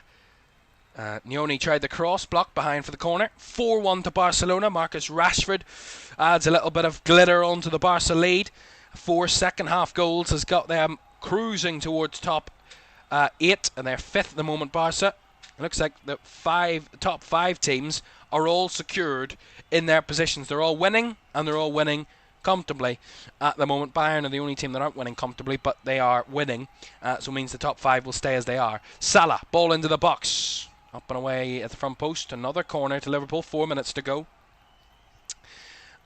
Nioni tried the cross, blocked behind for the corner. 4-1 to Barcelona. Marcus Rashford adds a little bit of glitter onto the Barca lead. 4 second half goals has got them cruising towards top 8, and they're 5th at the moment, Barca. It looks like the top 5 teams are all secured in their positions. They're all winning, and they're all winning comfortably at the moment. Bayern are the only team that aren't winning comfortably, but they are winning, so it means the top 5 will stay as they are. Salah, ball into the box, up and away at the front post. Another corner to Liverpool, 4 minutes to go.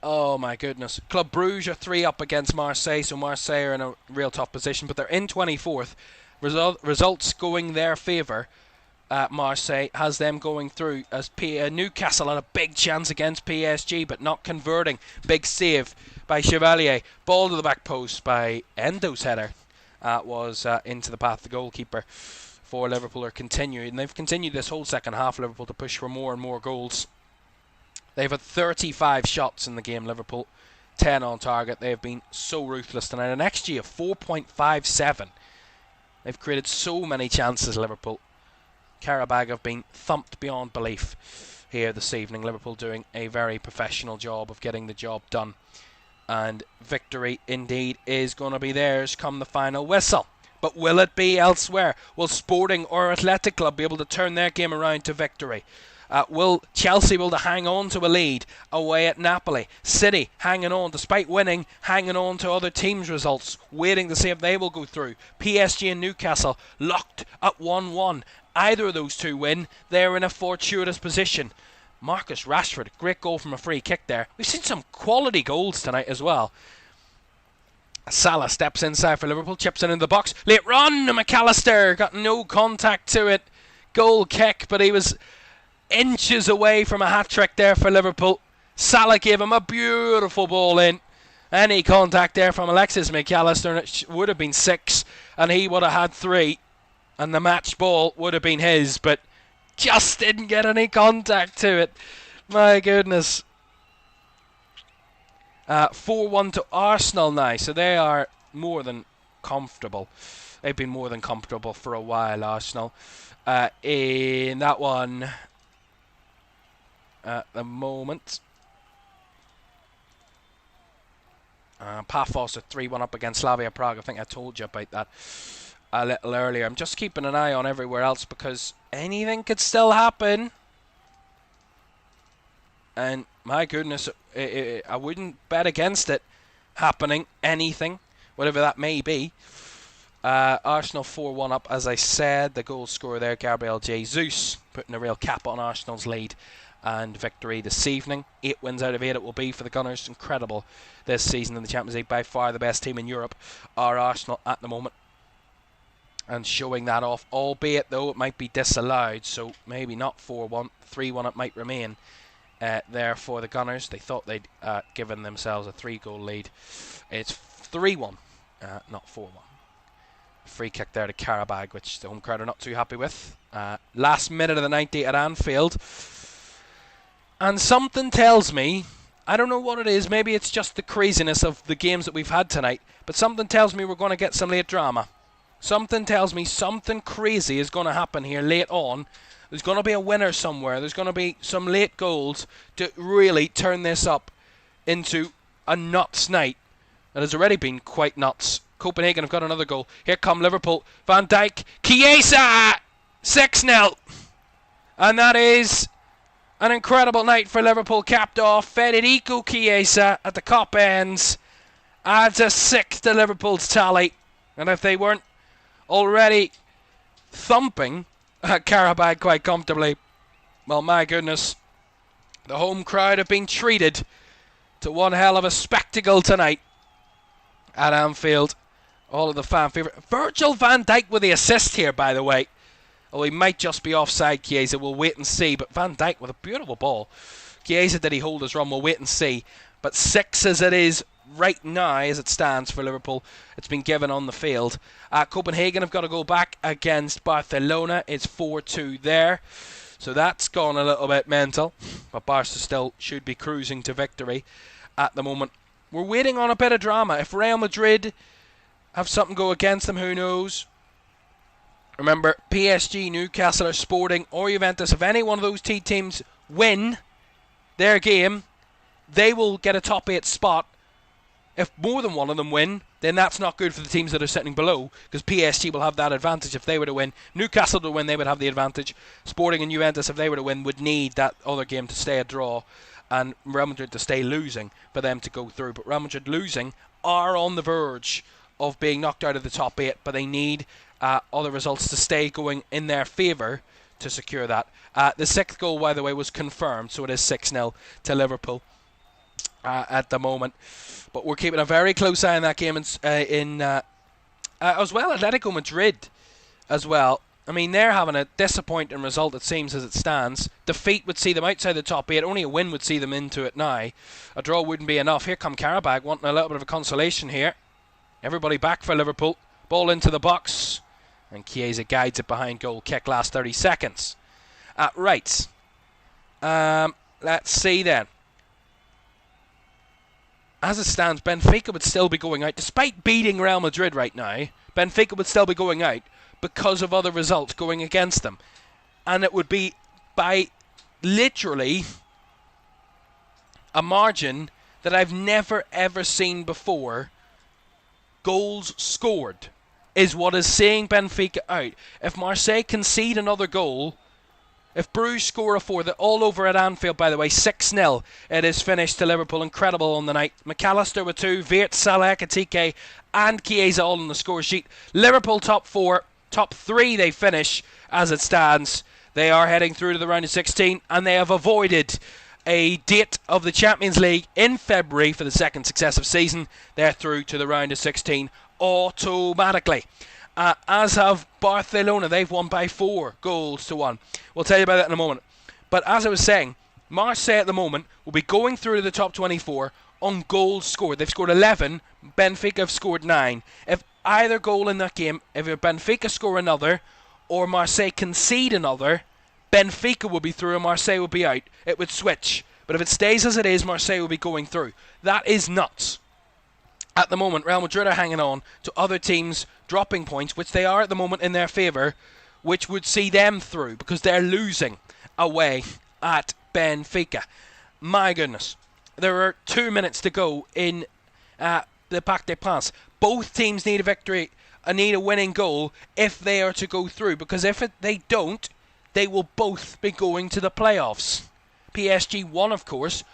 Oh my goodness. Club Brugge are 3 up against Marseille, so Marseille are in a real tough position, but they're in 24th. Results going their favour. Marseille has them going through as Newcastle had a big chance against PSG but not converting. Big save by Chevalier. Ball to the back post by Endo's header. Was into the path of the goalkeeper for Liverpool. Are continuing, and they've continued this whole second half, Liverpool, to push for more and more goals. They've had 35 shots in the game, Liverpool, 10 on target. They have been so ruthless tonight. An XG of 4.57. They've created so many chances, Liverpool. Qarabag have been thumped beyond belief here this evening. Liverpool doing a very professional job of getting the job done. And victory indeed is going to be theirs come the final whistle. But will it be elsewhere? Will Sporting or Athletic Club be able to turn their game around to victory? Will Chelsea be able to hang on to a lead away at Napoli? City hanging on, despite winning, hanging on to other teams' results, waiting to see if they will go through. PSG and Newcastle locked at 1-1. Either of those two win, they're in a fortuitous position. Marcus Rashford, great goal from a free kick there. We've seen some quality goals tonight as well. Salah steps inside for Liverpool, chips it in the box. Late run, McAllister got no contact to it. Goal kick, but he was inches away from a hat-trick there for Liverpool. Salah gave him a beautiful ball in. Any contact there from Alexis McAllister, and it would have been 6, and he would have had 3. And the match ball would have been his, but just didn't get any contact to it. My goodness. 4-1 to Arsenal now, so they are more than comfortable. They've been more than comfortable for a while, Arsenal. In that one, at the moment, Paphos are 3-1 up against Slavia Prague. I think I told you about that a little earlier. I'm just keeping an eye on everywhere else because anything could still happen. And my goodness, I wouldn't bet against it happening. Anything, whatever that may be. Arsenal 4-1 up, as I said. The goal scorer there, Gabriel Jesus, putting a real cap on Arsenal's lead and victory this evening. 8 wins out of 8 it will be for the Gunners. Incredible this season in the Champions League. By far the best team in Europe are Arsenal at the moment. And showing that off, albeit though it might be disallowed, so maybe not 4-1, 3-1 it might remain there for the Gunners. They thought they'd given themselves a 3-goal lead. It's 3-1, not 4-1. Free kick there to Qarabag, which the home crowd are not too happy with. Last minute of the 90 at Anfield. And something tells me, I don't know what it is, maybe it's just the craziness of the games that we've had tonight, but something tells me we're going to get some late drama. Something tells me something crazy is going to happen here late on. There's going to be a winner somewhere. There's going to be some late goals to really turn this up into a nuts night that has already been quite nuts Copenhagen have got another goal. Here come Liverpool. Van Dijk. Chiesa! 6-0. And that is an incredible night for Liverpool, capped off. Federico Chiesa at the Cop ends adds a 6 to Liverpool's tally. And if they weren't already thumping Qarabag quite comfortably, well, my goodness, the home crowd have been treated to one hell of a spectacle tonight at Anfield. All of the fan favourite. Virgil van Dijk with the assist here, by the way. Oh, he might just be offside, Chiesa. We'll wait and see. But Van Dijk with a beautiful ball. Chiesa, did he hold his run? We'll wait and see. But 6 as it is right now, as it stands for Liverpool. It's been given on the field. Copenhagen have got to go back against Barcelona. It's 4-2 there. So that's gone a little bit mental. But Barca still should be cruising to victory at the moment. We're waiting on a bit of drama. If Real Madrid have something go against them, who knows? Remember, PSG, Newcastle, or Sporting, or Juventus, if any one of those two teams win their game, they will get a top 8 spot. If more than one of them win, then that's not good for the teams that are sitting below, because PSG will have that advantage if they were to win. Newcastle to win, they would have the advantage. Sporting and Juventus, if they were to win, would need that other game to stay a draw, and Real Madrid to stay losing for them to go through. But Real Madrid losing are on the verge of being knocked out of the top 8, but they need other results to stay going in their favour to secure that. The 6th goal, by the way, was confirmed, so it is 6-0 to Liverpool at the moment. But we're keeping a very close eye on that game as well. Atletico Madrid as well. I mean, they're having a disappointing result, it seems, as it stands. Defeat would see them outside the top 8. Only a win would see them into it now. A draw wouldn't be enough. Here come Qarabag wanting a little bit of a consolation here. Everybody back for Liverpool. Ball into the box. And Chiesa guides it behind goal. Kick last 30 seconds. Right. Let's see then. As it stands, Benfica would still be going out. Despite beating Real Madrid right now, Benfica would still be going out because of other results going against them. And it would be by literally a margin that I've never ever seen before. Goals scored is what is seeing Benfica out. If Marseille concede another goal, if Bruges score a 4, they're all over at Anfield, by the way, 6-0. It is finished to Liverpool. Incredible on the night. McAllister with 2, Wirtz, Salah, Ekitike and Chiesa all on the score sheet. Liverpool top 4, top 3 they finish as it stands. They are heading through to the round of 16 and they have avoided a date of the Champions League in February for the 2nd successive season. They're through to the round of 16 automatically. As have Barcelona. They've won by 4-1. We'll tell you about that in a moment. But as I was saying, Marseille at the moment will be going through to the top 24 on goals scored. They've scored 11. Benfica have scored 9. If either goal in that game, if Benfica score another or Marseille concede another, Benfica will be through and Marseille will be out. It would switch. But if it stays as it is, Marseille will be going through. That is nuts. At the moment, Real Madrid are hanging on to other teams dropping points, which they are at the moment in their favour, which would see them through because they're losing away at Benfica. My goodness. There are 2 minutes to go in the Parc des Princes. Both teams need a victory, need a winning goal if they are to go through, because if they don't, they will both be going to the playoffs. PSG won, of course,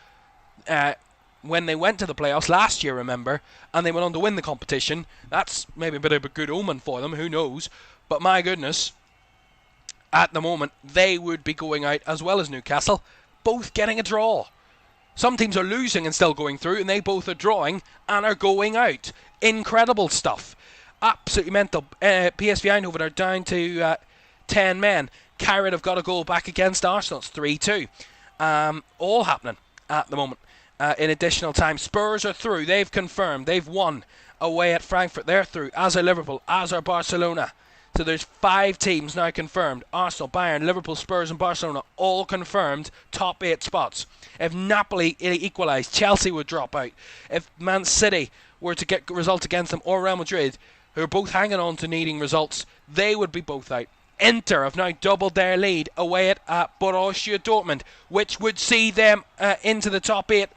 when they went to the playoffs last year, remember, and they went on to win the competition. That's maybe a bit of a good omen for them, who knows. But my goodness, at the moment, they would be going out as well as Newcastle, both getting a draw. Some teams are losing and still going through, and they both are drawing and are going out. Incredible stuff. Absolutely mental. PSV Eindhoven are down to 10 men. Carrot have got a goal back against Arsenal. It's 3-2. All happening at the moment. In additional time, Spurs are through. They've confirmed. They've won away at Frankfurt. They're through, as are Liverpool, as are Barcelona. So there's 5 teams now confirmed. Arsenal, Bayern, Liverpool, Spurs and Barcelona all confirmed top 8 spots. If Napoli equalised, Chelsea would drop out. If Man City were to get results against them, or Real Madrid, who are both hanging on to needing results, they would be both out. Inter have now doubled their lead away at Borussia Dortmund, which would see them into the top 8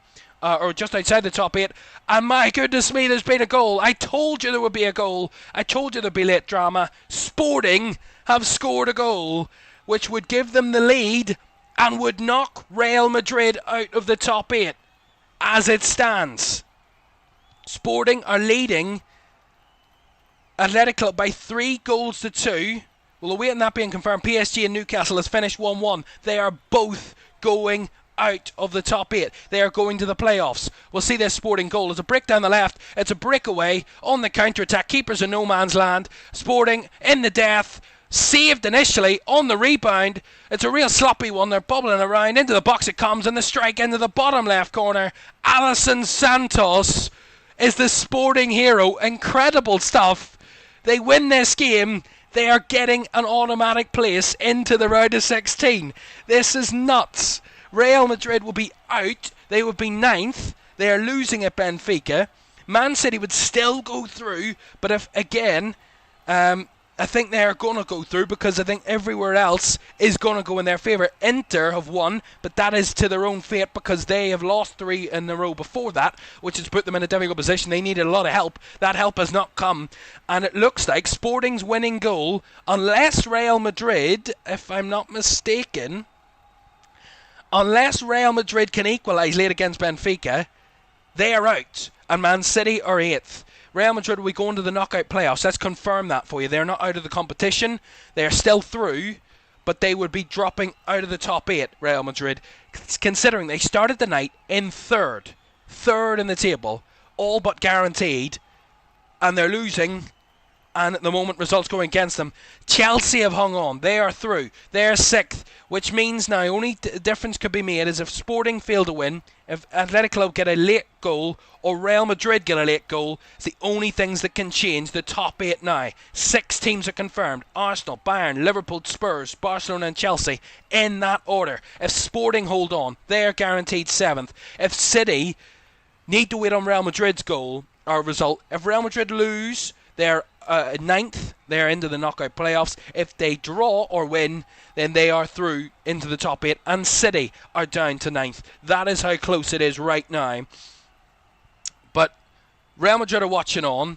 or just outside the top 8. And my goodness me, there's been a goal. I told you there would be a goal. I told you there'd be late drama. Sporting have scored a goal which would give them the lead and would knock Real Madrid out of the top 8 as it stands. Sporting are leading Athletic Club by 3 goals to 2. Well, awaiting that being confirmed, PSG and Newcastle has finished 1-1. They are both going out of the top 8. They are going to the playoffs. We'll see this Sporting goal. It's a break down the left. It's a breakaway on the counter-attack. Keepers in no man's land. Sporting in the death. Saved initially on the rebound. It's a real sloppy one. They're bubbling around. Into the box it comes, and the strike into the bottom left corner. Alisson Santos is the Sporting hero. Incredible stuff. They win this game. They are getting an automatic place into the round of 16. This is nuts. Real Madrid will be out. They would be 9th. They are losing at Benfica. Man City would still go through, but if again, I think they are going to go through because I think everywhere else is going to go in their favour. Inter have won, but that is to their own fate because they have lost 3 in a row before that, which has put them in a difficult position. They needed a lot of help. That help has not come. And it looks like Sporting's winning goal, unless Real Madrid, if I'm not mistaken, unless Real Madrid can equalise late against Benfica, they are out. And Man City are 8th. Real Madrid will be going to the knockout playoffs. Let's confirm that for you. They're not out of the competition. They're still through, but they would be dropping out of the top 8, Real Madrid, considering they started the night in 3rd. 3rd in the table, all but guaranteed, and they're losing, and at the moment results going against them. Chelsea have hung on. They are through. They're 6th, which means now only difference could be made is if Sporting fail to win, if Athletic Club get a late goal, or Real Madrid get a late goal. It's the only things that can change the top 8 now. 6 teams are confirmed. Arsenal, Bayern, Liverpool, Spurs, Barcelona and Chelsea in that order. If Sporting hold on, they are guaranteed 7th. If City need to wait on Real Madrid's goal or result, if Real Madrid lose, they're 9th. They're into the knockout playoffs. If they draw or win, then they are through into the top 8. And City are down to 9th. That is how close it is right now. But Real Madrid are watching on.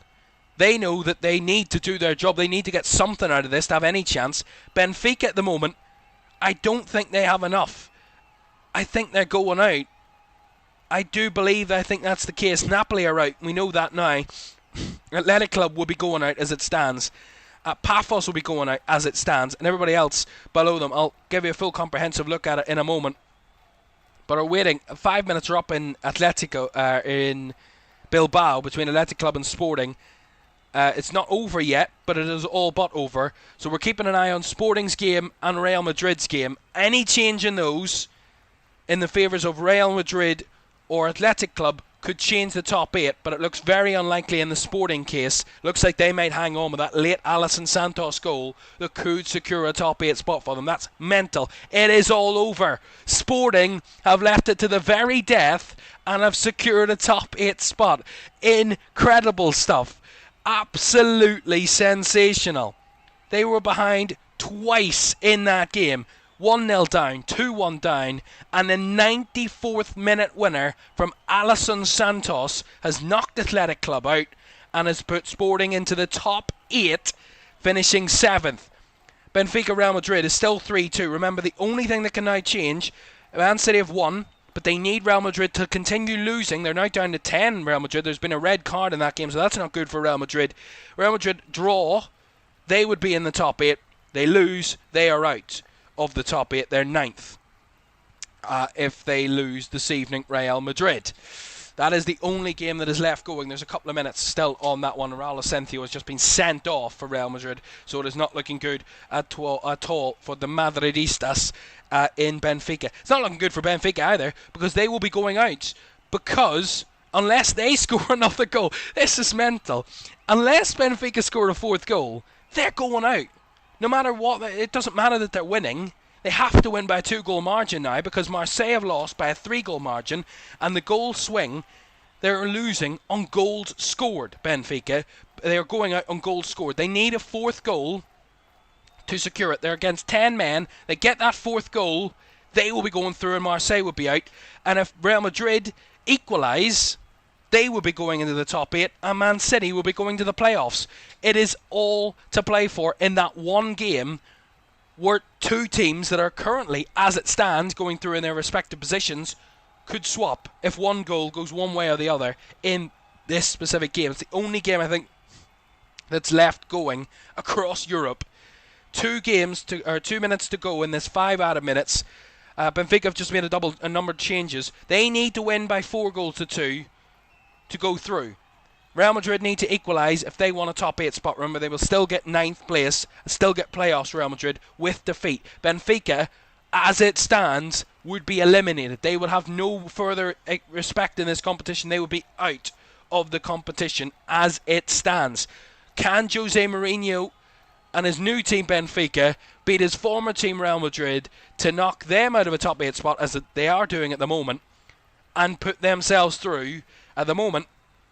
They know that they need to do their job. They need to get something out of this to have any chance. Benfica at the moment, I don't think they have enough. I think they're going out. I do believe, I think that's the case. Napoli are out. We know that now. Athletic Club will be going out as it stands. Paphos will be going out as it stands. And everybody else below them, I'll give you a full comprehensive look at it in a moment. But are waiting. 5 minutes are up in Atletico, in Bilbao, between Athletic Club and Sporting. It's not over yet, but it is all but over. So we're keeping an eye on Sporting's game and Real Madrid's game. Any change in those in the favours of Real Madrid or Athletic Club could change the top 8, but it looks very unlikely in the Sporting case. Looks like they might hang on with that late Alisson Santos goal that could secure a top 8 spot for them. That's mental. It is all over. Sporting have left it to the very death and have secured a top 8 spot. Incredible stuff. Absolutely sensational. They were behind twice in that game. 1-0 down, 2-1 down, and the 94th minute winner from Alisson Santos has knocked Athletic Club out and has put Sporting into the top 8, finishing 7th. Benfica Real Madrid is still 3-2. Remember, the only thing that can now change, Man City have won, but they need Real Madrid to continue losing. They're now down to 10, Real Madrid. There's been a red card in that game, so that's not good for Real Madrid. Real Madrid draw, they would be in the top 8. They lose, they are out of the top 8. They're 9th if they lose this evening, Real Madrid. That is the only game that is left going. There's a couple of minutes still on that one. Raul Asencio has just been sent off for Real Madrid, so it is not looking good at all for the Madridistas in Benfica. It's not looking good for Benfica either, because they will be going out, because unless they score another goal, this is mental, unless Benfica score a 4th goal, they're going out. No matter what, it doesn't matter that they're winning. They have to win by a 2-goal margin now, because Marseille have lost by a 3-goal margin, and the goal swing, they're losing on goals scored, Benfica. They are going out on goals scored. They need a 4th goal to secure it. They're against 10 men. They get that 4th goal, they will be going through and Marseille will be out. And if Real Madrid equalise, they will be going into the top 8 and Man City will be going to the playoffs. It is all to play for in that one game where two teams that are currently, as it stands, going through in their respective positions could swap if one goal goes one way or the other in this specific game. It's the only game I think that's left going across Europe. 2 minutes to go in this 5 added minutes. Benfica have just made a number of changes. They need to win by 4 goals to 2 to go through. Real Madrid need to equalise if they want a top 8 spot. Remember, they will still get 9th place and still get playoffs, Real Madrid, with defeat. Benfica, as it stands, would be eliminated. They would have no further respect in this competition. They would be out of the competition as it stands. Can Jose Mourinho and his new team Benfica beat his former team Real Madrid to knock them out of a top 8 spot, as they are doing at the moment, and put themselves through? At the moment,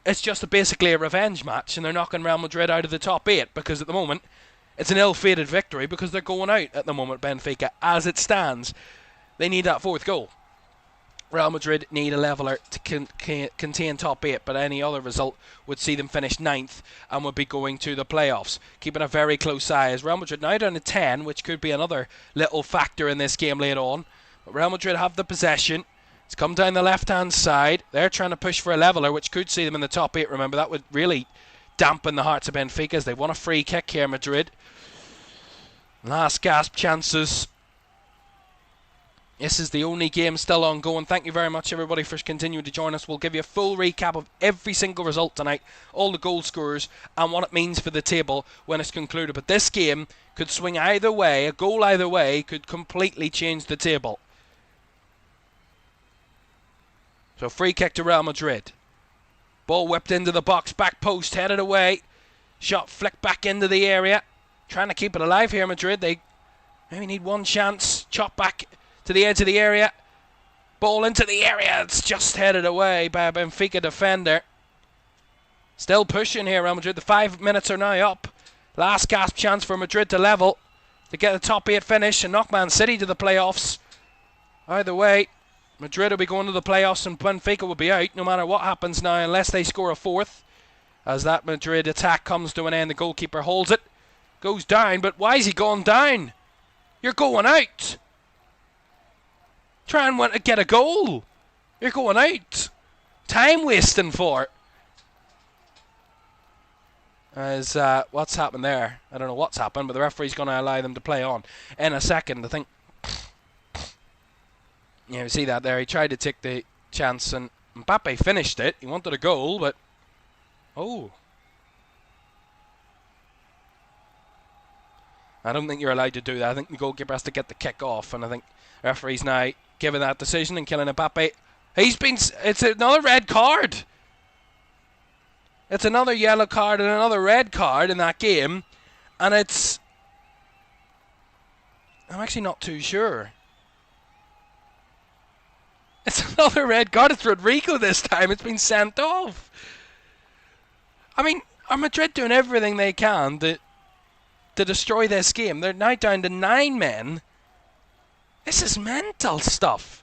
it's just basically a revenge match, and they're knocking Real Madrid out of the top 8, because at the moment it's an ill-fated victory, because they're going out at the moment, Benfica. As it stands, they need that 4th goal. Real Madrid need a leveller to contain top 8, but any other result would see them finish 9th and would be going to the playoffs. Keeping a very close eye, as Real Madrid now down to 10, which could be another little factor in this game later on. But Real Madrid have the possession. It's come down the left-hand side. They're trying to push for a leveller, which could see them in the top 8. Remember, that would really dampen the hearts of Benfica, as they want a free kick here, Madrid. Last gasp chances. This is the only game still ongoing. Thank you very much, everybody, for continuing to join us. We'll give you a full recap of every single result tonight, all the goal scorers, and what it means for the table when it's concluded. But this game could swing either way. A goal either way could completely change the table. So free kick to Real Madrid. Ball whipped into the box, back post, headed away. Shot flicked back into the area. Trying to keep it alive here, Madrid. They maybe need one chance. Chop back to the edge of the area. Ball into the area. It's just headed away by a Benfica defender. Still pushing here, Real Madrid. The 5 minutes are now up. Last gasp chance for Madrid to level, to get a top 8 finish and knock Man City to the playoffs. Either way, Madrid will be going to the playoffs and Benfica will be out no matter what happens now, unless they score a 4th. As that Madrid attack comes to an end, the goalkeeper holds it. Goes down, but why is he gone down? You're going out. Try and get a goal. You're going out. Time wasting for it. As what's happened there? I don't know what's happened, but the referee's going to allow them to play on in a second. I think. Yeah, you see that there. He tried to take the chance, and Mbappe finished it. He wanted a goal, but oh. I don't think you're allowed to do that. I think the goalkeeper has to get the kick off, and I think the referee's now giving that decision and killing Mbappe. It's another red card. It's another yellow card and another red card in that game, and I'm actually not too sure. It's another red card. It's Rodrigo this time. It's been sent off. I mean, are Madrid doing everything they can to destroy this game? They're now down to 9 men. This is mental stuff.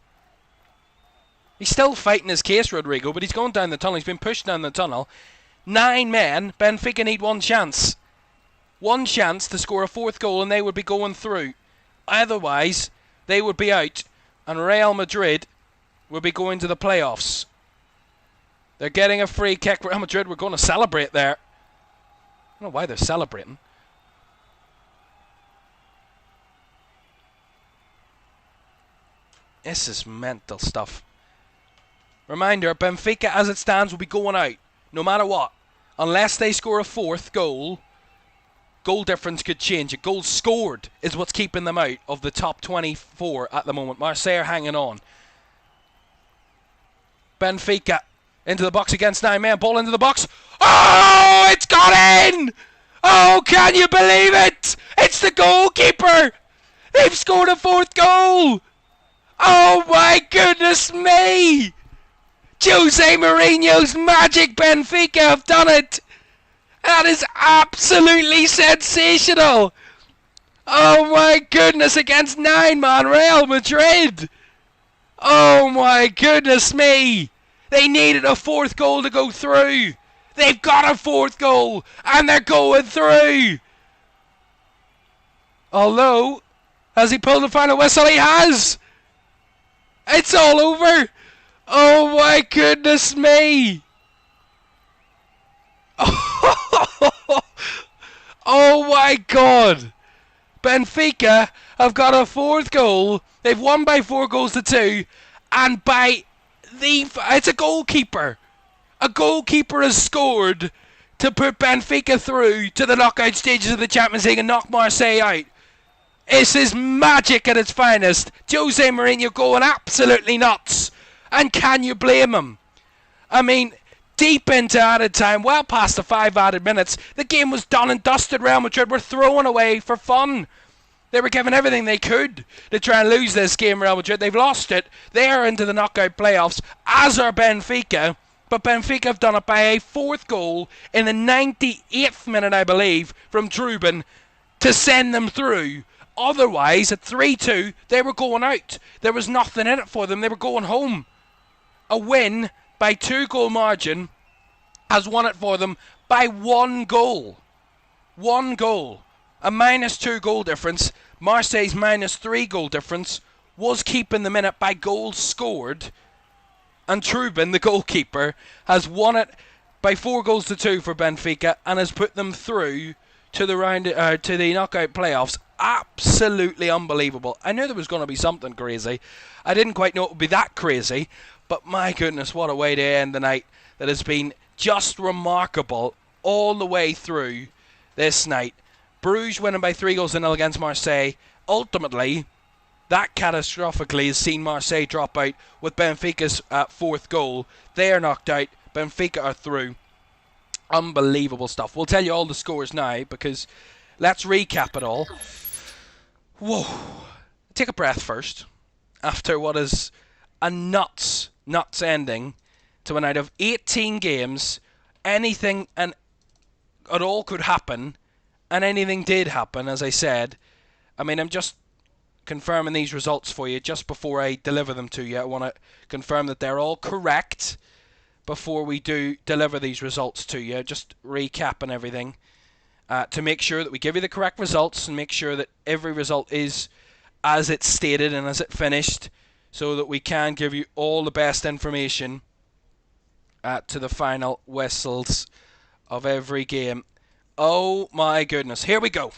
He's still fighting his case, Rodrigo, but he's going down the tunnel. He's been pushed down the tunnel. 9 men. Benfica need one chance. One chance to score a 4th goal and they would be going through. Otherwise, they would be out. And Real Madrid will be going to the playoffs. They're getting a free kick. Real Madrid were going to celebrate there. I don't know why they're celebrating. This is mental stuff. Reminder, Benfica as it stands will be going out no matter what. Unless they score a 4th goal, goal difference could change. A goal scored is what's keeping them out of the top 24 at the moment. Marseille are hanging on. Benfica into the box against 9 men. Ball into the box. Oh, it's got in! Oh, can you believe it? It's the goalkeeper! They've scored a 4th goal! Oh my goodness me! Jose Mourinho's magic Benfica have done it! That is absolutely sensational! Oh my goodness, against 9-man Real Madrid! Oh my goodness me! They needed a fourth goal to go through. They've got a fourth goal, and they're going through. Although, has he pulled the final whistle? He has. It's all over. Oh my goodness me. Oh my God. Benfica have got a fourth goal. They've won by 4 goals to 2. And it's a goalkeeper. A goalkeeper has scored to put Benfica through to the knockout stages of the Champions League and knock Marseille out. This is magic at its finest. Jose Mourinho going absolutely nuts. And can you blame him? I mean, deep into added time, well past the 5 added minutes, the game was done and dusted. Real Madrid were throwing away for fun. They were giving everything they could to try and lose this game, Real Madrid. They've lost it. They are into the knockout playoffs, as are Benfica. But Benfica have done it by a 4th goal in the 98th minute, I believe, from Trubin to send them through. Otherwise, at 3-2, they were going out. There was nothing in it for them. They were going home. A win by 2-goal margin has won it for them by 1 goal. 1 goal. A -2 goal difference. Marseille's -3 goal difference was keeping them in it by goals scored. And Trubin, the goalkeeper, has won it by 4 goals to 2 for Benfica and has put them through to the knockout playoffs. Absolutely unbelievable. I knew there was going to be something crazy. I didn't quite know it would be that crazy, but my goodness, what a way to end the night. That has been just remarkable all the way through this night. Bruges winning by 3 goals to 0 against Marseille. Ultimately, that catastrophically has seen Marseille drop out with Benfica's 4th goal. They are knocked out. Benfica are through. Unbelievable stuff. We'll tell you all the scores now because let's recap it all. Whoa. Take a breath first. After what is a nuts ending to a night of 18 games, anything and it all could happen, and anything did happen, as I said. I mean, I'm just confirming these results for you just before I deliver them to you. I want to confirm that they're all correct before we do deliver these results to you. Just recapping everything to make sure that we give you the correct results and make sure that every result is as it's stated and as it finished, so that we can give you all the best information to the final whistles of every game. Oh my goodness, here we go.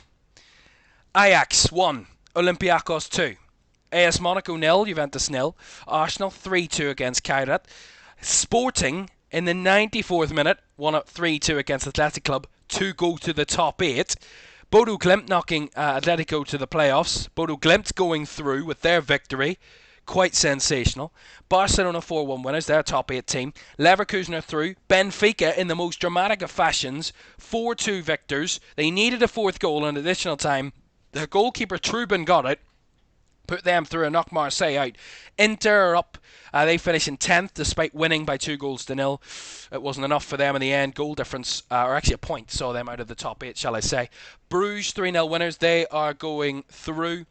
Ajax 1, Olympiacos 2, AS Monaco 0, Juventus 0, Arsenal 3-2 against Qarabag. Sporting in the 94th minute won up 3-2 against Athletic Club to go to the top 8. Bodo Glimt knocking Atletico to the playoffs. Bodo Glimt going through with their victory. Quite sensational. Barcelona 4-1 winners, their top 8 team. Leverkusen are through. Benfica, in the most dramatic of fashions, 4-2 victors. They needed a 4th goal in additional time. Their goalkeeper Trubin got it. Put them through and knocked Marseille out. Inter are up. They finish in 10th despite winning by 2 goals to 0. It wasn't enough for them in the end. Goal difference, or actually a point, saw them out of the top 8, shall I say. Bruges 3-0 winners. They are going through.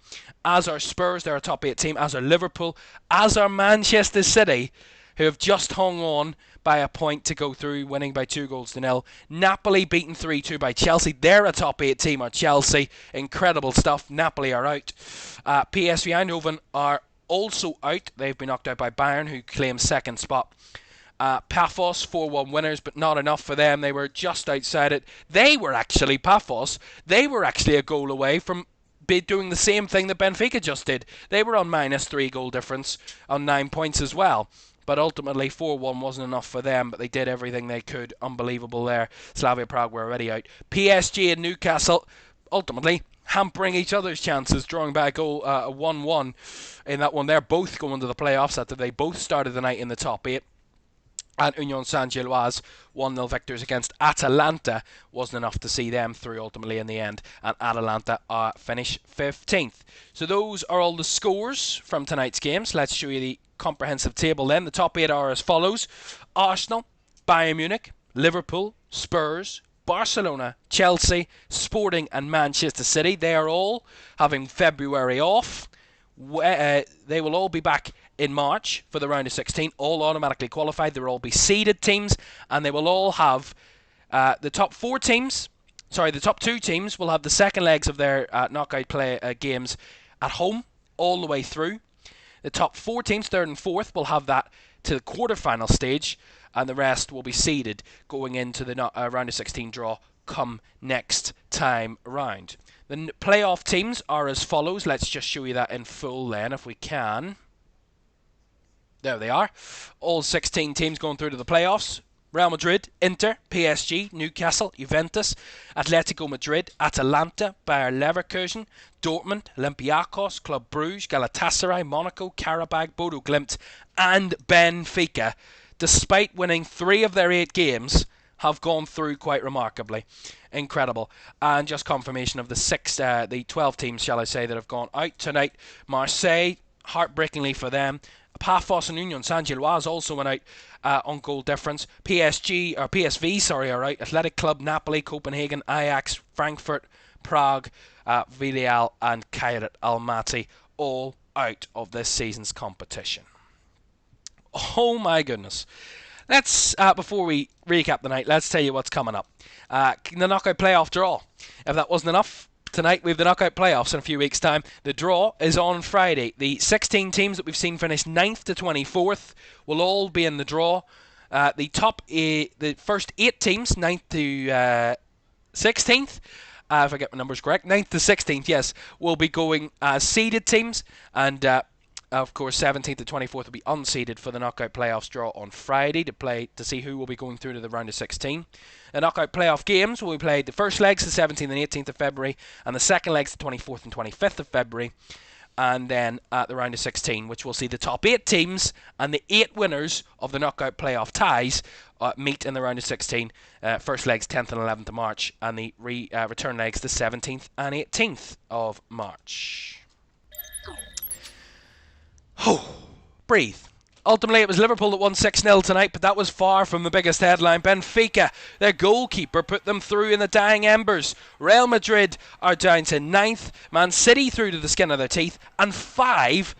As are Spurs, they're a top 8 team. As are Liverpool. As are Manchester City, who have just hung on by a point to go through, winning by 2 goals to 0. Napoli beaten 3-2 by Chelsea. They're a top 8 team, are Chelsea. Incredible stuff. Napoli are out. PSV Eindhoven are also out. They've been knocked out by Bayern, who claim 2nd spot. Paphos 4-1 winners, but not enough for them. They were just outside it. Paphos, they were actually a goal away from doing the same thing that Benfica just did. They were on -3 goal difference on 9 points as well. But ultimately 4-1 wasn't enough for them, but they did everything they could. Unbelievable there. Slavia Prague were already out. PSG and Newcastle ultimately hampering each other's chances, drawing back a goal, 1-1 in that one. They're both going to the playoffs after they both started the night in the top 8. And Union Saint-Gilloise 1-0 victors against Atalanta. Wasn't enough to see them through ultimately in the end. And Atalanta finish 15th. So those are all the scores from tonight's games. Let's show you the comprehensive table then. The top 8 are as follows. Arsenal, Bayern Munich, Liverpool, Spurs, Barcelona, Chelsea, Sporting and Manchester City. They are all having February off. They will all be back in March for the round of 16, all automatically qualified. They will all be seeded teams, and they will all have the top two teams will have the second legs of their knockout play games at home all the way through. The top 4 teams, third and fourth, will have that to the quarterfinal stage, and the rest will be seeded going into the round of 16 draw come next time round. The playoff teams are as follows. Let's just show you that in full then, if we can. There they are. All 16 teams going through to the playoffs. Real Madrid, Inter, PSG, Newcastle, Juventus, Atletico Madrid, Atalanta, Bayer Leverkusen, Dortmund, Olympiacos, Club Brugge, Galatasaray, Monaco, Qarabag, Bodo Glimt, and Benfica, despite winning 3 of their 8 games, have gone through quite remarkably. Incredible. And just confirmation of the 12 teams, shall I say, that have gone out tonight. Marseille, heartbreakingly for them. Pafos and Union Saint-Gilloise also went out on goal difference. PSV are out. Athletic Club, Napoli, Copenhagen, Ajax, Frankfurt, Prague, Villarreal, and Kairat Almaty all out of this season's competition. Oh my goodness. Let's, before we recap the night, let's tell you what's coming up. The knockout playoff draw. If that wasn't enough, tonight we have the knockout playoffs in a few weeks' time. The draw is on Friday. The 16 teams that we've seen finish 9th to 24th will all be in the draw. The first 8 teams, 9th to 16th, if I get my numbers correct, 9th to 16th, yes, will be going as seeded teams, and of course 17th to 24th will be unseeded for the knockout playoffs draw on Friday to see who will be going through to the round of 16. The knockout playoff games will be played the first legs the 17th and 18th of February, and the second legs the 24th and 25th of February, and then at the round of 16, which will see the top 8 teams and the 8 winners of the knockout playoff ties meet in the round of 16. First legs 10th and 11th of March, and the return legs the 17th and 18th of March. Oh, breathe. Ultimately, it was Liverpool that won 6-0 tonight, but that was far from the biggest headline. Benfica, their goalkeeper, put them through in the dying embers. Real Madrid are down to 9th. Man City through to the skin of their teeth. And 5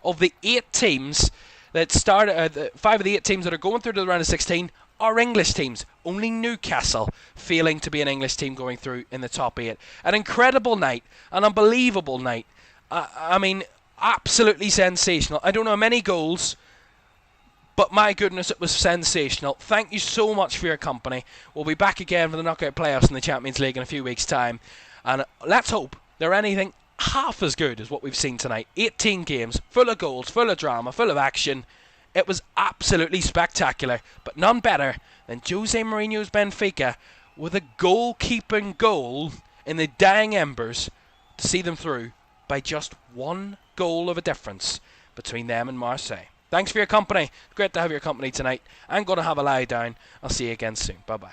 of the 8 teams that started, 5 of the 8 teams that are going through to the round of 16 are English teams. Only Newcastle failing to be an English team going through in the top 8. An incredible night, an unbelievable night. I mean, absolutely sensational. I don't know how many goals, but my goodness, it was sensational. Thank you so much for your company. We'll be back again for the knockout playoffs in the Champions League in a few weeks' time. And let's hope they're anything half as good as what we've seen tonight. 18 games, full of goals, full of drama, full of action. It was absolutely spectacular, but none better than Jose Mourinho's Benfica with a goalkeeping goal in the dying embers to see them through by just 1 goal of a difference between them and Marseille. Thanks for your company. Great to have your company tonight. I'm going to have a lie down. I'll see you again soon. Bye-bye.